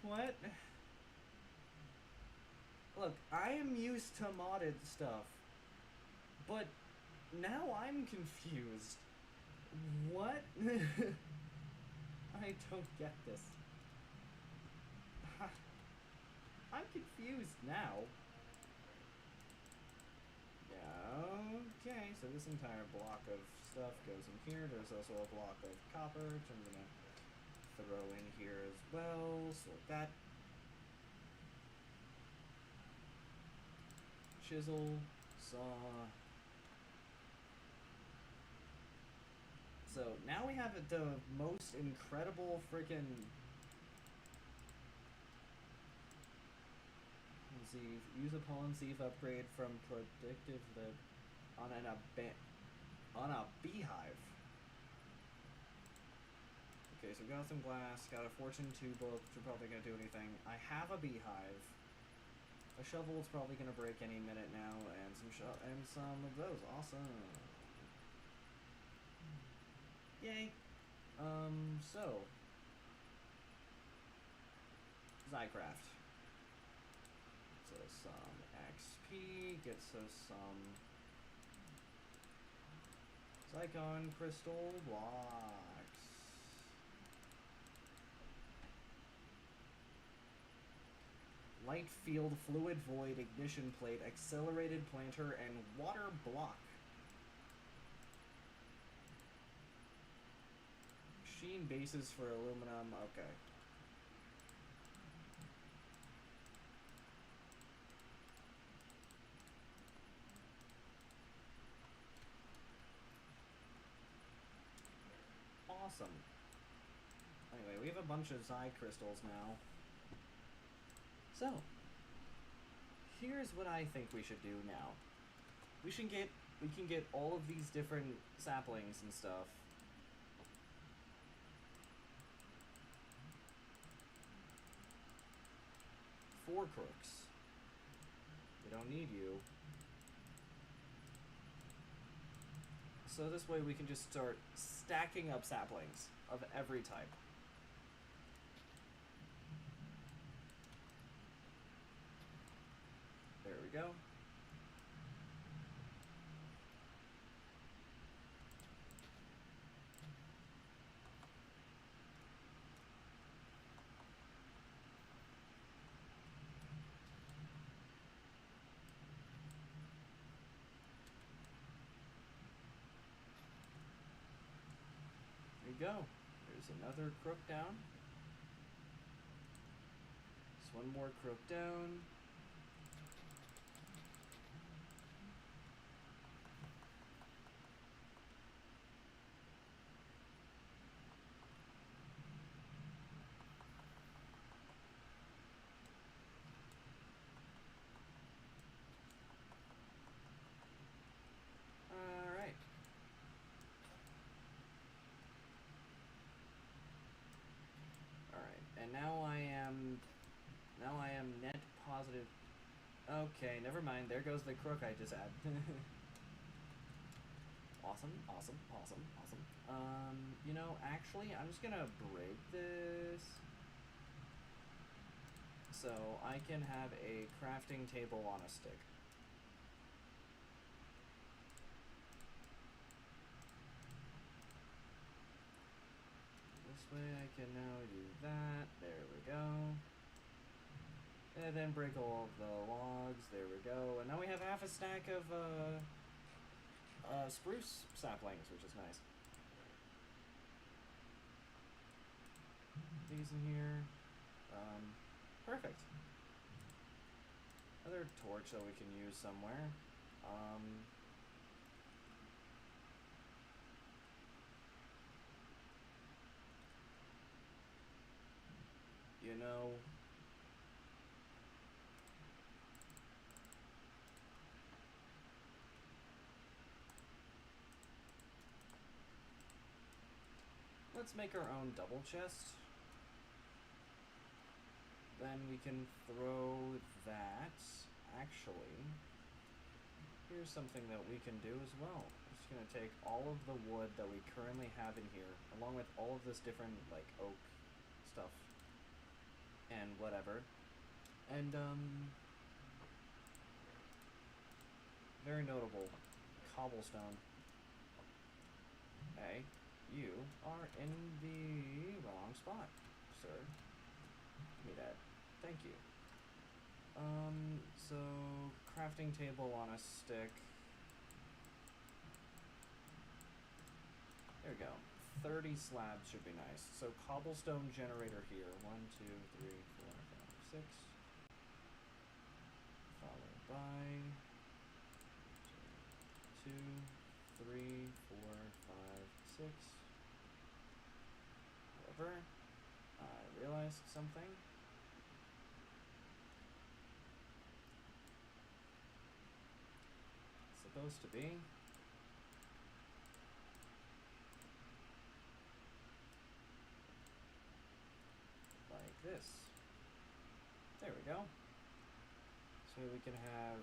What? Look, I am used to modded stuff, but now I'm confused. What? I don't get this. I'm confused now. Okay, so this entire block of stuff goes in here. There's also a block of copper, which I'm gonna throw in here as well. Sort that. Chisel, saw. So now we have the most incredible freaking. Let's see, use a pollen sieve upgrade from predictive lib on on a beehive. Okay, so we got some glass, got a fortune 2 book, which are probably gonna do anything. I have a beehive. A shovel is probably gonna break any minute now, and some of those. Awesome. Yay. So Zycraft. So some XP gets us some Zycon crystal blocks. Light field, fluid void, ignition plate, accelerated planter, and water block. Machine bases for aluminum. Okay. Awesome. Anyway, we have a bunch of Zy crystals now. So, here's what I think we should do now. We can get all of these different saplings and stuff. Four crooks. We don't need you. So this way we can just start stacking up saplings of every type. There we go. There you go. There's another crook down. There's one more crook down. Alright. Alright, and now I am net positive. Okay, never mind. There goes the crook I just had. Awesome, awesome, awesome, awesome. You know, actually, I'm just gonna break this so I can have a crafting table on a stick. This way I can now do that. There we go. And then break all of the logs. There we go. And now we have half a stack of spruce saplings, which is nice. These in here. Perfect. Another torch that we can use somewhere. know. Let's make our own double chest. Then we can throw that. Actually, here's something that we can do as well. I'm just gonna take all of the wood that we currently have in here, along with all of this different, like, oak stuff and whatever. And, very notable, cobblestone. Hey, you are in the wrong spot, sir. Give me that. Thank you. So crafting table on a stick. There we go. 30 slabs should be nice. So cobblestone generator here. 1, 2, 3, 4, 5, 6. Followed by 2, 3, 4, 5, 6. However, I realized something. It's supposed to be like this. There we go. So we can have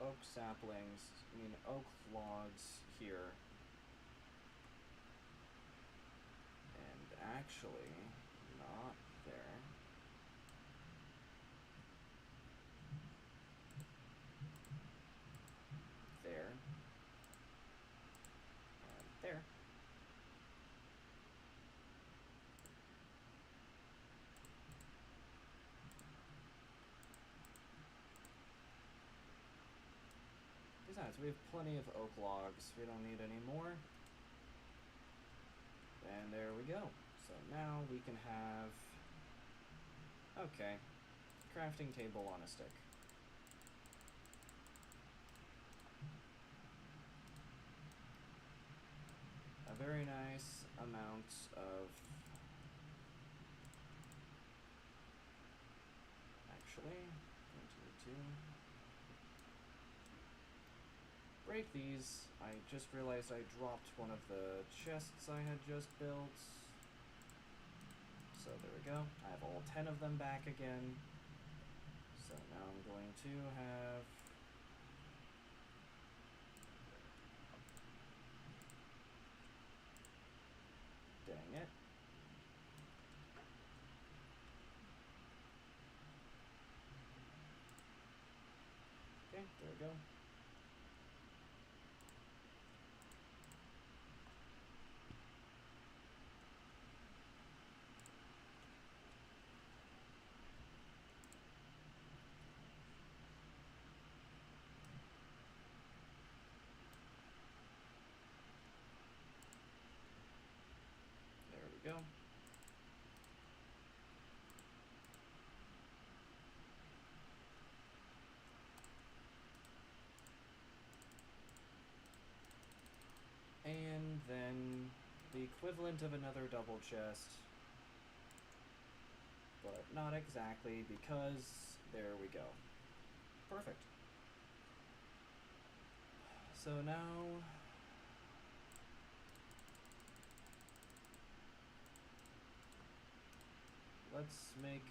oak saplings, oak logs here. And actually, not there. There. And there. Besides, we have plenty of oak logs. We don't need any more. And there we go. So now we can have... Okay. Crafting table on a stick. A very nice amount of... Actually, 1, 2, 2. Break these. I just realized I dropped one of the chests I had just built. So there we go. I have all 10 of them back again. So now I'm going to have... Dang it. Okay, there we go. There we go. And then the equivalent of another double chest, but not exactly, because there we go. Perfect. So now let's make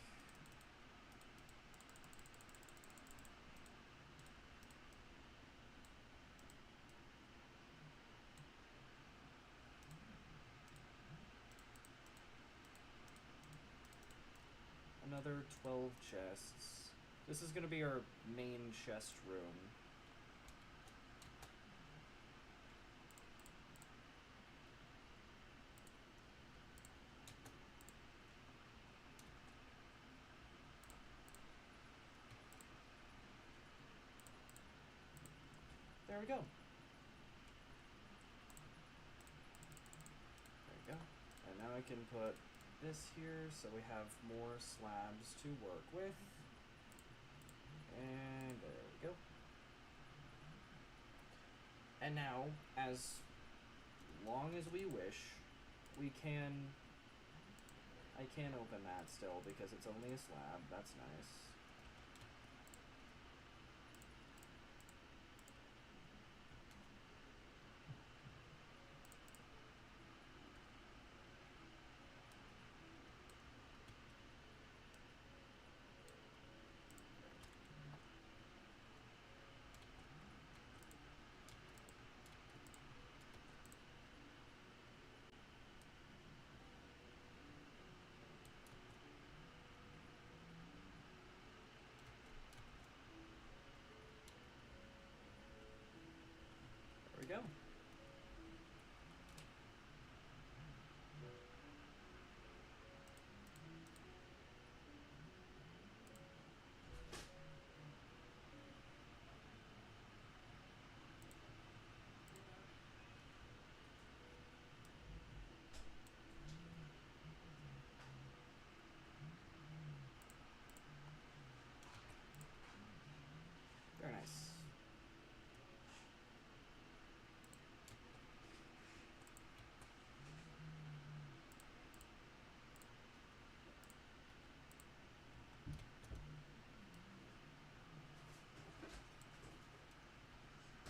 another 12 chests. This is going to be our main chest room. There we go. There we go. And now I can put this here so we have more slabs to work with. And there we go. And now, as long as we wish, we can I can open that still because it's only a slab. That's nice. There we go. Very nice.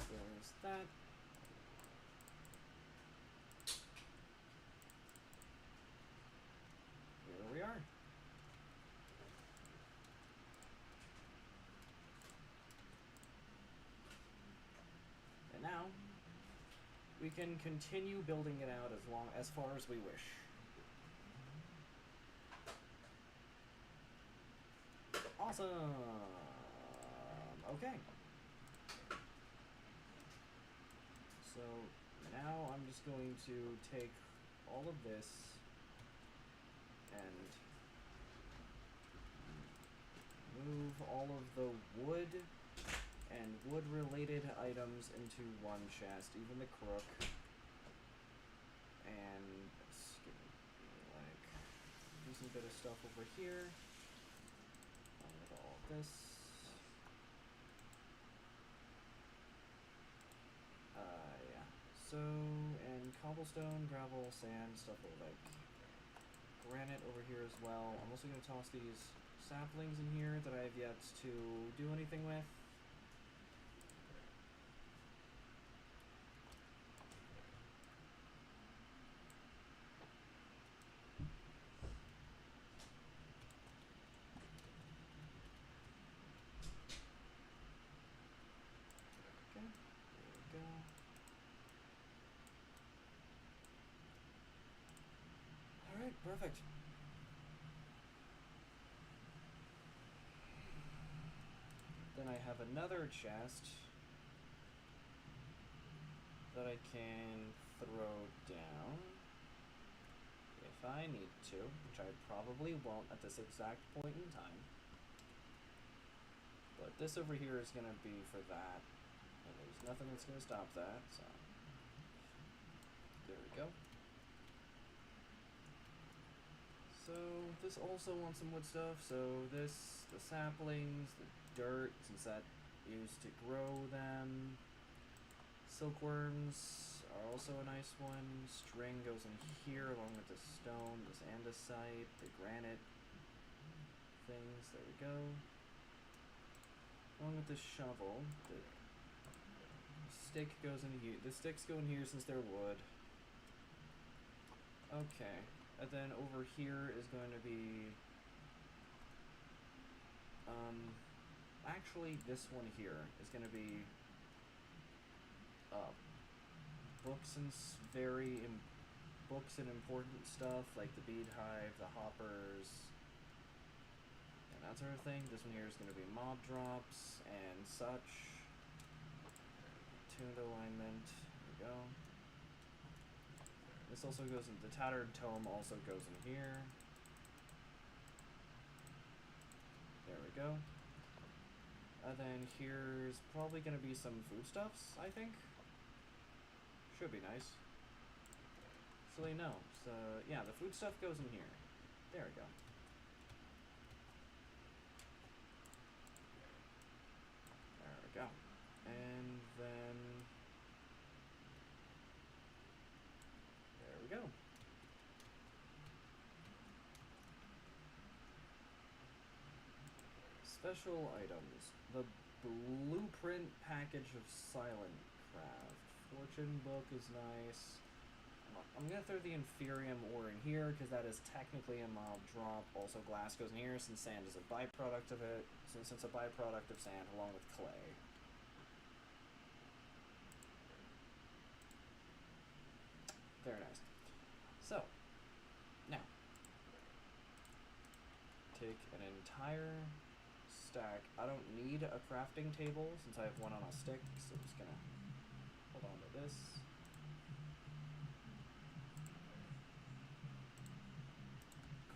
There's that. Here we are. And now we can continue building it out as far as we wish. Awesome. Okay. So now I'm just going to take all of this and move all of the wood and wood-related items into one chest, even the crook. And like decent bit of stuff over here. With all of this. Yeah. So, and cobblestone, gravel, sand, stuff like granite over here as well. I'm also going to toss these saplings in here that I have yet to do anything with. Okay, there we go. Alright, perfect. Then I have another chest that I can throw down if I need to, which I probably won't at this exact point in time. But this over here is going to be for that, and there's nothing that's going to stop that, so there we go. So this also wants some wood stuff, so this, the saplings, the dirt, since that used to grow them. Silkworms are also a nice one. String goes in here along with the stone, this andesite, the granite things, there we go. Along with the shovel, the stick goes in here. The sticks go in here since they're wood. Okay, and then over here is going to be actually this one here is going to be books and books and important stuff like the bead hive, the hoppers, and that sort of thing. This one here is going to be mob drops and such. Tuned alignment. There we go. This also goes in the tattered tome. Also goes in here. There we go. And then here's probably going to be some foodstuffs, I think. Should be nice. Actually, no. So, yeah, the food stuff goes in here. There we go. There we go. And then... there we go. Special items. The blueprint package of silent craft. Fortune book is nice. I'm gonna throw the inferium ore in here because that is technically a mild drop. Also, glass goes in here since sand is a byproduct of it. Since it's a byproduct of sand along with clay. Very nice. So, now, take an entire stack. I don't need a crafting table since I have one on a stick, so I'm just gonna hold on to this.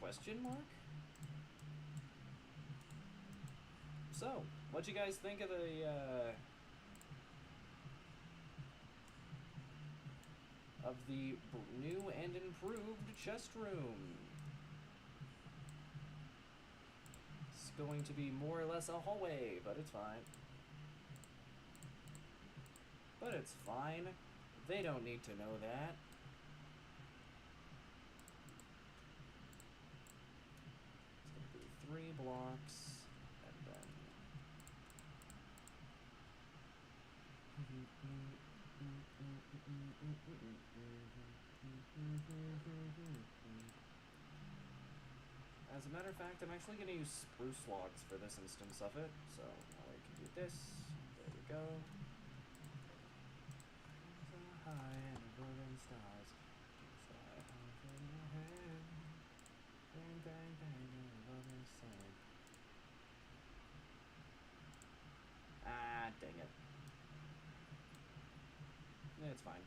Question mark? So, what'd you guys think of the, new and improved chest room? It's going to be more or less a hallway, but it's fine. But it's fine. They don't need to know that. It's gonna be 3 blocks, and then... As a matter of fact, I'm actually going to use spruce logs for this instance of it, so now I can do this. There we go. So high and above stars. Fly high from your head. Bang, bang, bang, above the sun. Ah, dang it. It's fine.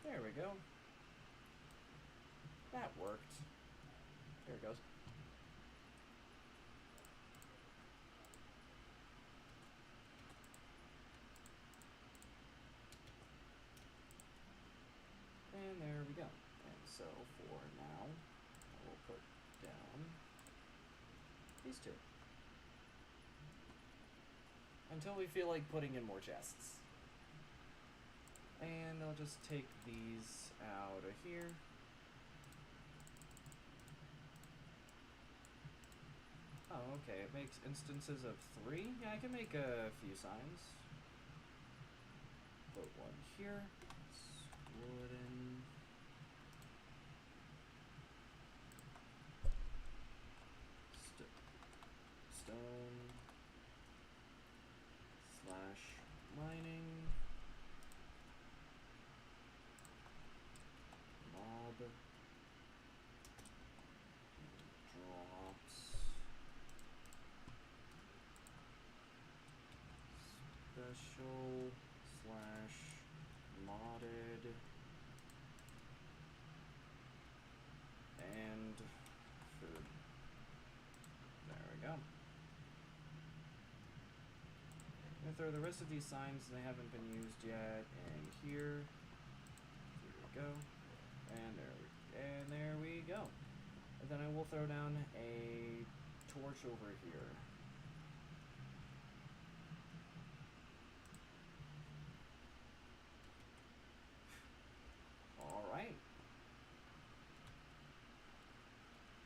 There we go. That worked. There it goes. And there we go. And so for now, I will put down these 2. Until we feel like putting in more chests. And I'll just take these out of here. Oh, okay, it makes instances of 3? Yeah, I can make a few signs. Put one here. It's wooden. Stone. / mining. Mob. Drops. Special / modded. And food. There we go. I'm gonna throw the rest of these signs that haven't been used yet in here. Here we go. And there we go. And then I will throw down a torch over here. Alright.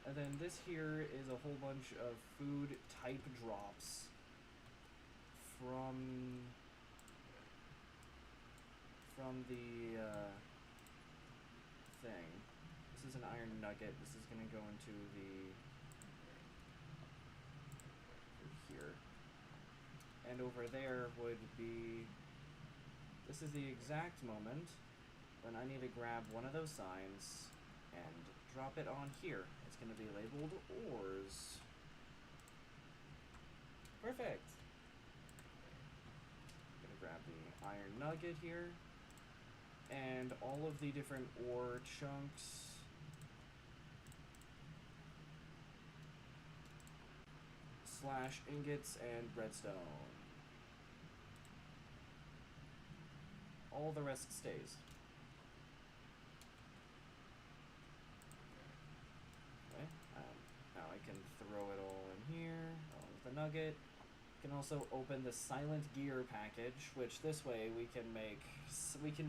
And then this here is a whole bunch of food type drops from the thing. This is an iron nugget. This is going to go into here. And over there would be... This is the exact moment when I need to grab one of those signs and drop it on here. It's going to be labeled ores. Perfect. I'm going to grab the iron nugget here. And all of the different ore chunks. / ingots and redstone. All the rest stays. Okay, now I can throw it all in here. The nugget. Can also open the silent gear package, which this way we can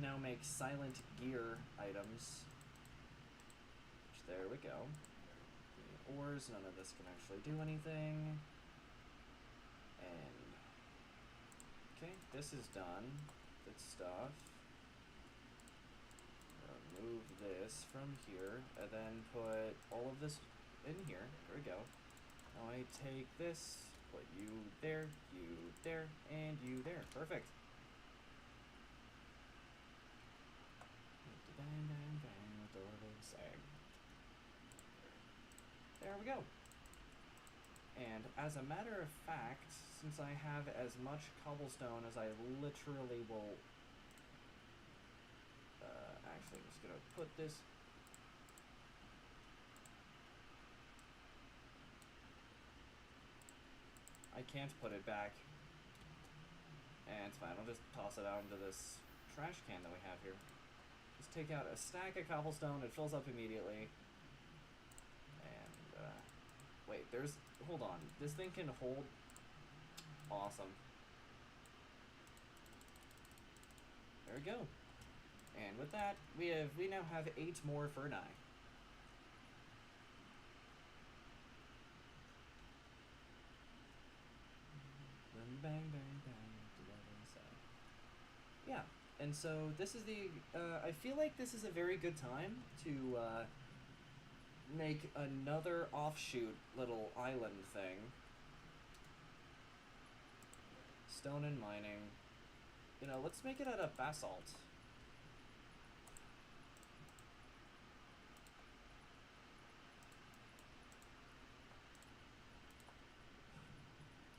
now make silent gear items. There we go. The ores, none of this can actually do anything. And okay, this is done. Good stuff. Remove this from here, and then put all of this in here. There we go. Now I take this, put you there, and you there. Perfect. Bang, bang, bang, door sag. There we go. And as a matter of fact, since I have as much cobblestone as I literally will... actually, I'm just gonna put this... I can't put it back. And it's fine, I'll just toss it out into this trash can that we have here. Just take out a stack of cobblestone, it fills up immediately. And, wait, there's... Hold on, this thing can hold... Awesome. There we go. And with that, we now have 8 more for 9. Bang, bang, bang, yeah, and so this is the, I feel like this is a very good time to, make another offshoot little island thing. Stone and mining. You know, let's make it out of basalt.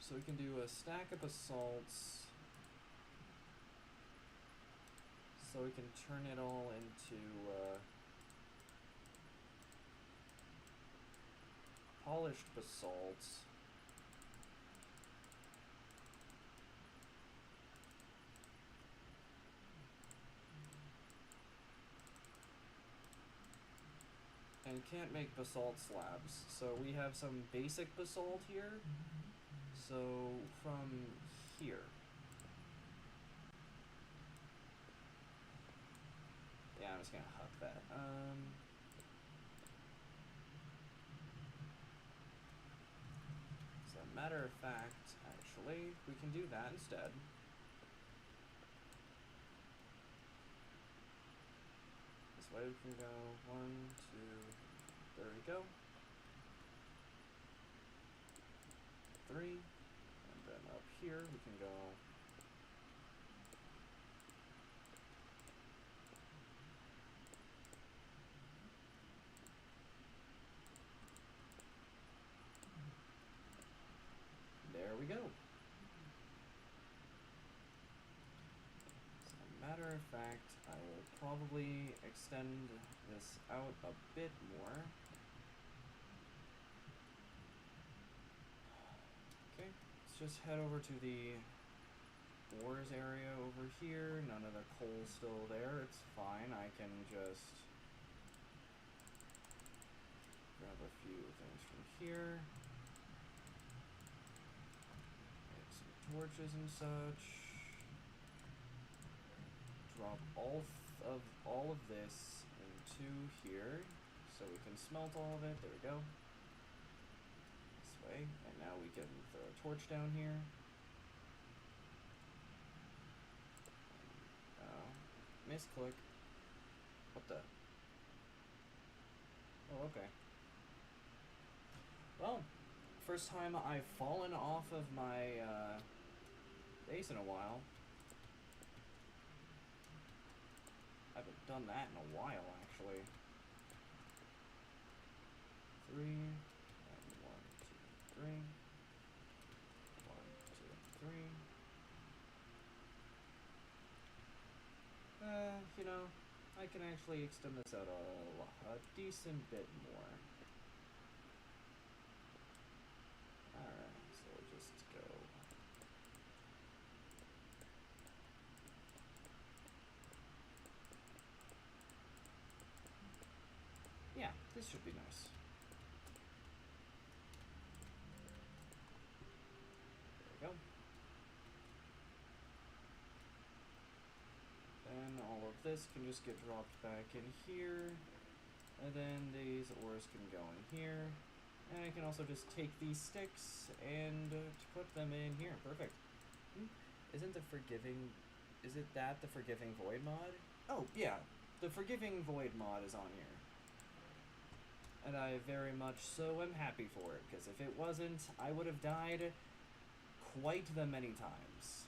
So we can do a stack of basalts. So we can turn it all into, polished basalts. And can't make basalt slabs, so we have some basic basalt here. So from here. Yeah, I'm just gonna huck that. As a matter of fact, actually, we can do that instead. This way we can go 1, 2, there we go. 3, and then up here we can go. There we go. As a matter of fact, I will probably extend this out a bit more. Okay, let's just head over to the ores area over here. None of the coal's still there. It's fine. I can just grab a few things from here. Make some torches and such. Drop all of this into here, so we can smelt all of it. There we go. This way, and now we can throw a torch down here. Misclick. What the? Oh, okay. Well, first time I've fallen off of my base in a while. I haven't done that in a while, actually. 3, and 1, 2, 3. 1, 2, 3. You know, I can actually extend this out a decent bit more. Alright, so we'll just go. Yeah, this should be nice. There we go. Then all of this can just get dropped back in here. And then these ores can go in here. And I can also just take these sticks and put them in here. Perfect. Isn't the Forgiving... Is it that the Forgiving Void mod? Oh, yeah. The Forgiving Void mod is on here. And I very much so am happy for it, because if it wasn't, I would have died quite the many times.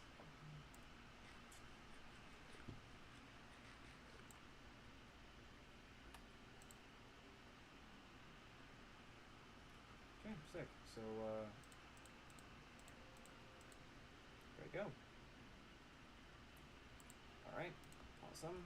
Okay, sick. So, there we go. Alright, awesome.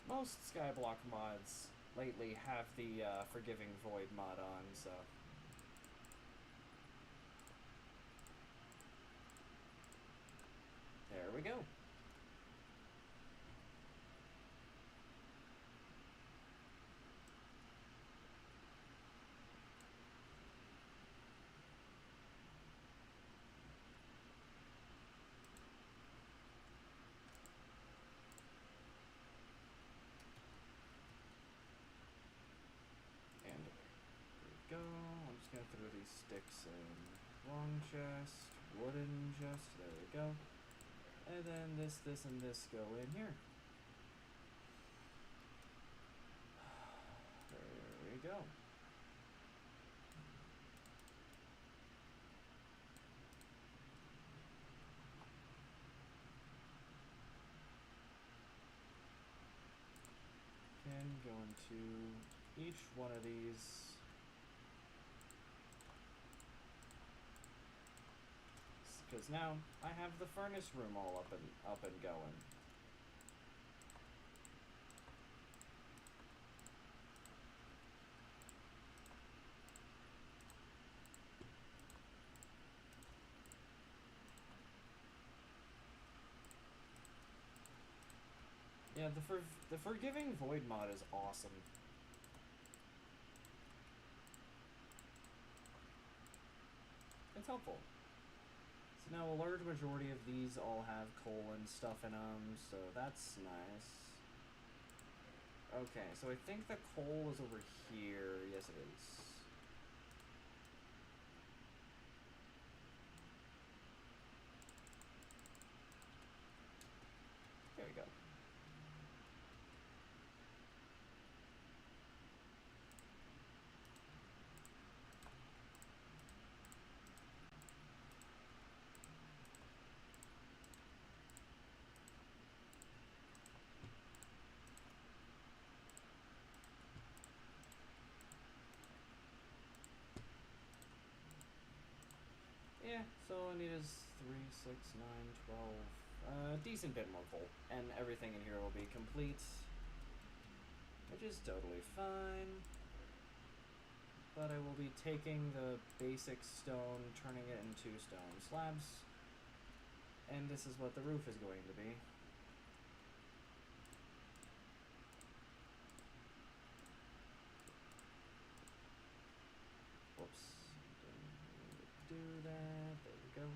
Most Skyblock mods lately have the Forgiving Void mod on, so... There we go. And there we go. I'm just gonna throw these sticks in long chest, wooden chest, there we go. And then this, and this go in here. There we go. Can go into each one of these. Because now I have the furnace room all up and going. Yeah, the Forgiving Void mod is awesome. It's helpful. So now a large majority of these all have coal and stuff in them, so that's nice. Okay, so I think the coal is over here. Yes, it is. There we go. Yeah, so all I need is 3, 6, 9, 12, decent bit more coal, and everything in here will be complete, which is totally fine. But I will be taking the basic stone, turning it into stone slabs, and this is what the roof is going to be. Whoops, didn't mean to do that, there we go.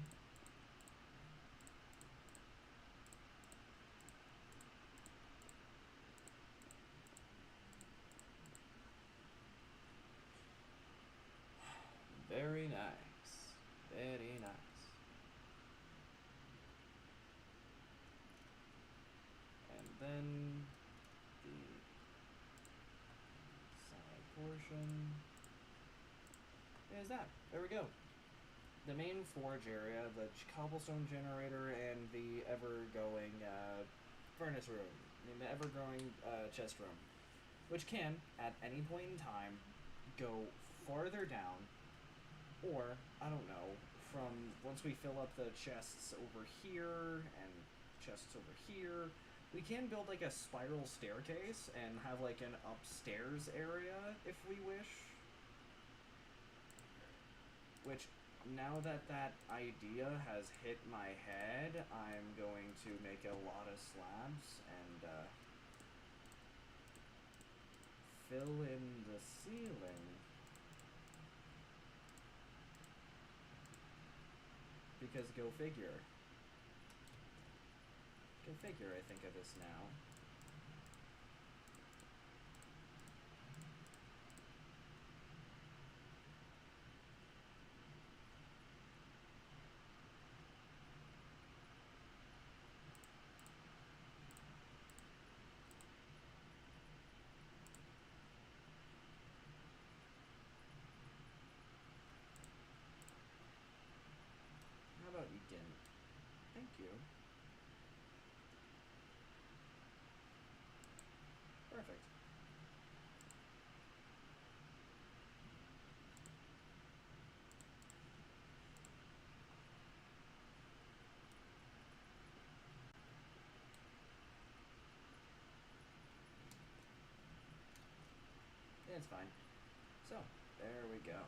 Very nice. Very nice. And then portion is that. There we go. The main forge area, the cobblestone generator, and the ever-going furnace room, the ever-growing chest room, which can, at any point in time, go farther down, or, I don't know, from once we fill up the chests over here, and chests over here, we can build like a spiral staircase and have like an upstairs area if we wish. Which, now that that idea has hit my head, I'm going to make a lot of slabs and fill in the ceiling. Because go figure. Go figure, I think of this now. How about you, Gin? Thank you. Perfect. Yeah, it's fine. So, there we go.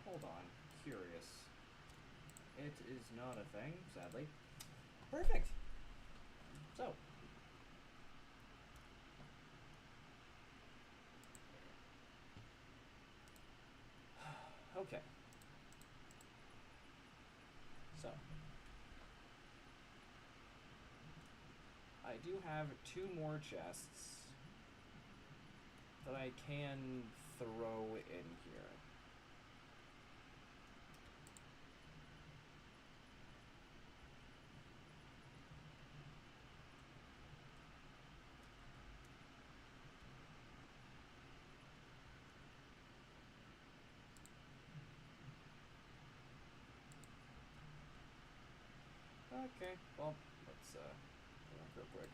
Hold on. Curious. It is not a thing, sadly. Perfect! So. Okay. So. I do have 2 more chests that I can throw in here. Okay, well, let's look real quick.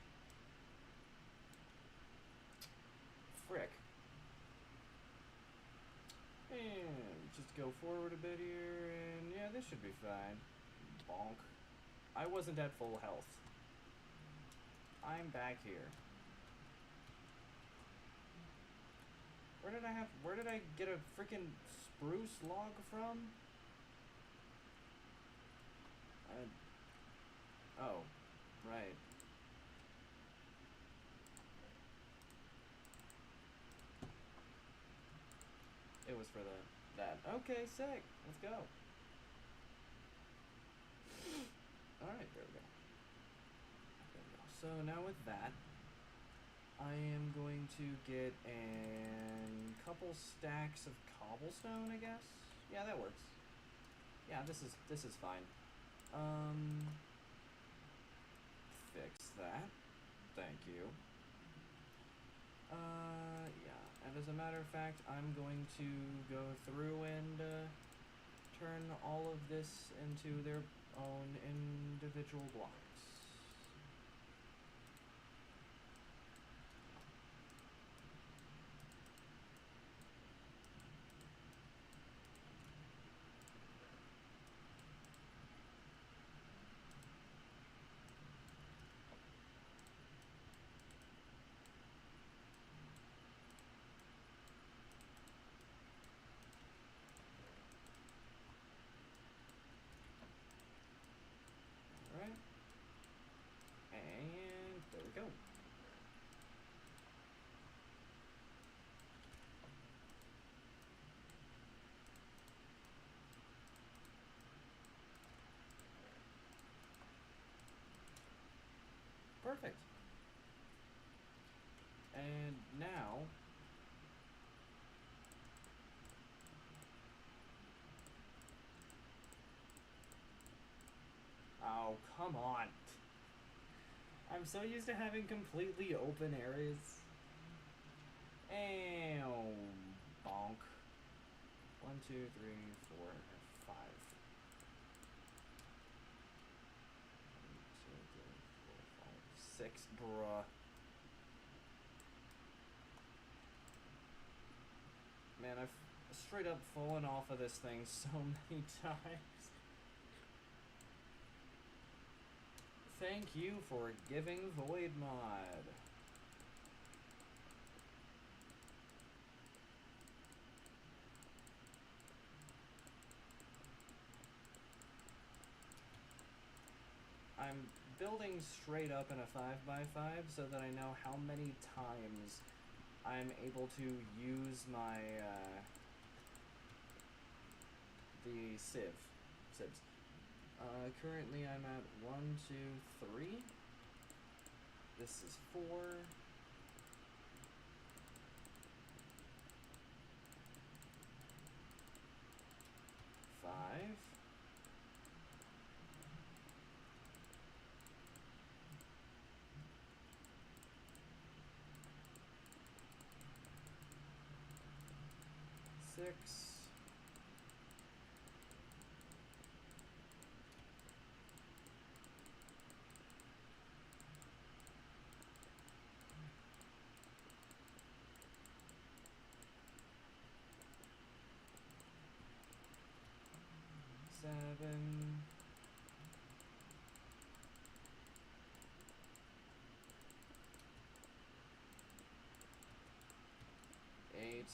Frick. And just go forward a bit here, and yeah, this should be fine. Bonk. I wasn't at full health. I'm back here. Where did I get a freaking spruce log from? Oh, right. It was for that. Okay, sick. Let's go. Alright, there we go. There we go. So now with that, I am going to get a couple stacks of cobblestone, I guess? Yeah, that works. Yeah, this is fine. Fix that. Thank you. Yeah, and as a matter of fact, I'm going to go through and turn all of this into their own individual blocks. Alright. And there we go. Perfect. And now oh, come on. I'm so used to having completely open areas. And bonk. 1, 2, 3, 4, 5. 1, 2, 3, 4, 5, 6. Bruh. Man, I've straight up fallen off of this thing so many times. Thank you for giving Void Mod. I'm building straight up in a 5x5 so that I know how many times I'm able to use my, the sieves. Currently I'm at 1, 2, 3. This is 4. 5. 6. 7. 8.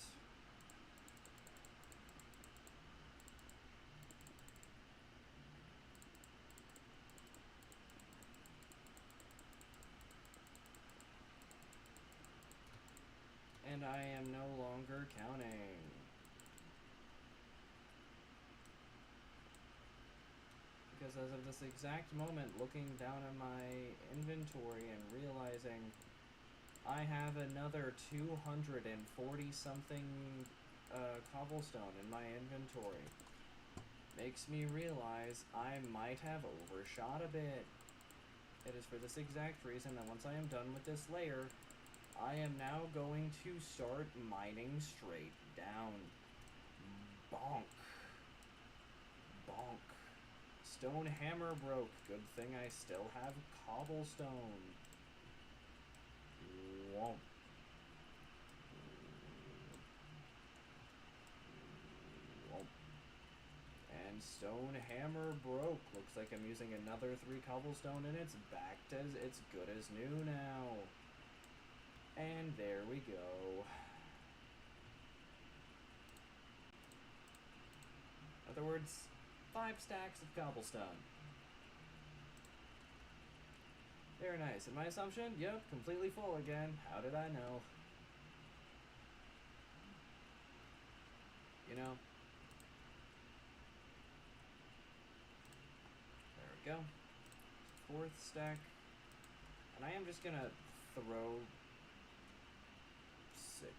'And I am no longer counting. Because as of this exact moment, looking down at my inventory and realizing I have another 240 something cobblestone in my inventory, makes me realize I might have overshot a bit. It is for this exact reason that once I am done with this layer, I am now going to start mining straight down. Bonk. Bonk. Stone hammer broke. Good thing I still have cobblestone. Womp. Womp. And stone hammer broke. Looks like I'm using another 3 cobblestone and it's back to it's good as new now. And there we go. In other words, 5 stacks of cobblestone. Very nice. And my assumption? Yep, completely full again. How did I know? You know? There we go. 4th stack. And I am just gonna throw 6.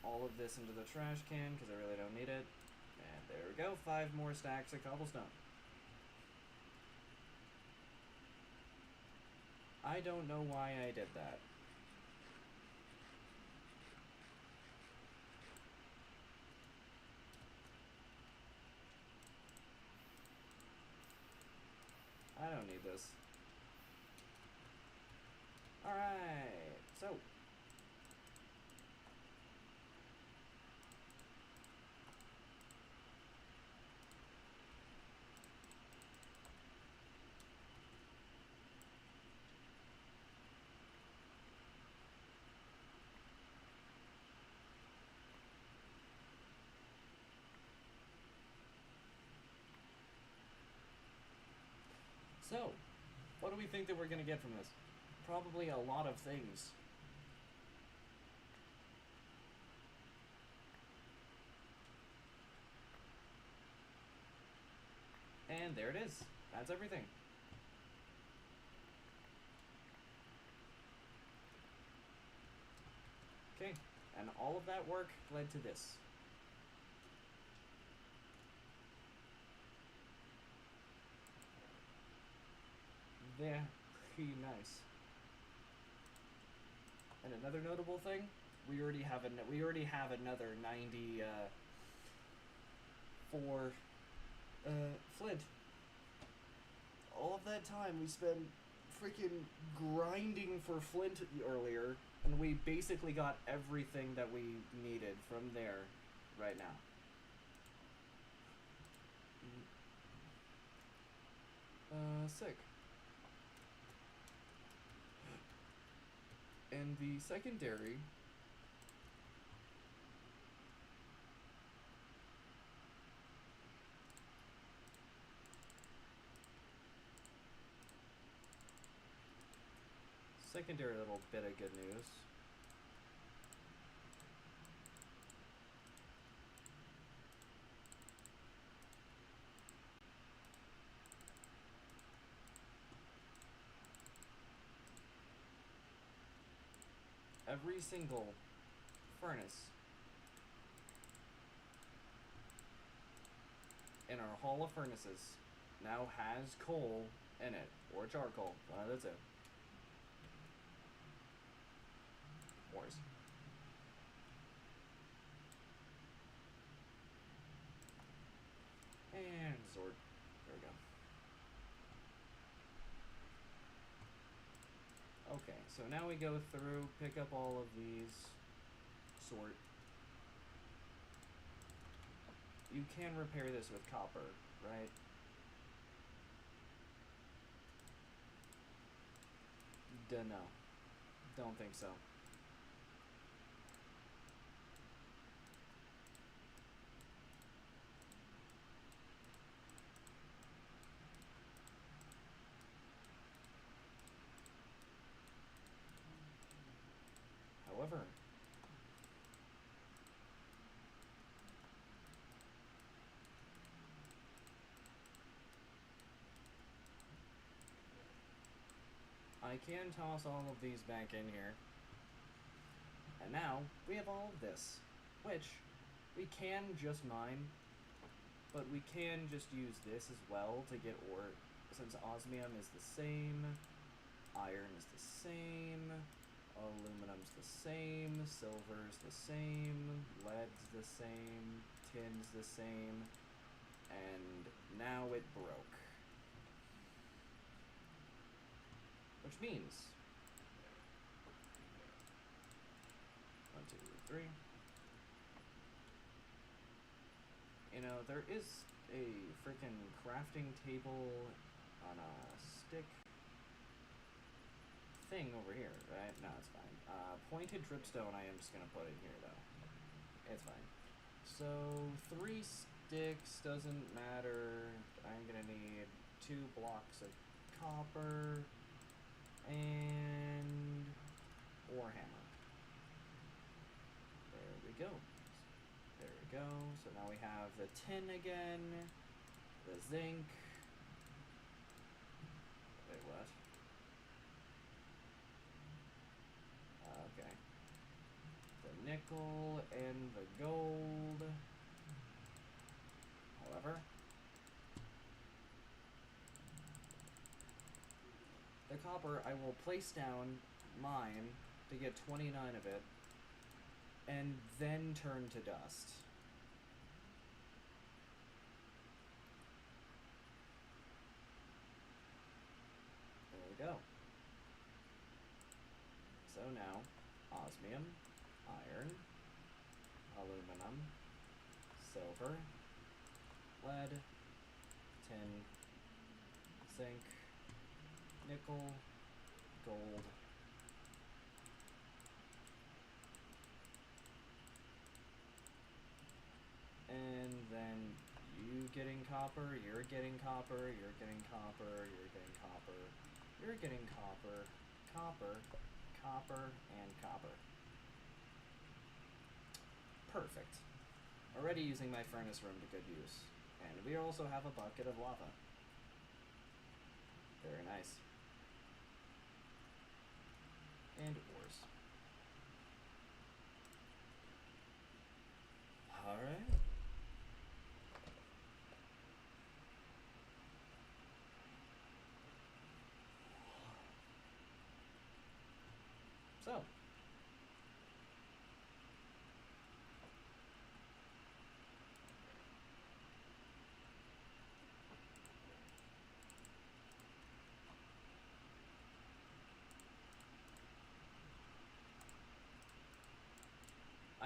All of this into the trash can because I really don't need it. And there we go, 5 more stacks of cobblestone. I don't know why I did that. I don't need this. Alright, so. So, what do we think that we're going to get from this? Probably a lot of things. And there it is. That's everything. Okay, and all of that work led to this. Very nice. And another notable thing, we already have another 90 for flint. All of that time we spent freaking grinding for flint earlier, and we basically got everything that we needed from there right now. Sick. And the secondary little bit of good news. Every single furnace in our hall of furnaces now has coal in it, or charcoal, one of the two. Wars. And sword. There we go. Okay, so now we go through, pick up all of these, sort. You can repair this with copper, right? Dunno. Don't think so. However, I can toss all of these back in here. And now, we have all of this, which we can just mine, but we can just use this as well to get ore, since osmium is the same, iron is the same, aluminum's the same, silver's the same, lead's the same, tin's the same, and now it broke. Which means 1, 2, 3. You know, there is a freaking crafting table on a stick thing over here, right? No, it's fine. Pointed dripstone I am just gonna put in here, though. It's fine. So, 3 sticks doesn't matter. I'm gonna need 2 blocks of copper and ore hammer. There we go. There we go. So now we have the tin again, the zinc. Wait, what? Okay. The nickel and the gold. However, the copper I will place down mine to get 29 of it, and then turn to dust. There we go. So now, osmium, iron, aluminum, silver, lead, tin, zinc, nickel, gold, and then you getting copper, you're getting copper, you're getting copper, you're getting copper, you're getting copper, copper, copper, and copper. Perfect. Already using my furnace room to good use. And we also have a bucket of lava. Very nice. And ores. Alright. So,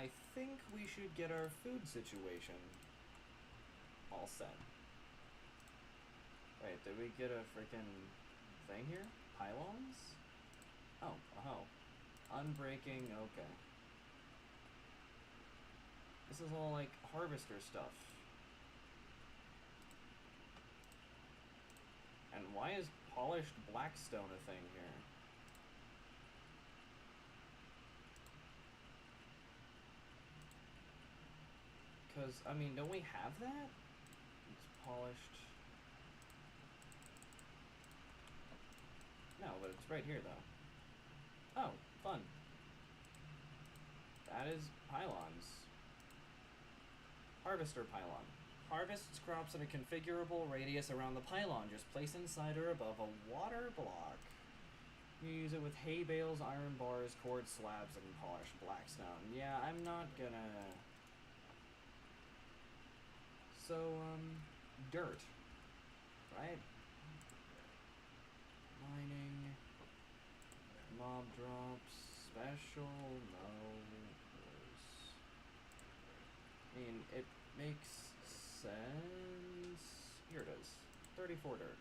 I think we should get our food situation all set. Wait, did we get a freaking thing here? Pylons? Oh. Unbreaking, okay. This is all like harvester stuff. And why is polished blackstone a thing here? Because, I mean, don't we have that? It's polished. No, but it's right here, though. Oh, fun. That is pylons. Harvester pylon. Harvests crops in a configurable radius around the pylon. Just place inside or above a water block. You use it with hay bales, iron bars, cord slabs, and polished blackstone. Yeah, I'm not gonna... So, dirt. Right? Mining. Mob drops. Special. No. I mean, it makes sense. Here it is. 34 dirt.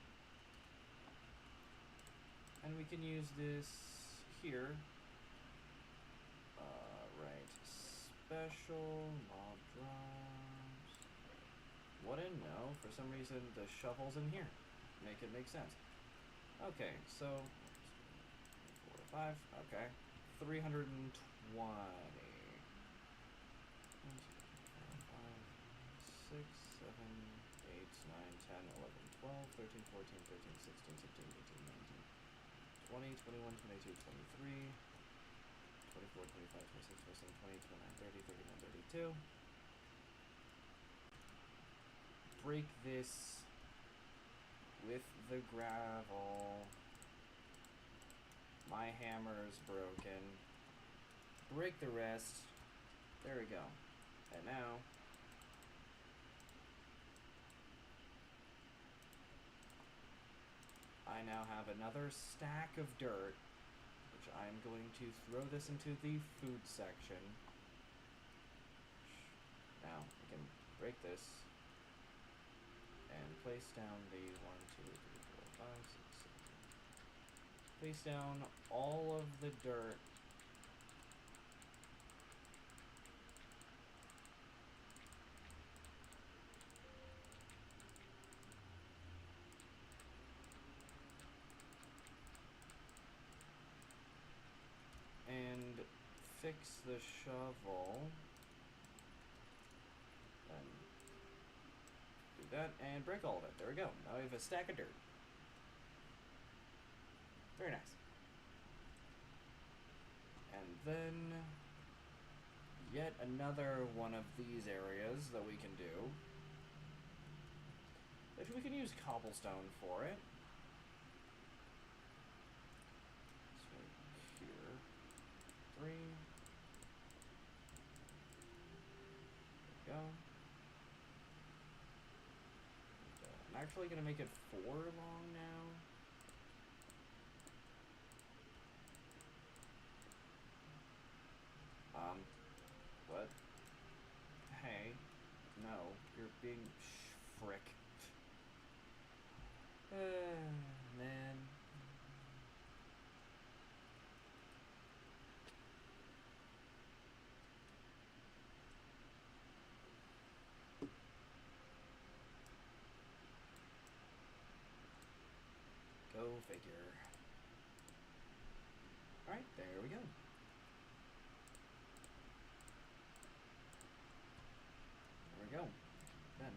And we can use this here. Right. Special mob drops. Wooden? No. For some reason, the shovel's in here. Make it make sense. Okay, so 4, 5. Okay. 320. 6, 7, 8, 9, 10, 11, 12, 13, 14, 13, 16, 17, 18, 19, 20, 21, 22, 23, 24, 25, 26, 27, 28, 29, 30, 31, 32. Break this with the gravel. My hammer's broken. Break the rest. There we go. And now... I now have another stack of dirt, which I'm going to throw this into the food section. Now, we can break this and place down the 1, 2, 3, 4, 5, 6, 7. Place down all of the dirt. And fix the shovel. And do that and break all of it. There we go. Now we have a stack of dirt. Very nice. And then yet another one of these areas that we can do. Which we can use cobblestone for it. So here. 3. There we go. And, I'm actually gonna make it 4 long now. What? Hey. No. You're being... frick. Man. Go figure. Alright, there we go. There we go. Then.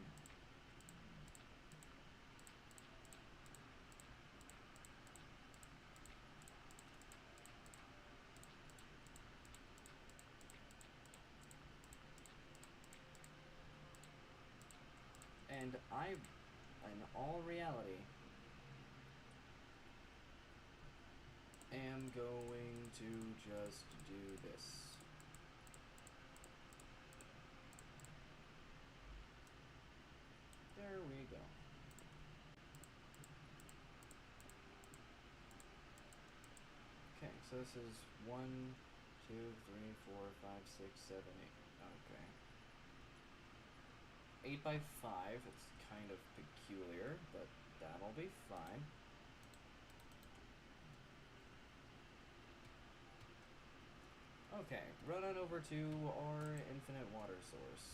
And I, in all reality, am going to just do this. There we go. Okay, so this is 1, 2, 3, 4, 5, 6, 7, 8. Okay. 8 by 5. It's kind of peculiar, but that'll be fine. Okay, run on over to our infinite water source.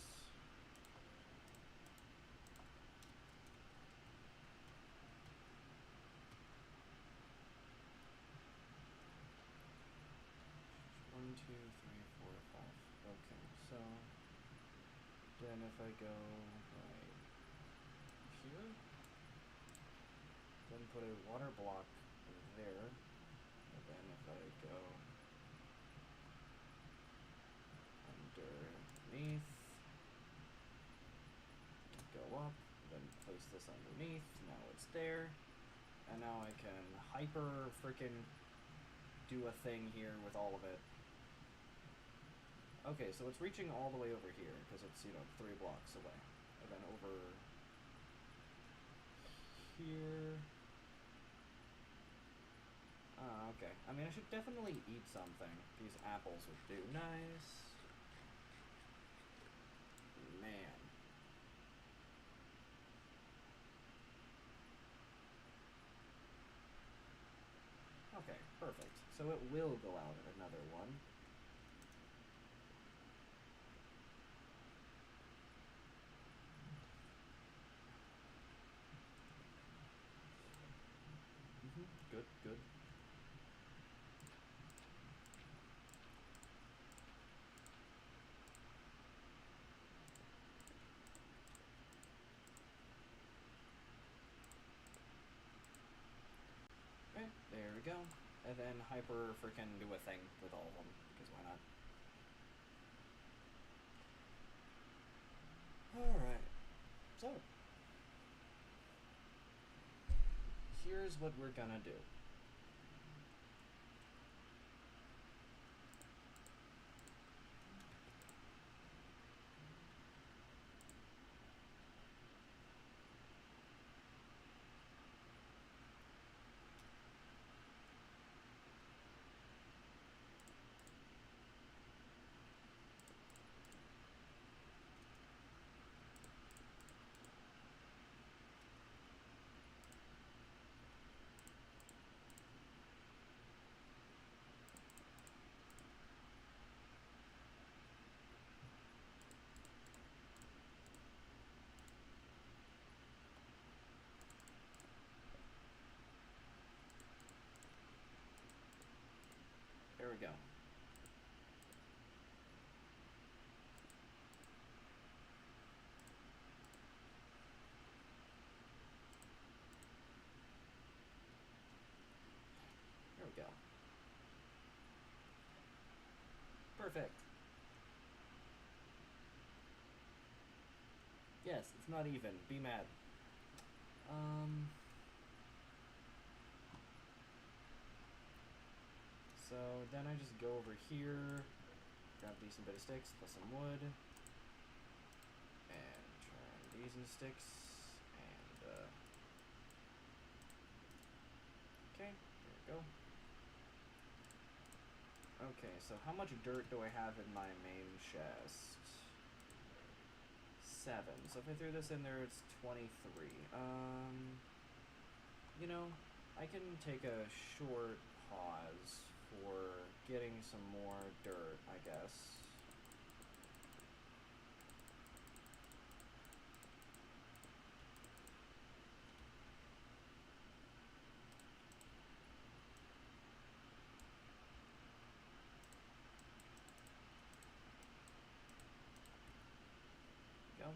One, two, three, four, five. Okay, so then if I go right here, then put a water block there, and then if I go underneath, go up, then place this underneath, now it's there, and now I can hyper freaking do a thing here with all of it. Okay, so it's reaching all the way over here, because it's, 3 blocks away. And then over here. Okay. I mean, I should definitely eat something. These apples would do nice. Man. Okay, perfect. So it will go out at another one. Good, good. Okay, there we go. And then hyper freaking do a thing with all of them, because why not? Alright. So, here's what we're gonna do. There we go. There we go. Perfect. Yes, it's not even. Be mad. So then I just go over here, grab a decent bit of sticks, plus some wood, and turn these into sticks, and okay, there we go. Okay, so how much dirt do I have in my main chest? 7. So if I threw this in there, it's 23. I can take a short pause for getting some more dirt, I guess. Go.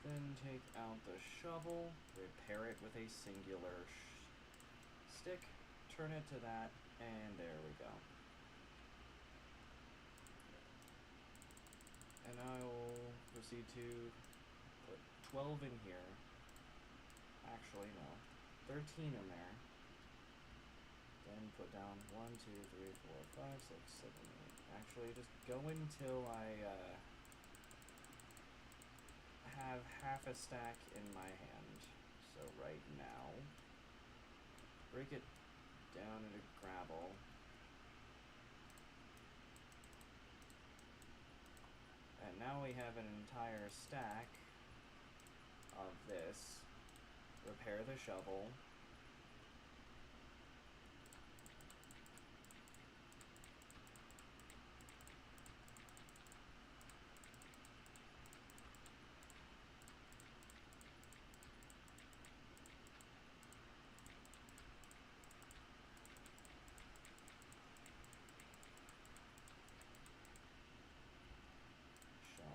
Then take out the shovel, repair it with a singular stick, turn it to that, and there we go. And I will proceed to put 12 in here. Actually, no. 13 in there. Then put down 1, 2, 3, 4, 5, 6, 7, 8. Actually, just go until I have half a stack in my hand. So right now, break it down into gravel. And now we have an entire stack of this. Repair the shovel.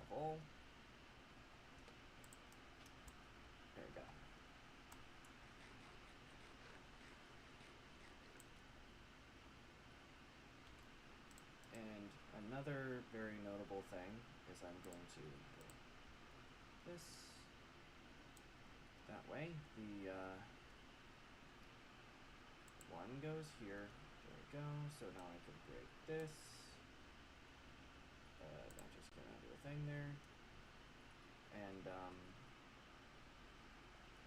Shovel. There we go. And another very notable thing is I'm going to go this that way. The one goes here. There we go. So now I can break this. That just gonna do a thing there. And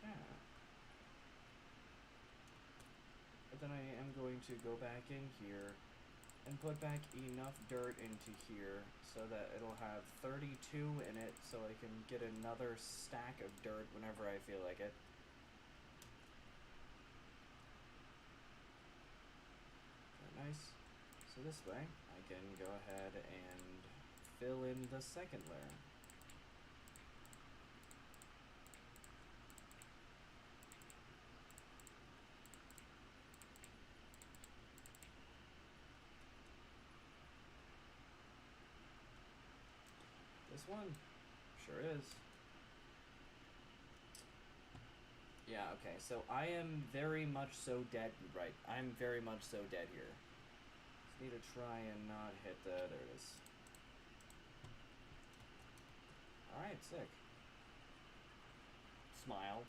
yeah. But then I am going to go back in here and put back enough dirt into here so that it'll have 32 in it so I can get another stack of dirt whenever I feel like it. Very nice. So this way I can go ahead and fill in the second layer. This one sure is. Yeah, okay, so I am very much so dead, right, I'm very much so dead here. Just need to try and not hit the, there it is. Alright, sick. Smile.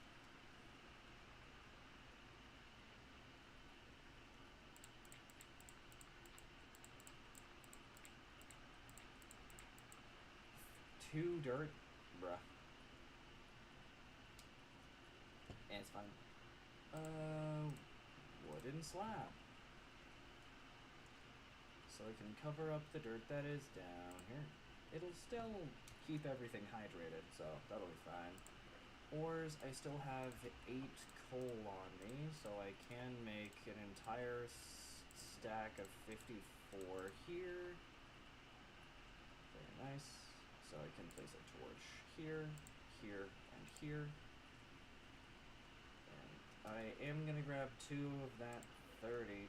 Two dirt? Bruh. And it's fine. Wooden slab. So I can cover up the dirt that is down here. It'll still keep everything hydrated, so that'll be fine. Ores, I still have 8 coal on me, so I can make an entire stack of 54 here. Very nice. So I can place a torch here, here, and here. And I am going to grab 2 of that 32,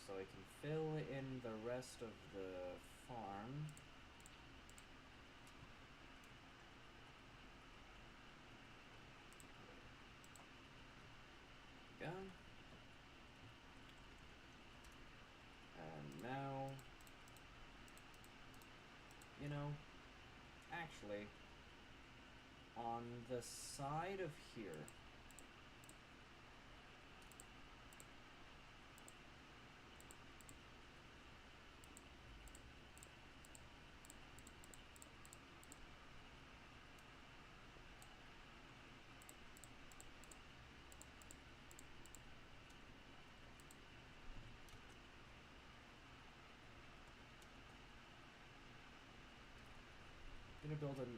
so I can fill in the rest of the farm. Go. And now, you know, actually, on the side of here,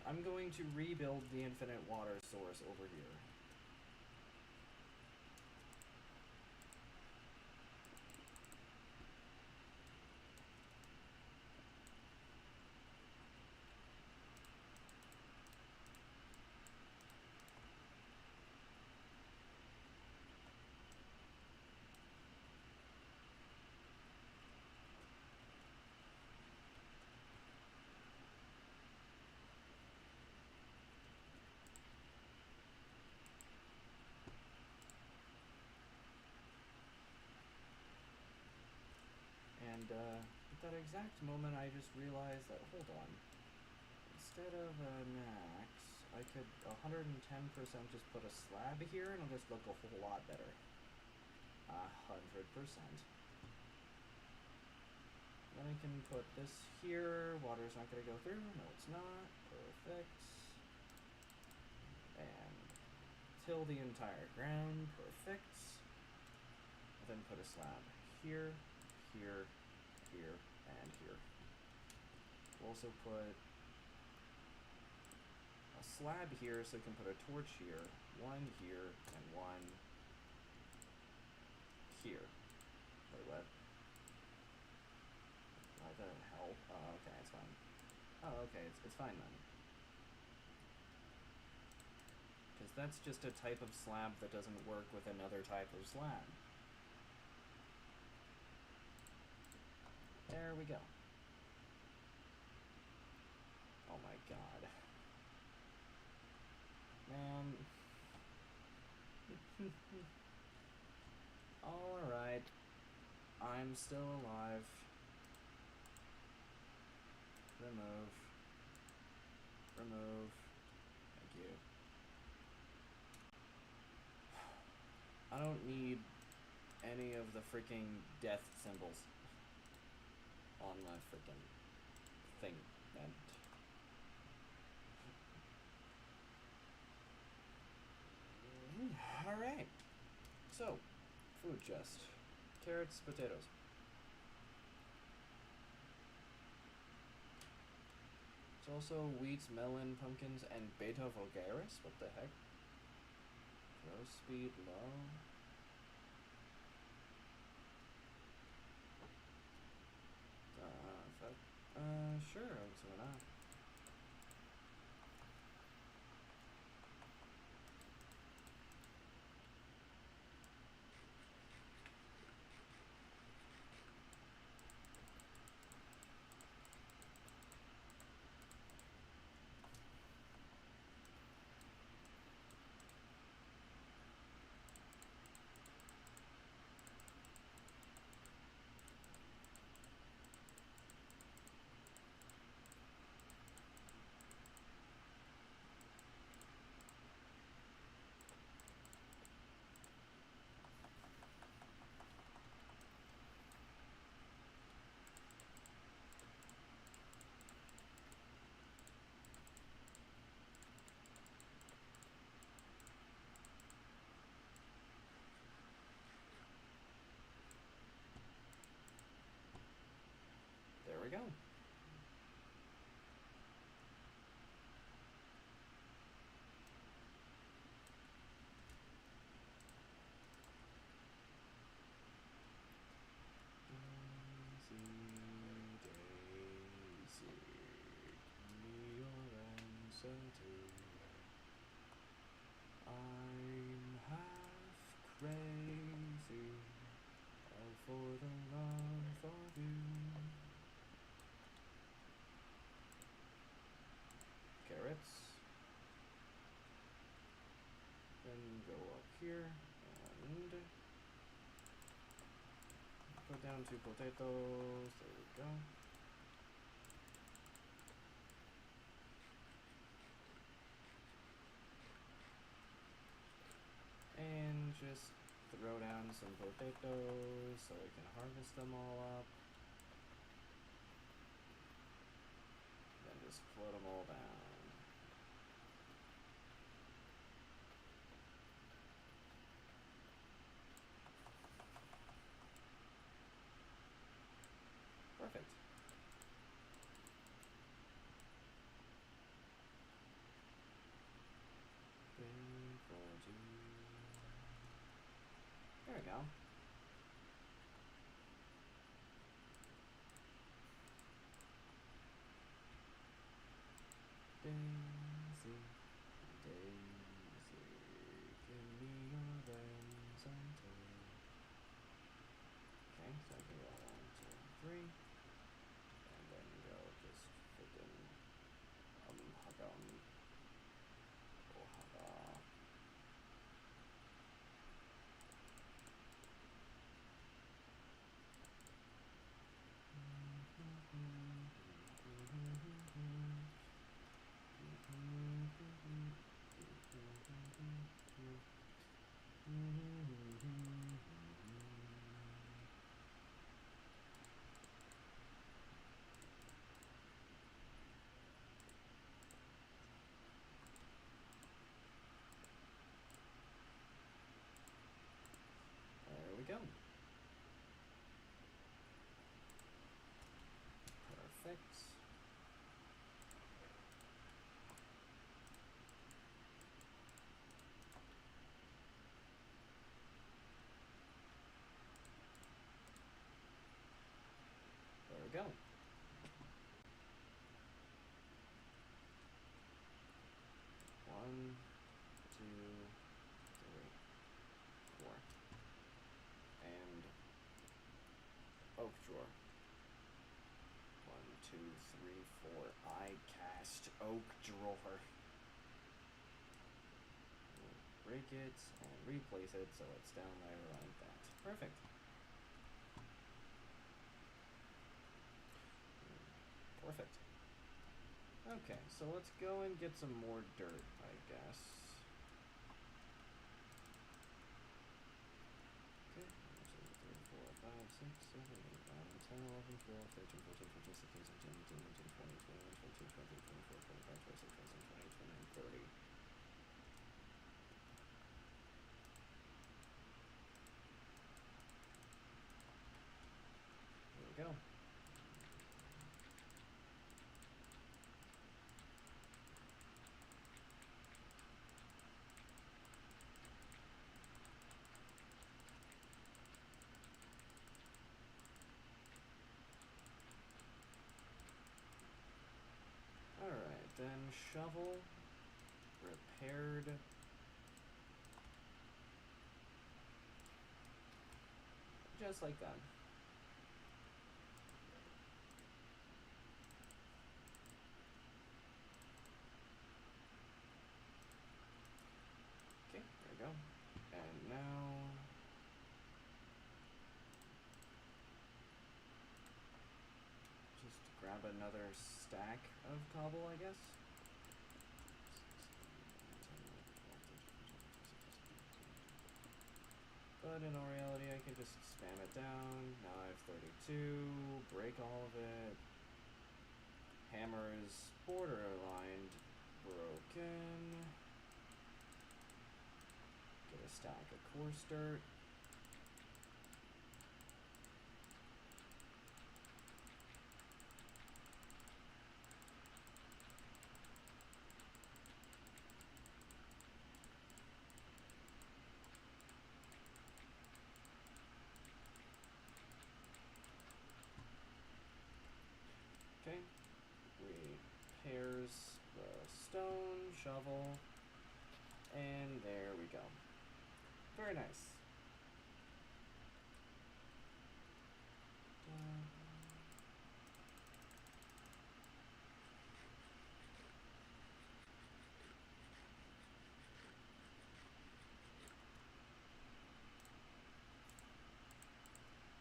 I'm going to rebuild the infinite water source over here. And at that exact moment, I just realized that, hold on, instead of an axe, I could 110% just put a slab here, and it'll just look a whole lot better. 110%. Then I can put this here. Water's not going to go through. No, it's not. Perfect. And till the entire ground. Perfect. Then put a slab here, here, here, and here. We'll also put a slab here so we can put a torch here, one here, and one here. Wait, what? Why the hell? Oh, okay, it's fine. Oh, okay, it's fine then. Because that's just a type of slab that doesn't work with another type of slab. There we go. Oh my god. Man. Alright. I'm still alive. Remove. Remove. Thank you. I don't need any of the freaking death symbols on my freaking thing, man. Alright. So, food chest. Carrots, potatoes. It's also wheat, melon, pumpkins, and beta vulgaris. What the heck? Throw speed low. Sure, so not. There we go. I'm half crazy, all for the love of you. Carrots. Then go up here and put down 2 potatoes. There we go. And just throw down some potatoes so we can harvest them all up. Then just float them all down. Perfect. There we go. Daisy, Daisy, give me your lens and tail. Okay, so I can go 1, 2, 3, and then go just freaking hagam. Oh, haga. go. Perfect. There we go. One, two, three, four. And oak drawer. 1, 2, 3, 4. I cast oak drawer. We'll break it and replace it so it's down there like that. Perfect. Perfect. Okay, so let's go and get some more dirt, I guess. Okay, 1, 2, 3, 4, 5, 6, 7, 8, 9, 10, 11, 12, 13, 14, 15, 16, 17, 18, 19, 20, 21, 22, 23, 24, 25, 26, 27, 28, 29, 30. There we go. Alright, then shovel, repaired. Just like that. Okay, there we go. And now just grab another stack of cobble, I guess. But in all reality, I can just spam it down. Now I have 32, break all of it. Hammer is borderline broken. Get a stack of coarse dirt. Okay, repairs the stone, shovel, and there we go. Very nice.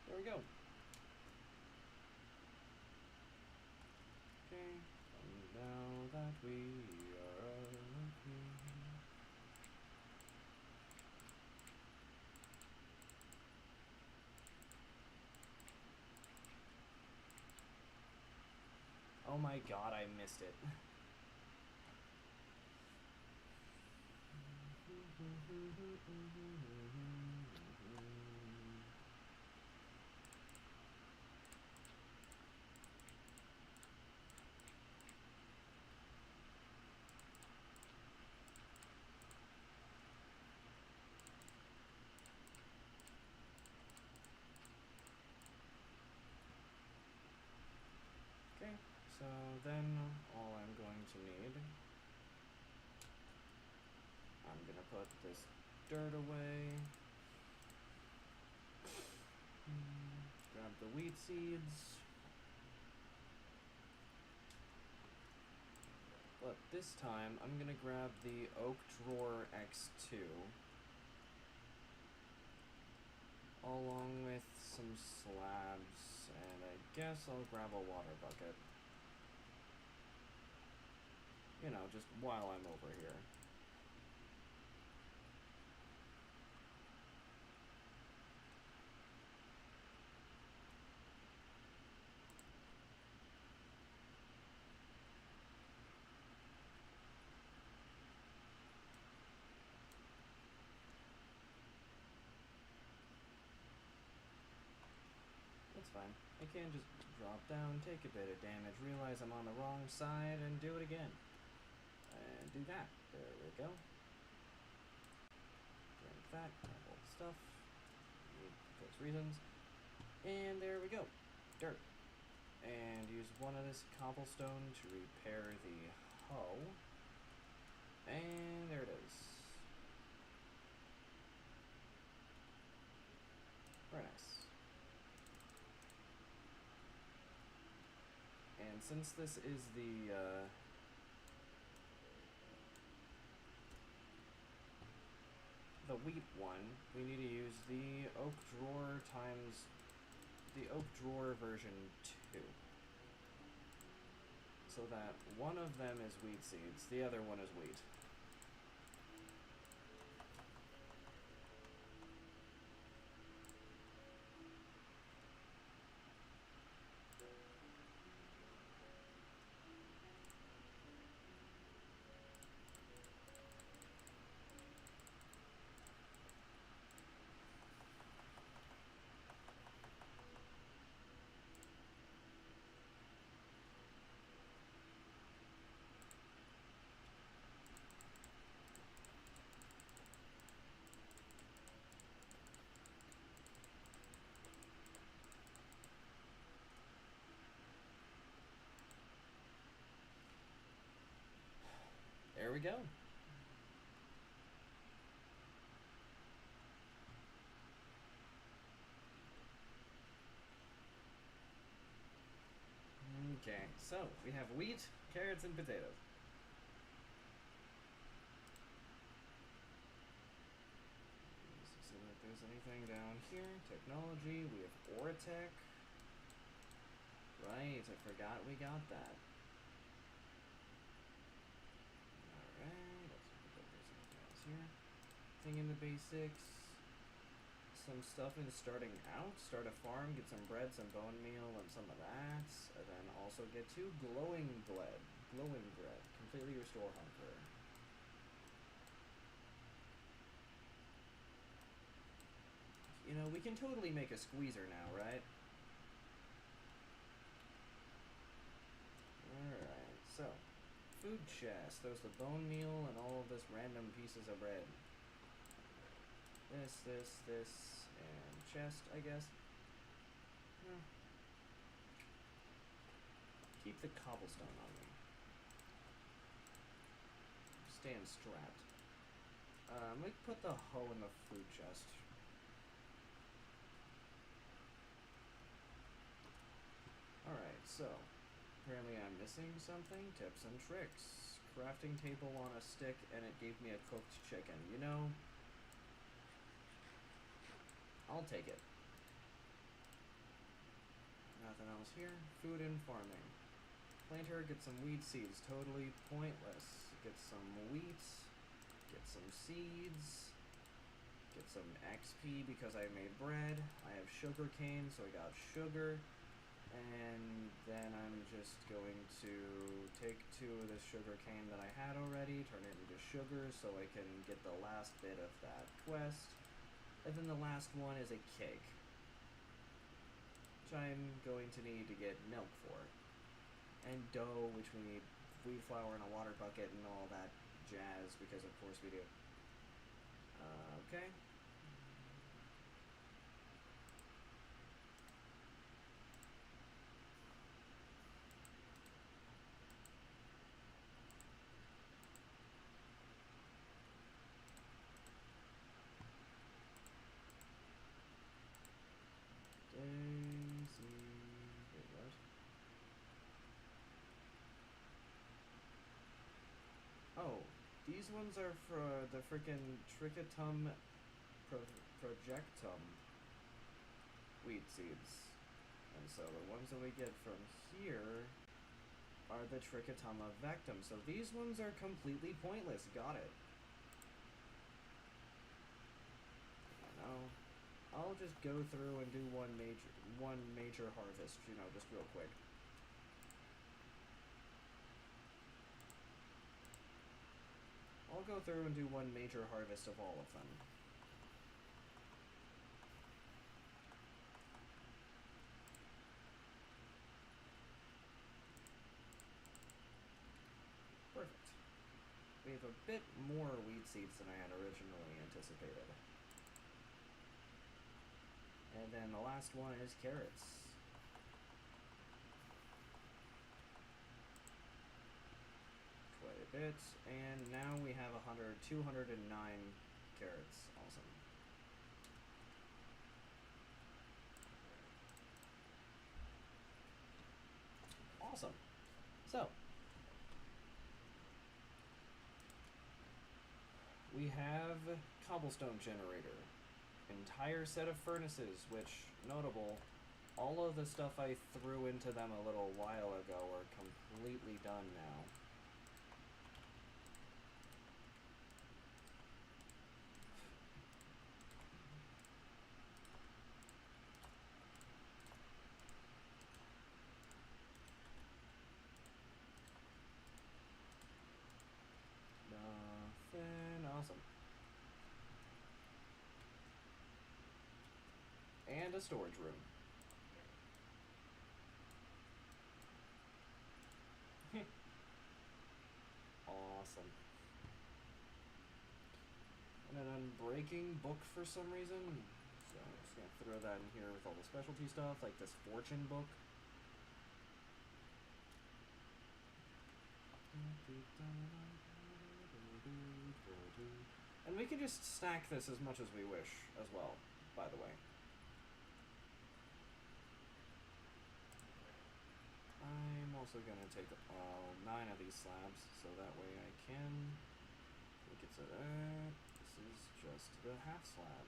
There we go. Okay, and now that we are looking. Oh my god, I missed it. Okay, so then all I'm going to need, I'm gonna put this dirt away. Grab the wheat seeds. But this time, I'm gonna grab the oak drawer X2. Along with some slabs, and I guess I'll grab a water bucket. You know, just while I'm over here. fine. I can just drop down, take a bit of damage, realize I'm on the wrong side, and do it again. And do that. There we go. Drink that, grab all the stuff. Need those reasons. And there we go. Dirt. And use one of this cobblestone to repair the hoe. And there it is. Very nice. And since this is the wheat one, we need to use the oak drawer times the oak drawer version 2. So that one of them is wheat seeds, the other one is wheat. There we go. Okay, so we have wheat, carrots, and potatoes. Let's see if there's anything down here. Technology, we have Oratech. Right, I forgot we got that. Alright, let's see if there's anything else here. Thing in the basics. Some stuff in starting out. Start a farm, get some bread, some bone meal, and some of that. And then also get 2 glowing bread. Glowing bread. Completely restore hunger. You know, we can totally make a squeezer now, right? Alright, so. Food chest. There's the bone meal and all of this random pieces of bread. This, and chest, I guess. Keep the cobblestone on me. Staying strapped. Let me put the hoe in the food chest. Alright, so. Apparently I'm missing something. Tips and tricks. Crafting table on a stick, and it gave me a cooked chicken. You know, I'll take it. Nothing else here. Food and farming. Planter, get some wheat seeds. Totally pointless. Get some wheat. Get some seeds. Get some XP because I made bread. I have sugar cane, so I got sugar. And then I'm just going to take 2 of this sugar cane that I had already, turn it into sugar so I can get the last bit of that quest. And then the last one is a cake, which I'm going to need to get milk for. And dough, which we need wheat flour in a water bucket and all that jazz, because of course we do. Okay. Oh, these ones are for the frickin' Trichotum projectum wheat seeds. And so the ones that we get from here are the Trichotum vectum. So these ones are completely pointless. Got it. I know. I'll just go through and do one major harvest, you know, just real quick. I'll go through and do one major harvest of all of them. we have a bit more wheat seeds than I had originally anticipated. And then the last one is carrots. Quite a bit. And now we have 209 carrots. Awesome. Awesome. So, we have cobblestone generator. Entire set of furnaces, which, notable, all of the stuff I threw into them a little while ago are completely done now. Nothing awesome. And a storage room. Awesome. And an unbreaking book for some reason. So I'm just gonna throw that in here with all the specialty stuff, like this fortune book. And we can just stack this as much as we wish as well, by the way. I'm also going to take 9 of these slabs, so that way I can look at that. This is just the half slab.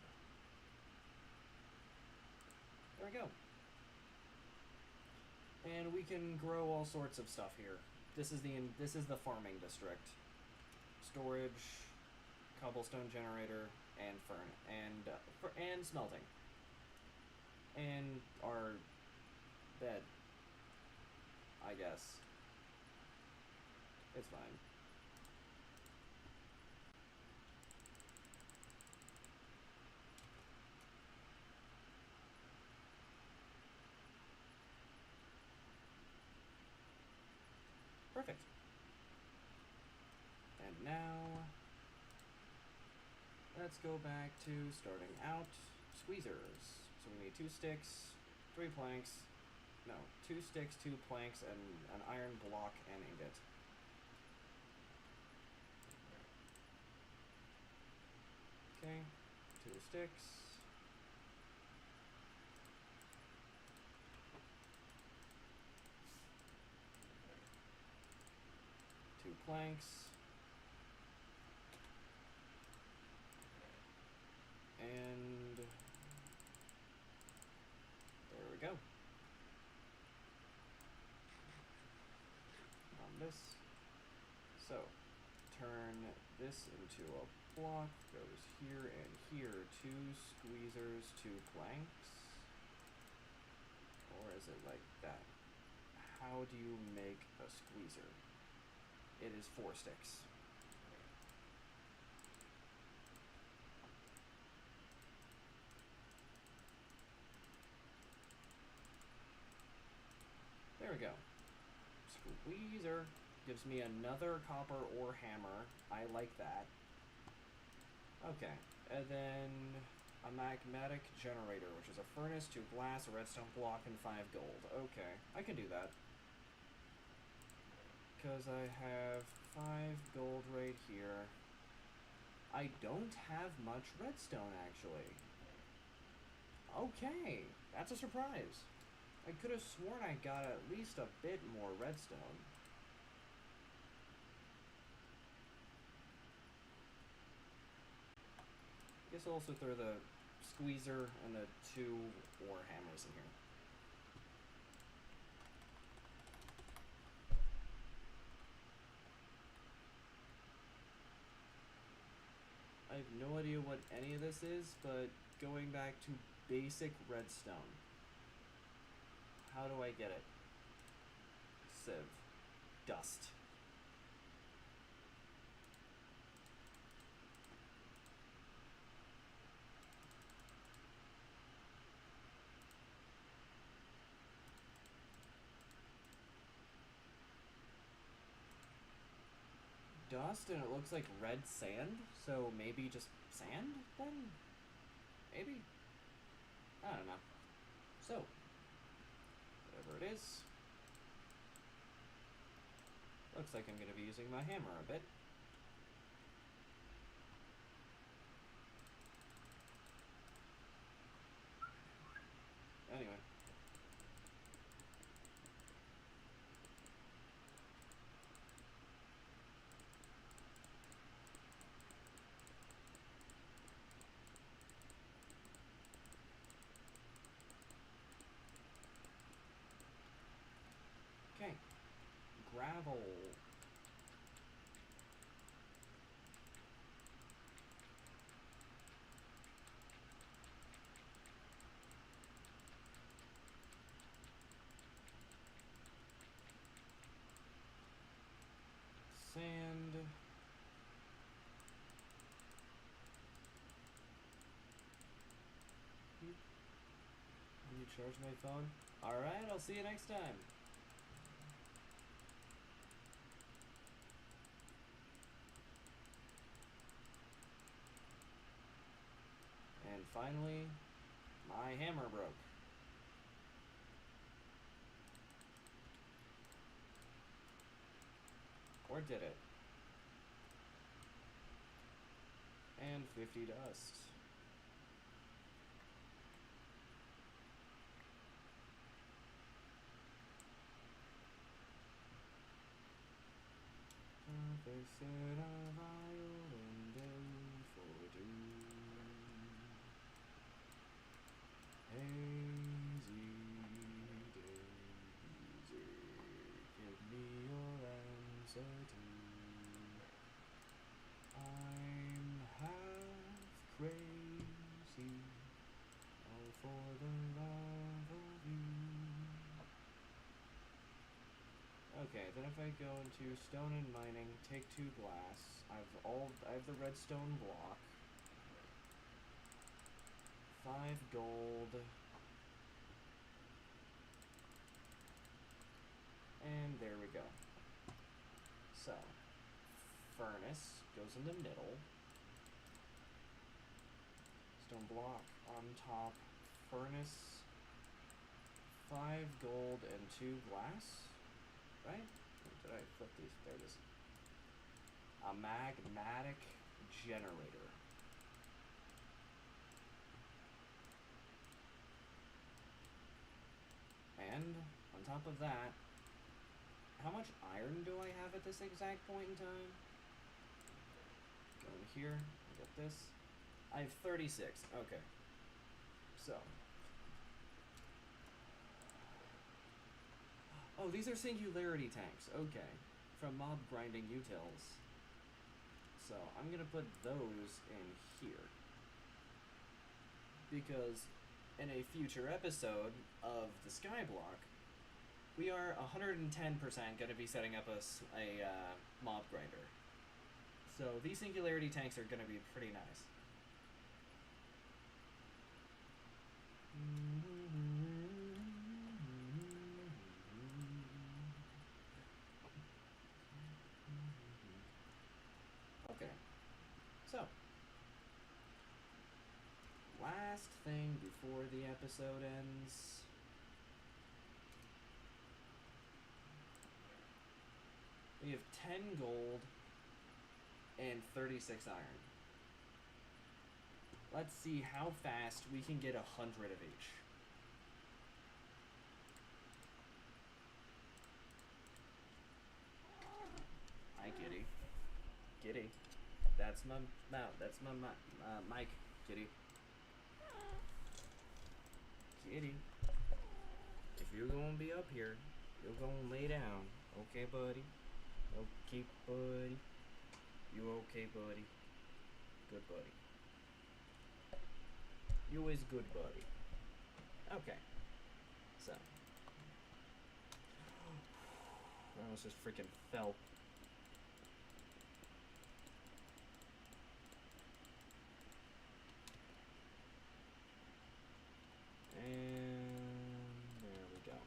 There we go. And we can grow all sorts of stuff here. This is the farming district. Storage, cobblestone generator, and and smelting. And our bed, I guess. It's fine. Perfect. And now, let's go back to starting out. Squeezers. So we need 2 sticks, 3 planks. No, 2 sticks, 2 planks, and an iron block and ingot. Okay, 2 sticks. 2 planks. And there we go. On this. So, turn this into a block, goes here and here, 2 squeezers, 2 planks. Or is it like that? How do you make a squeezer? It is 4 sticks. There we go. Squeezer gives me another copper ore hammer. I like that. Okay, and then a magmatic generator, which is a furnace, 2 glass, a redstone block, and 5 gold. Okay, I can do that. Because I have 5 gold right here. I don't have much redstone, actually. Okay, that's a surprise. I could have sworn I got at least a bit more redstone. I guess I'll also throw the squeezer and the 2 ore hammers in here. I have no idea what any of this is, but going back to basic redstone. How do I get it? Sieve. Dust. dust and it looks like red sand, so maybe just sand then? Maybe? I don't know. So, whatever it is, looks like I'm going to be using my hammer a bit. Anyway. Okay. Gravel. Sand. Can you charge my phone? Alright, I'll see you next time. And finally, my hammer broke. Or did it? And 50 dust. They said a violin for doom. Hazy daisy, give me your answer too. I'm half crazy, all for the love of you. Okay, then if I go into stone and mining, take 2 glass. I have the redstone block. 5 gold. And there we go. So, furnace goes in the middle. Stone block on top. Furnace. 5 gold and 2 glass. Right? Or did I flip these? There it is. A magmatic generator. And on top of that, how much iron do I have at this exact point in time? Go in here, get this. I have 36. Okay. So. Oh, these are singularity tanks. Okay. From mob grinding utils. So, I'm going to put those in here. Because in a future episode of the Skyblock, we are 110% going to be setting up a mob grinder. So, these singularity tanks are going to be pretty nice. Okay, so last thing before the episode ends. We have 10 gold and 36 iron. Let's see how fast we can get 100 of each. Hi, Kitty. Kitty. That's my mouth. That's my mic, Kitty. Kitty. If you're gonna be up here, you're gonna lay down. Okay, buddy? Okay, buddy. You okay, buddy? Good buddy. You is good buddy. Okay. So. I almost just freaking fell. And there we go.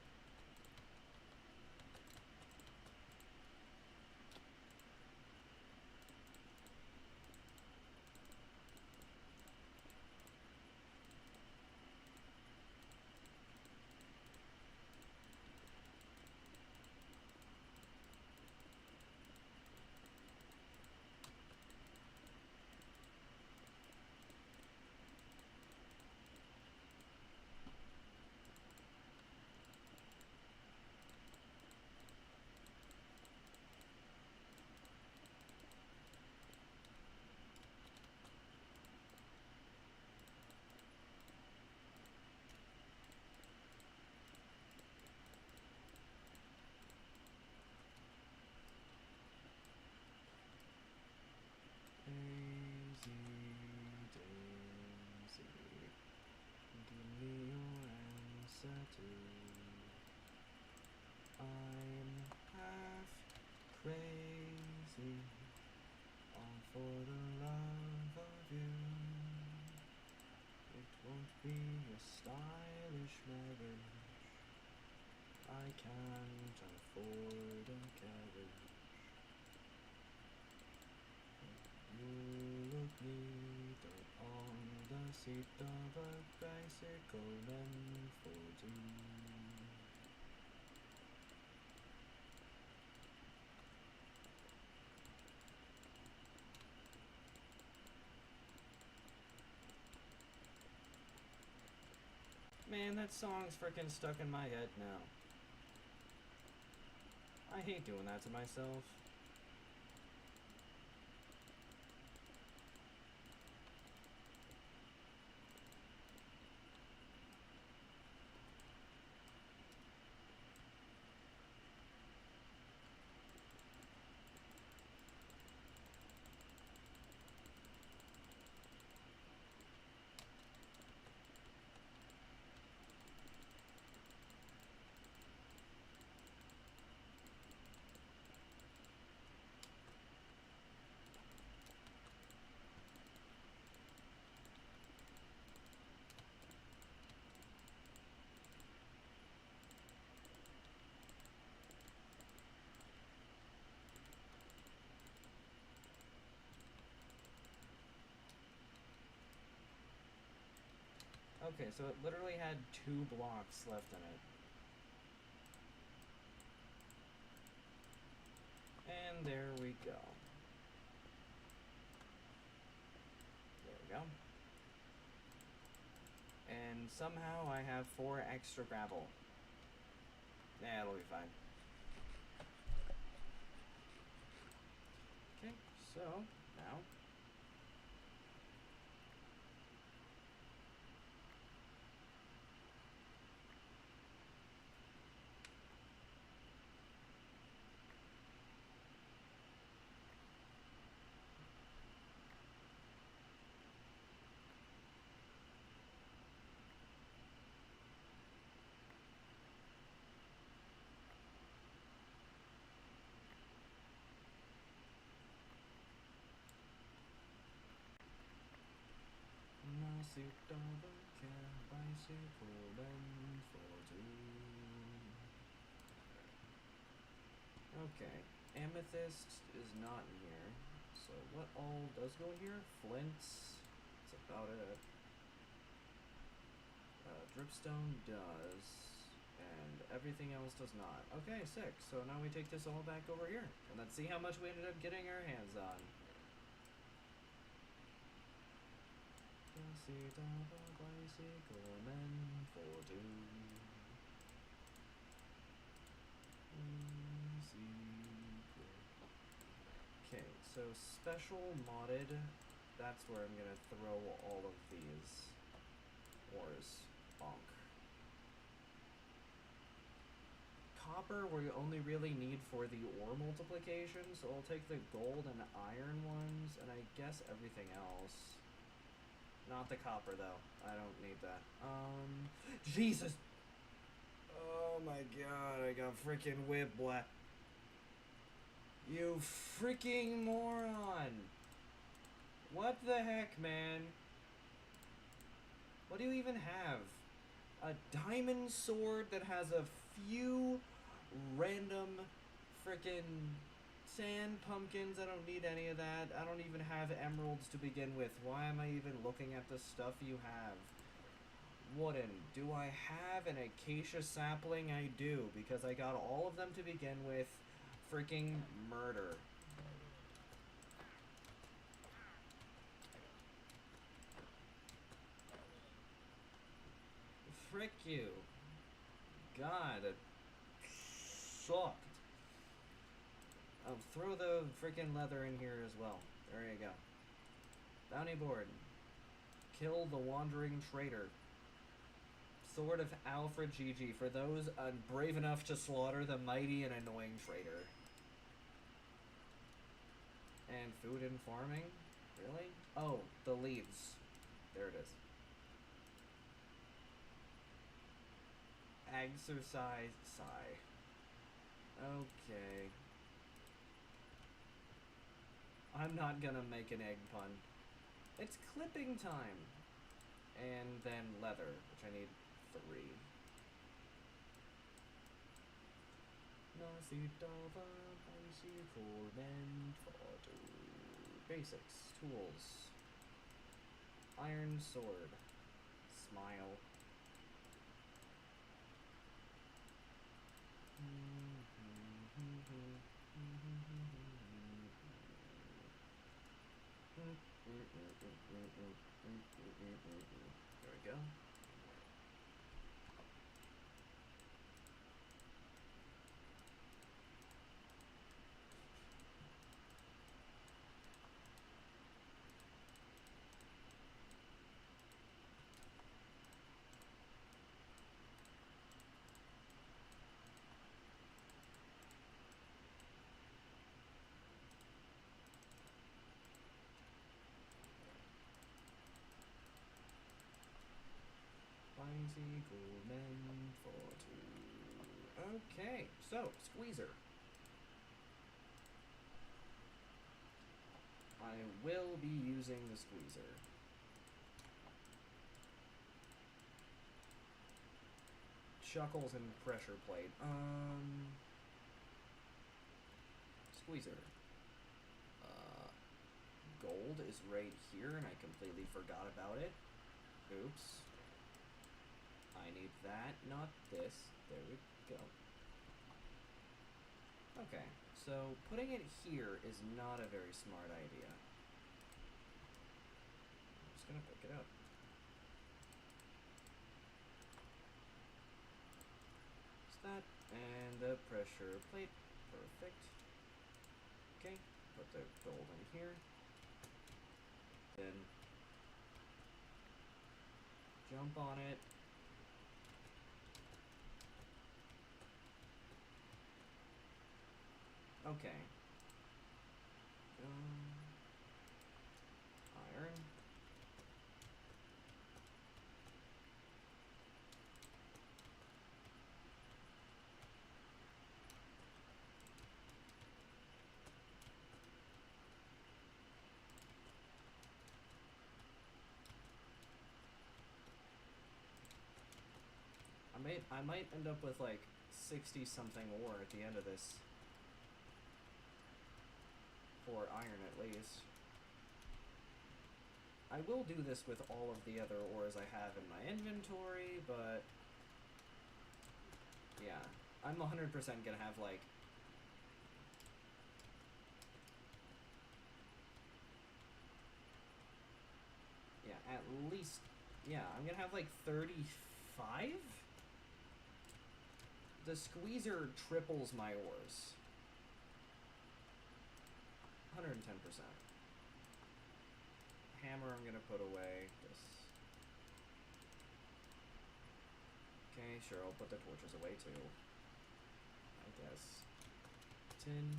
I'm half crazy, all for the love of you. It won't be a stylish marriage, I can't afford a carriage. You look neater on the seat of a bicycle meant for two. Man, that song's freaking stuck in my head now. I hate doing that to myself. Okay, so it literally had 2 blocks left in it. And there we go. There we go. And somehow I have 4 extra gravel. Yeah, it'll be fine. Okay, so now seat of a bicycle meant for two. Okay, amethyst is not in here. So what all does go in here? Flints. That's about it. Dripstone does. And everything else does not. Okay, sick. So now we take this all back over here. And let's see how much we ended up getting our hands on. The seat of a bicycle meant for two. Okay, so special modded, that's where I'm gonna throw all of these ores. Bonk. Copper we only really need for the ore multiplication, so I'll take the gold and iron ones, and I guess everything else. Not the copper though, I don't need that. Jesus! Oh my god, I got freaking whiplash. You freaking moron! What the heck, man? What do you even have? A diamond sword that has a few random freaking sand pumpkins. I don't need any of that. I don't even have emeralds to begin with. Why am I even looking at the stuff you have? Wooden. Do I have an acacia sapling? I do, because I got all of them to begin with. Freaking murder. Frick you. God, it sucked. Oh, throw the freaking leather in here as well. There you go. Bounty board. Kill the wandering traitor. Sword of Alfred GG for those brave enough to slaughter the mighty and annoying traitor. And food and farming? Really? Oh, the leads. There it is. exercise sigh. Okay. I'm not gonna make an egg pun. It's clipping time. And then leather, which I need 3. Nasitava bicycle meant for basics, tools. Iron sword. Smile. There we go. Bicycle meant for 2. Okay, so squeezer. I will be using the squeezer. Chuckles and pressure plate. Squeezer. Gold is right here, and I completely forgot about it. Oops. I need that, not this. There we go. Okay, so putting it here is not a very smart idea. I'm just gonna pick it up. It's that, and the pressure plate. Perfect. Okay, put the gold in here. Then jump on it. Okay. Iron. I might end up with like 60 something ore at the end of this. For iron at least. I will do this with all of the other ores I have in my inventory, but yeah, I'm 100% gonna have like at least, I'm gonna have like 35? The squeezer triples my ores. 110%. Hammer I'm gonna put away. This. Okay, sure, I'll put the torches away too. I guess. Tin.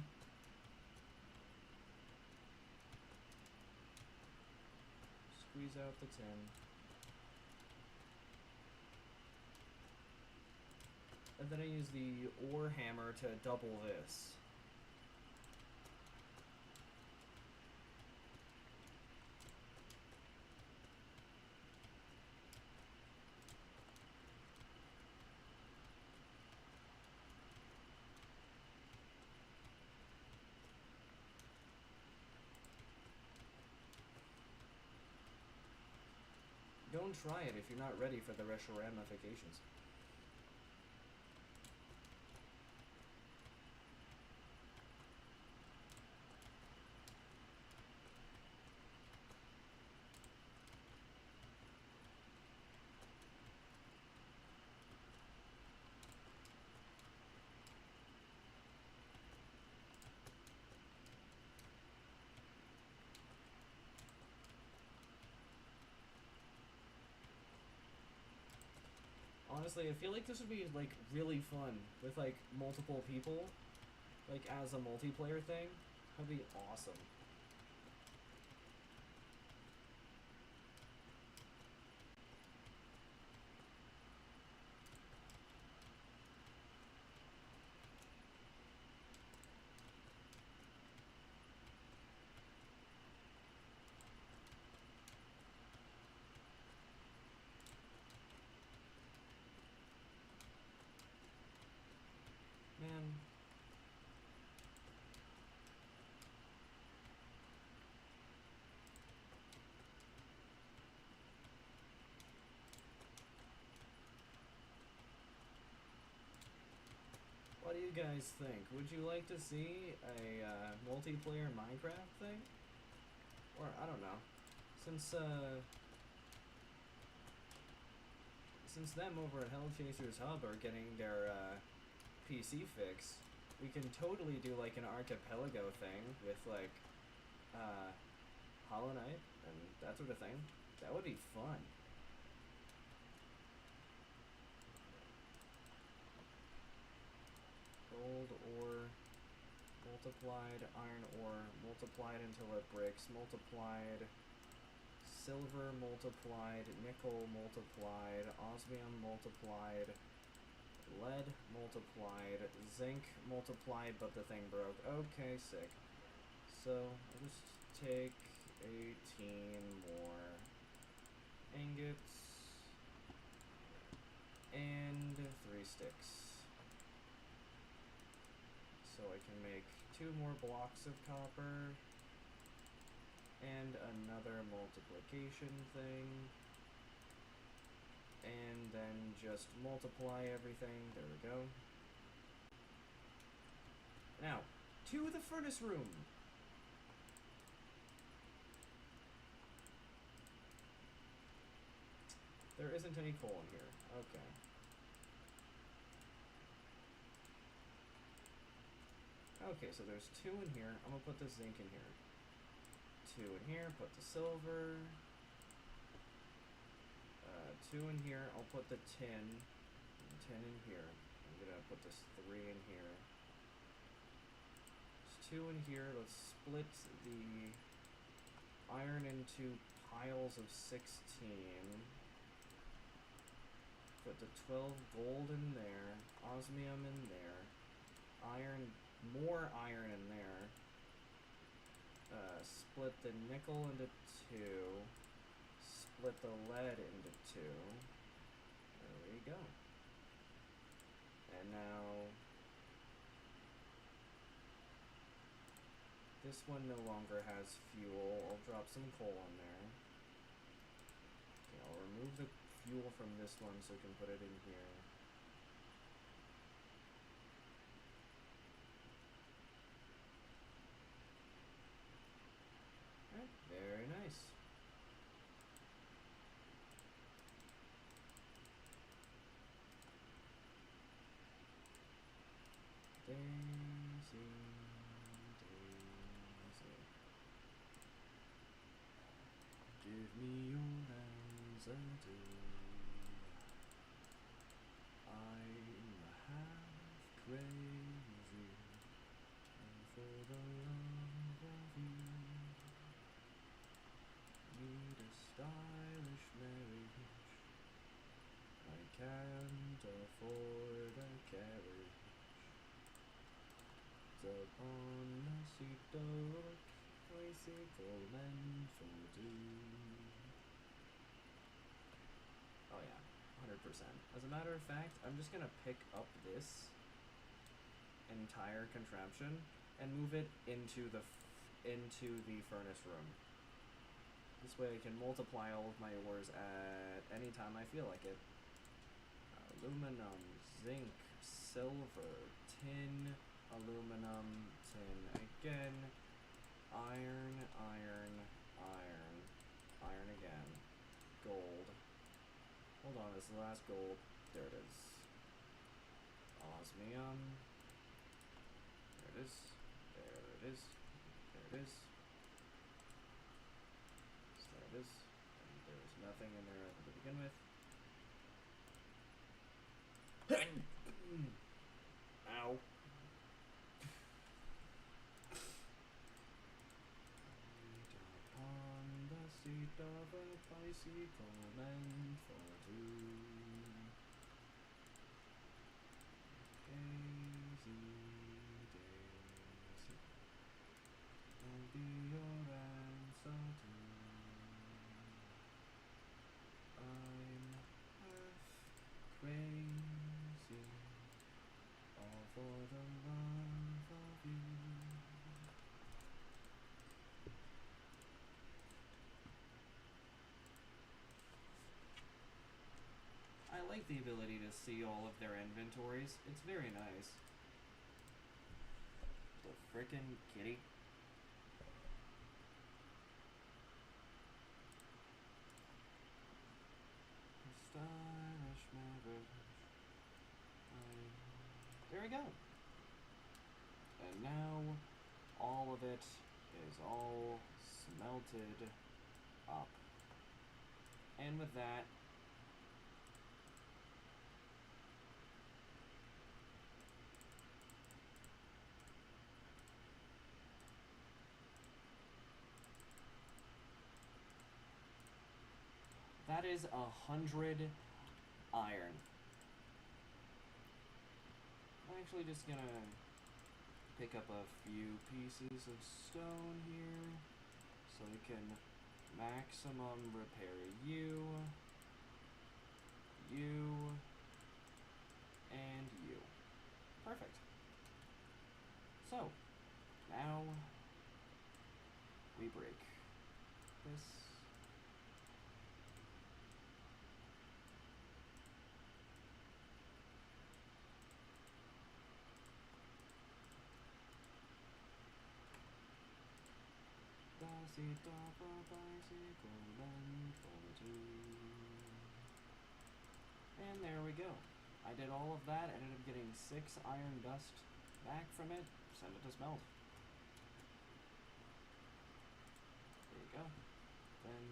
Squeeze out the tin. And then I use the ore hammer to double this. Don't try it if you're not ready for the ramifications. Honestly, I feel like this would be, like, really fun with, like, multiple people, like, as a multiplayer thing. That'd be awesome. What do you guys think? Would you like to see a multiplayer Minecraft thing? Or, I don't know. Since them over at Hell Chasers Hub are getting their PC fix, we can totally do like an archipelago thing with like Hollow Knight and that sort of thing. That would be fun. Gold ore multiplied, iron ore multiplied until it breaks, multiplied, silver multiplied, nickel multiplied, osmium multiplied, lead multiplied, zinc multiplied, but the thing broke. Okay, sick. So I'll just take 18 more ingots and 3 sticks. So I can make 2 more blocks of copper and another multiplication thing, and then just multiply everything. There we go. Now, to the furnace room. There isn't any coal in here. Okay. Okay, so there's 2 in here. I'm gonna put the zinc in here. 2 in here, put the silver. 2 in here, I'll put the tin. 10 in here. I'm gonna put this 3 in here. There's 2 in here. Let's split the iron into piles of 16. Put the 12 gold in there. Osmium in there. Iron, more iron in there. Split the nickel into 2. Split the lead into 2. There we go. And now this one no longer has fuel. I'll drop some coal in there. Okay, I'll remove the fuel from this one so I can put it in here. Alright, very nice. Daisy, Daisy, give me your answer to. I'm half crazy, and for the love of you, need a stylish marriage. I can't afford a carriage. Upon a seat of bicycle meant for two. Oh yeah, 100%. As a matter of fact, I'm just gonna pick up this entire contraption and move it into the furnace room. This way I can multiply all of my ores at any time I feel like it. Aluminum, zinc, silver, tin, aluminum, tin again, iron, iron, iron, iron again, gold. Hold on, this is the last gold. There it is. Osmium. There it is. There it is. There it is. So there it is. And there's nothing in there to begin with. Ow. Upon the seat of a bicycle meant for two. Daisy, Daisy, I'll be your answer to. I'm half crazy, all for the love of you. I like the ability to see all of their inventories. It's very nice. The frickin' kitty. Stylish marriage. There we go. And now all of it is all smelted up. And with that, that is 100 iron. I'm actually just gonna pick up a few pieces of stone here so we can maximum repair you, and you. Perfect. So, now we break this. And there we go. I did all of that, ended up getting 6 iron dust back from it, send it to smelt. There you go. Then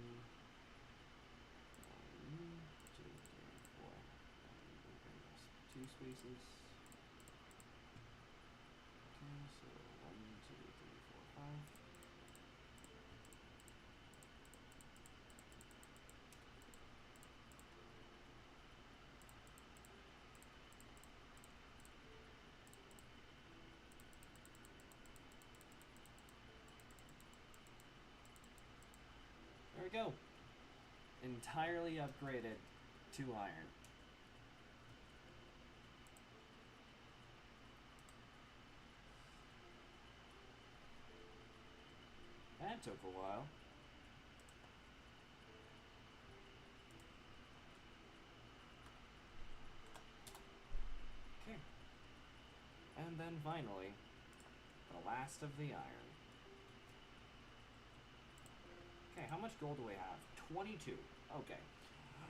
1, 2, 3, 4. And 2 spaces. Okay, so 1, 2, 3, 4, 5. There we go. Entirely upgraded to iron. That took a while. Okay. And then finally, the last of the iron. Okay, how much gold do we have? 22. Okay.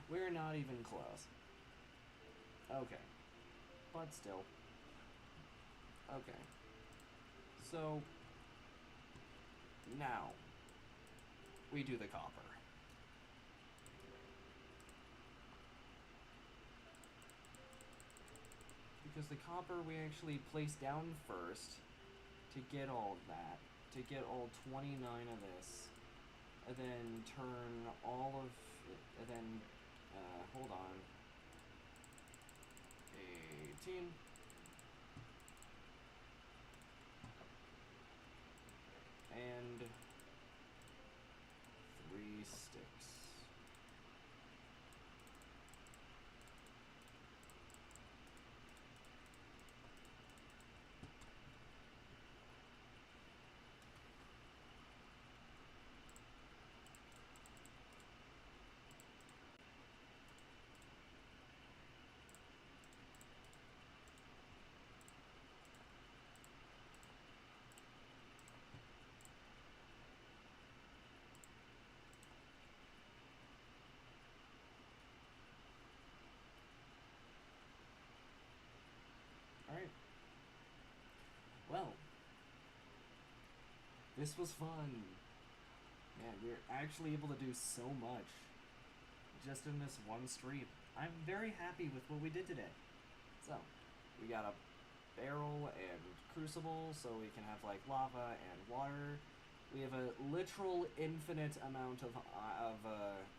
We're not even close. Okay. But still. Okay. So, now, we do the copper. Because the copper we actually place down first to get all of that. To get all 29 of this. And then turn all of it, and then, hold on, 18, and 3 sticks. Alright. Well, this was fun. Man, we were actually able to do so much just in this one stream. I'm very happy with what we did today. So, we got a barrel and crucible so we can have like lava and water. We have a literal infinite amount of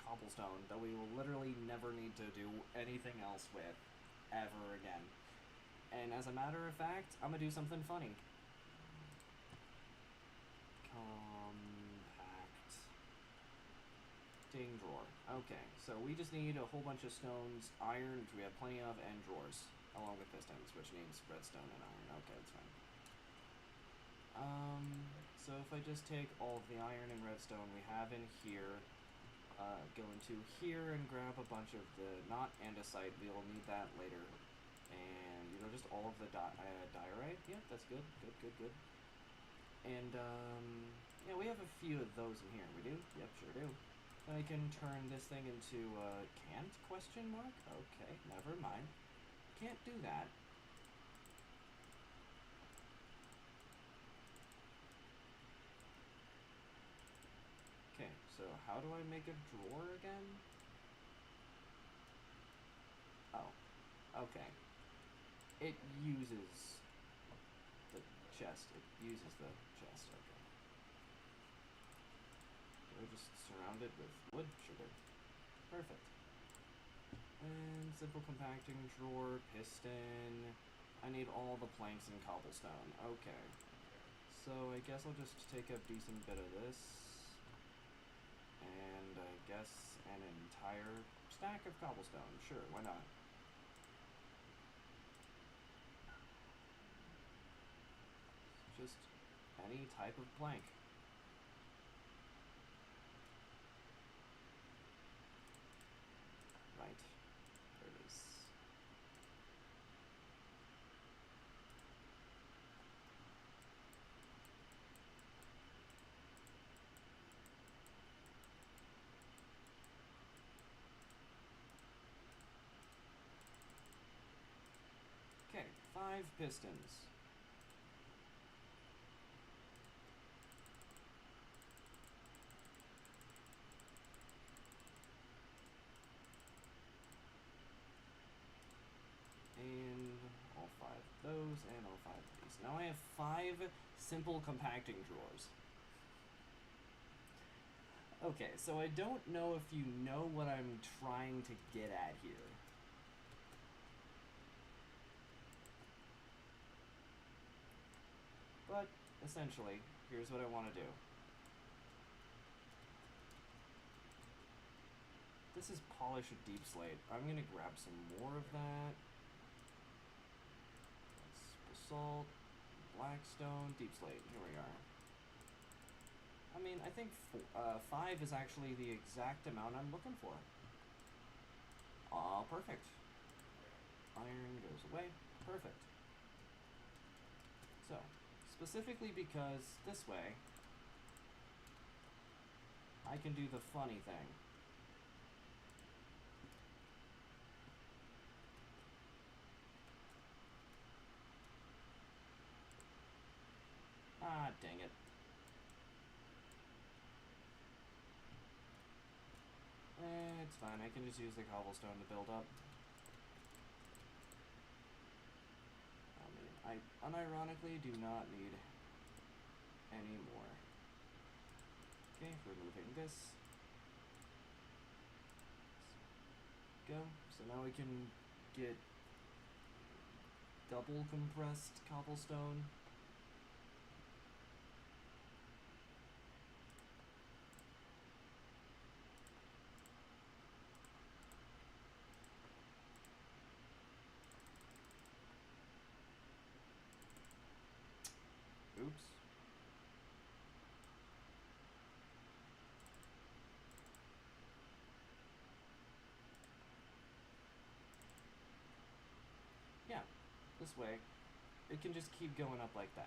cobblestone that we will literally never need to do anything else with ever again. And as a matter of fact, I'm gonna do something funny. Compact ding drawer. Okay, so we just need a whole bunch of stones, iron, which we have plenty of, and drawers, along with pistons, which needs redstone and iron. Okay, that's fine. So if I just take all of the iron and redstone we have in here, go into here and grab a bunch of the, not andesite, we'll need that later, and, you know, just all of the diorite, yeah, that's good, good. And, yeah, we have a few of those in here. We do? Yep, sure do. Then I can turn this thing into, can't, question mark? Okay, never mind. Can't do that. Okay, so how do I make a drawer again? Oh, okay. It uses the chest. It uses the chest, okay. Do I just surround it with wood? Sure do. Perfect. And simple compacting drawer, piston. I need all the planks and cobblestone. Okay. So I guess I'll just take a decent bit of this. And I guess an entire stack of cobblestone. Sure, why not? Just any type of plank. Right. There it is. Okay, 5 pistons. And all 5 of those, and all 5 of these. Now I have 5 simple compacting drawers. Okay, so I don't know if you know what I'm trying to get at here. But, essentially, here's what I want to do. This is polished deep slate. I'm gonna grab some more of that. That's basalt, blackstone, deep slate. Here we are. I mean, I think 5 is actually the exact amount I'm looking for. Ah, perfect. Iron goes away. Perfect. So, specifically because this way, I can do the funny thing. Ah, dang it. It's fine, I can just use the cobblestone to build up. I mean, I unironically do not need any more. Okay, removing this. Go. So now we can get double compressed cobblestone. Oops. Yeah, this way, it can just keep going up like that.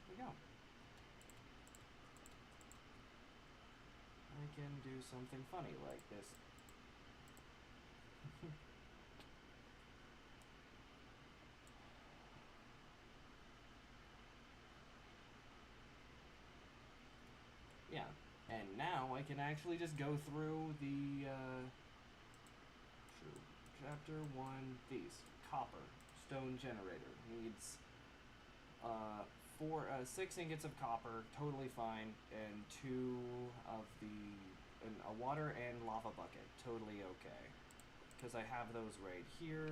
There we go. I can do something funny like this. Yeah, and now I can actually just go through the, Chapter 1, these. Copper. Stone generator. Needs, 6 ingots of copper, totally fine, and 2 of a water and lava bucket, totally okay. Because I have those right here.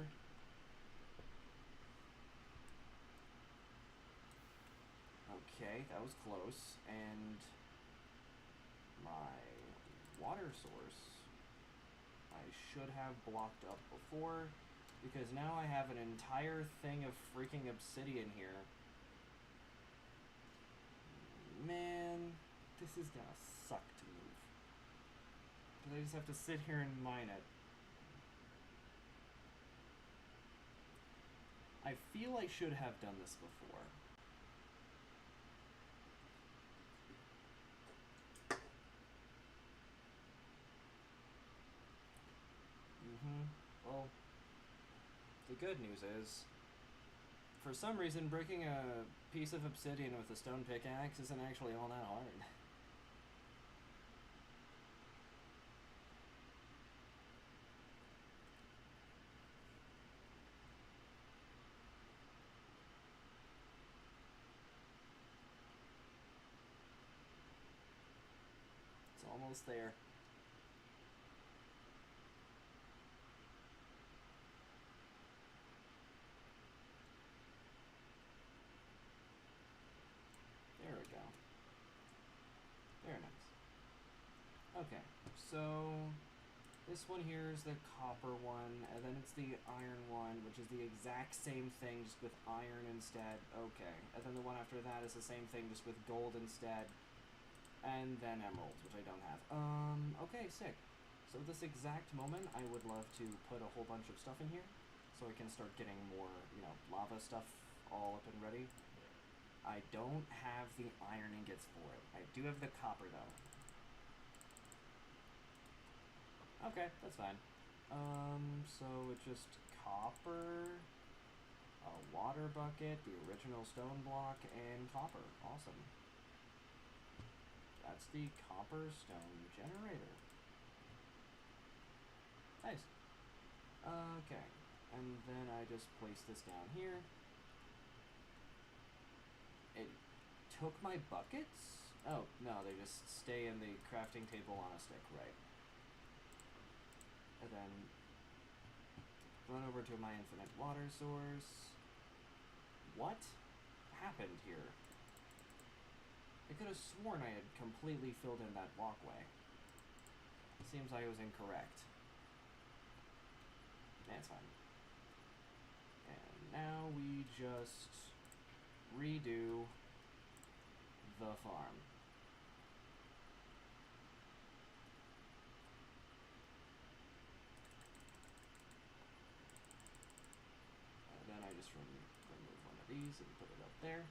Okay, that was close, and my water source I should have blocked up before, because now I have an entire thing of freaking obsidian here. Man, this is gonna suck to move. Because I just have to sit here and mine it. I feel I should have done this before. Well, the good news is, for some reason, breaking a piece of obsidian with a stone pickaxe isn't actually all that hard. It's almost there. There we go. Very nice. Okay, so this one here is the copper one, and then it's the iron one, which is the exact same thing, just with iron instead. Okay, and then the one after that is the same thing, just with gold instead. And then emeralds, which I don't have. Okay, sick. So at this exact moment, I would love to put a whole bunch of stuff in here, so I can start getting more, lava stuff all up and ready. I don't have the iron ingots for it. I do have the copper, though. Okay, that's fine. So it's just copper, a water bucket, the original stone block, and copper. Awesome. That's the copper stone generator. Nice. Okay. And then I just place this down here. It took my buckets? Oh, no, they just stay in the crafting table on a stick, right. And then run over to my infinite water source. What happened here? I could have sworn I had completely filled in that walkway. Seems I was incorrect. That's fine. And now we just redo the farm. And then I just remove one of these and put it up there.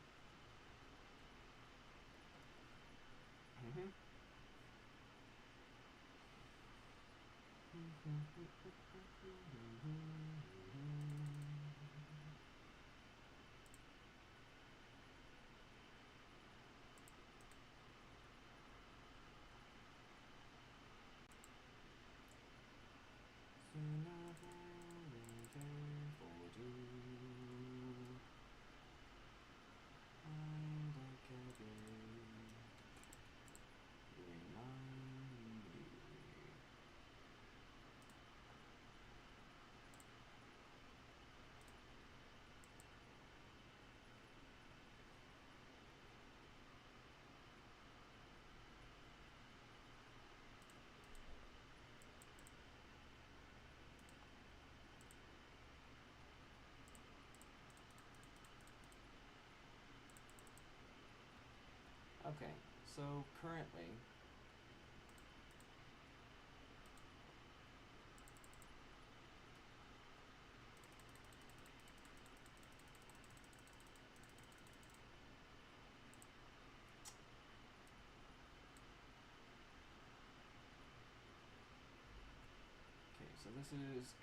Okay, so currently so this is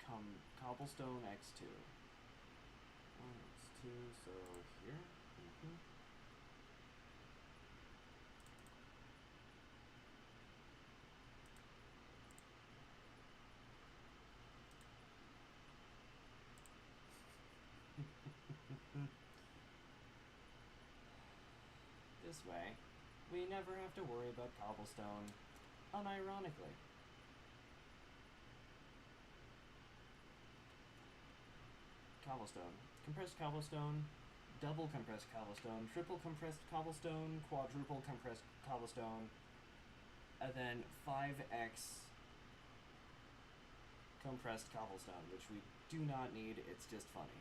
cobblestone X2. X2, so here. This way, we never have to worry about cobblestone, unironically. Cobblestone. Compressed cobblestone, double compressed cobblestone, triple compressed cobblestone, quadruple compressed cobblestone, and then 5x compressed cobblestone, which we do not need, it's just funny.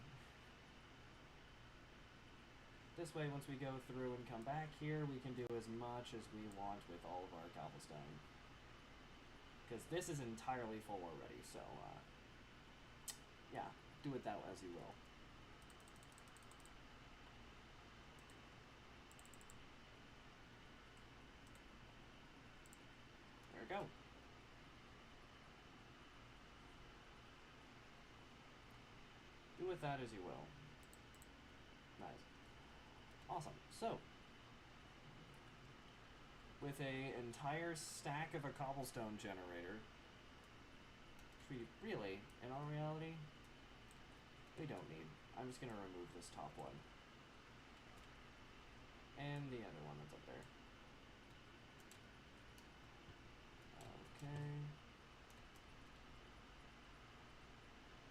This way, once we go through and come back here, we can do as much as we want with all of our cobblestone. Because this is entirely full already, so, yeah, do it that as you will. go. Do with that as you will. Nice. Awesome. So, with a entire stack of a cobblestone generator, which we really, in all reality, we don't need. I'm just gonna remove this top one. And the other one that's up there. Okay.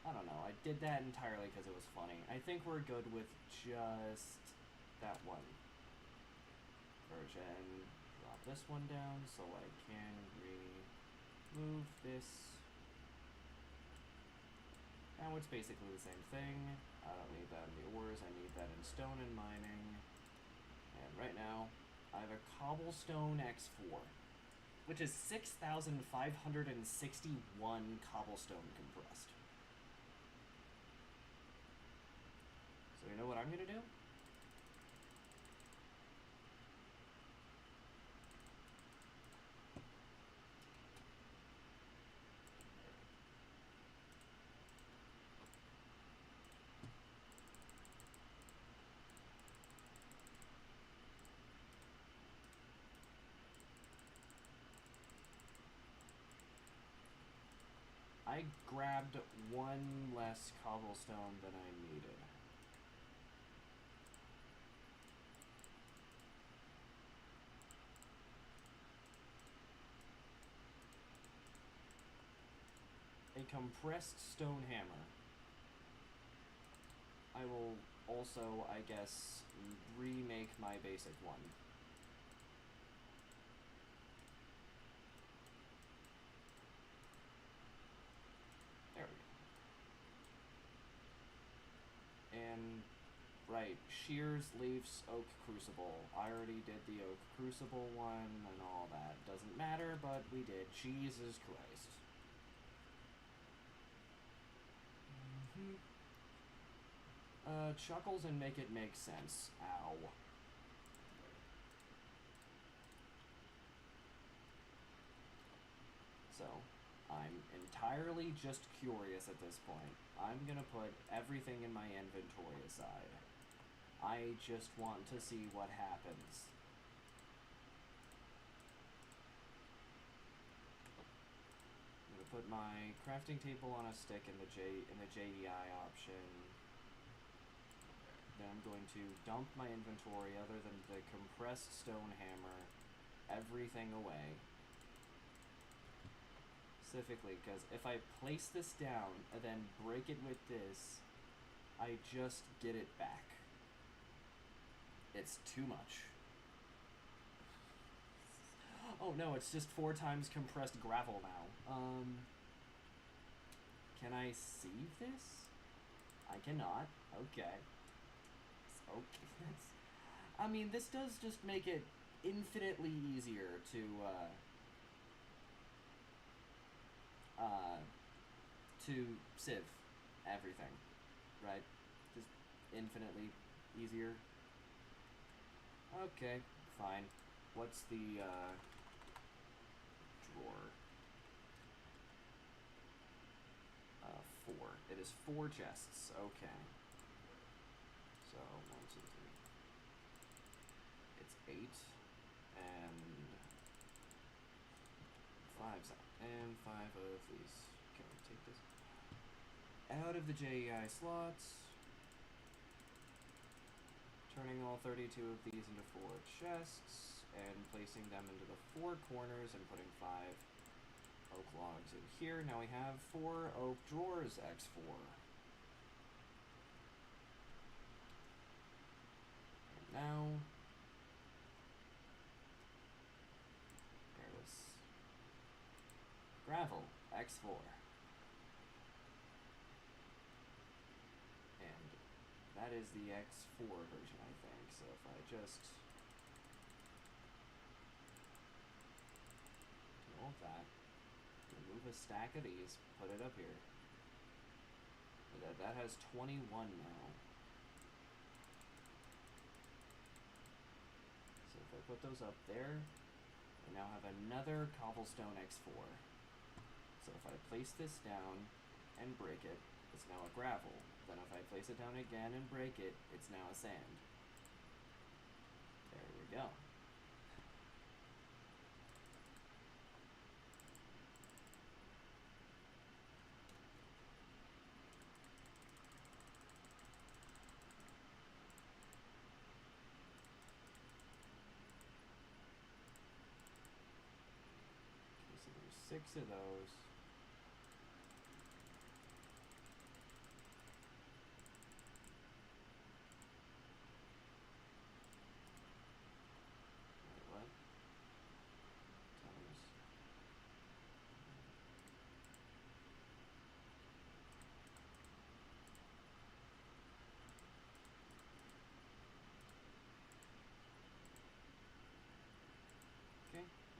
I don't know. I did that entirely because it was funny. I think we're good with just that one version. Drop this one down so I can remove this. Now it's basically the same thing. I don't need that in the ores. I need that in stone and mining. And right now, I have a cobblestone X4, which is 6,561 cobblestone compressed. So you know what I'm gonna do? I grabbed one less cobblestone than I needed. A compressed stone hammer. I will also, I guess, remake my basic one. There we go. And, right, shears, leaves, oak crucible. I already did the oak crucible one and all that. Doesn't matter, but we did. Jesus Christ. Chuckles and make it make sense. Ow. So, I'm entirely just curious at this point. I'm gonna put everything in my inventory aside. I just want to see what happens. I'm gonna put my crafting table on a stick in the JEI option. Then I'm going to dump my inventory, other than the compressed stone hammer, everything away. Specifically, because if I place this down and then break it with this, I just get it back. It's too much. Oh no, it's just 4 times compressed gravel now. Can I save this? I cannot. Okay. Okay. I mean, this does just make it infinitely easier to sieve everything, right? Just infinitely easier. Okay, fine. What's the drawer? 4. It is 4 chests. Okay. So 1, 2, 3. It's 8 and 5 of these. Can we take this out of the JEI slots? Turning all 32 of these into 4 chests and placing them into the 4 corners and putting 5 oak logs in here. Now we have 4 oak drawers X4. And now there it is. Gravel X4. And that is the X4 version, I think. So if I just do all that, remove a stack of these, put it up here. That has 21 now. So if I put those up there, I now have another cobblestone X4. So if I place this down and break it, it's now a gravel. Then if I place it down again and break it, it's now a sand. There we go. Okay, so there's 6 of those.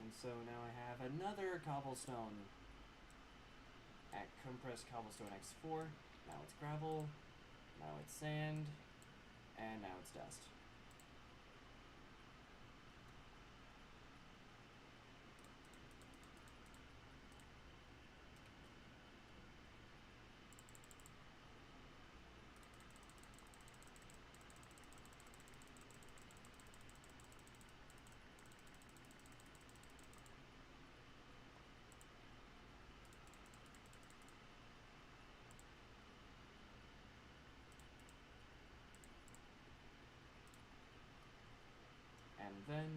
And so now I have another cobblestone at compressed cobblestone X4. Now it's gravel, now it's sand, and now it's dust. And then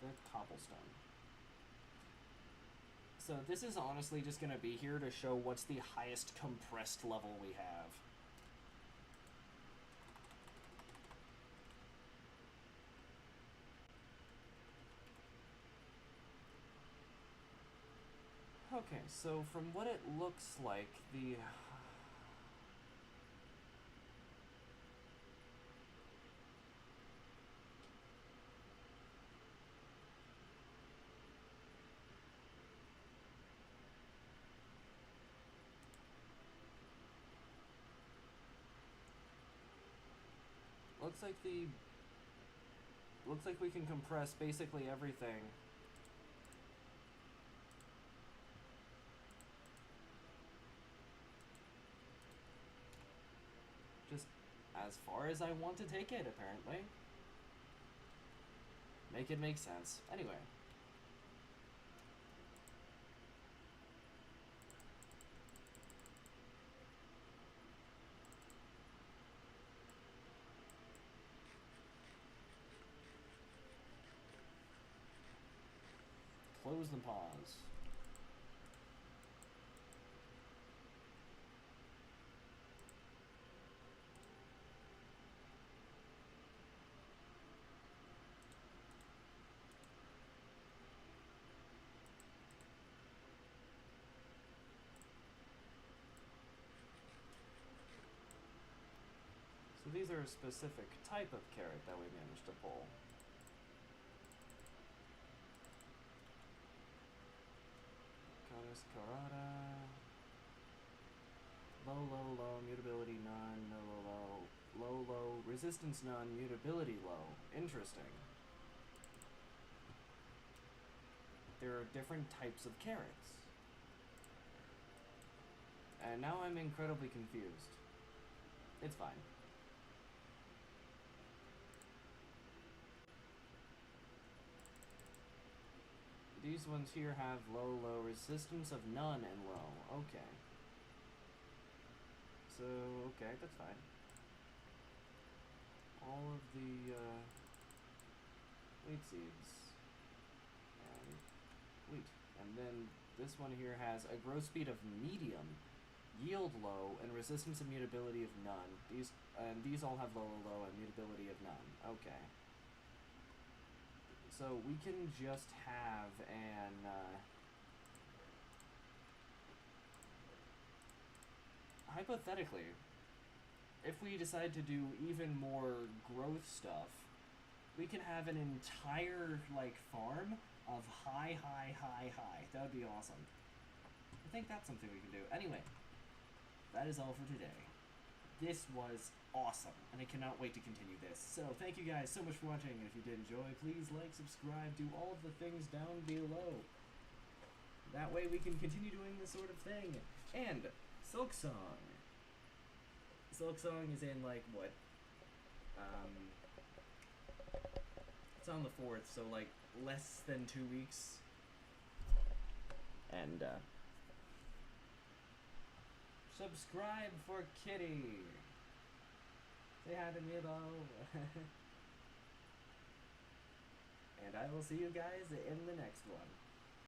the cobblestone. So this is honestly just going to be here to show what's the highest compressed level we have. Okay, so from what it looks like, the... Looks like we can compress basically everything. Just as far as I want to take it, apparently. Make it make sense. Anyway. Close and pause. So these are a specific type of carrot that we managed to pull. Caras Carata. Low, mutability none, low, resistance none, mutability low. Interesting. There are different types of carrots. And now I'm incredibly confused. It's fine. These ones here have low, resistance of none and low. Okay. So, okay, that's fine. All of the wheat seeds and wheat. And then this one here has a growth speed of medium, yield low, and resistance and mutability of none. These all have low, and mutability of none. Okay. So we can just have an hypothetically, if we decide to do even more growth stuff, we can have an entire, like, farm of high. That would be awesome. I think that's something we can do. Anyway, that is all for today. this was awesome, and I cannot wait to continue this. So thank you guys so much for watching, and if you did enjoy, please like, subscribe, do all of the things down below. That way we can continue doing this sort of thing. And Silk Song. Silk Song is in, like, what? It's on the 4th, so, like, less than 2 weeks. And, subscribe for Kitty. Say hi to me, though. And I will see you guys in the next one.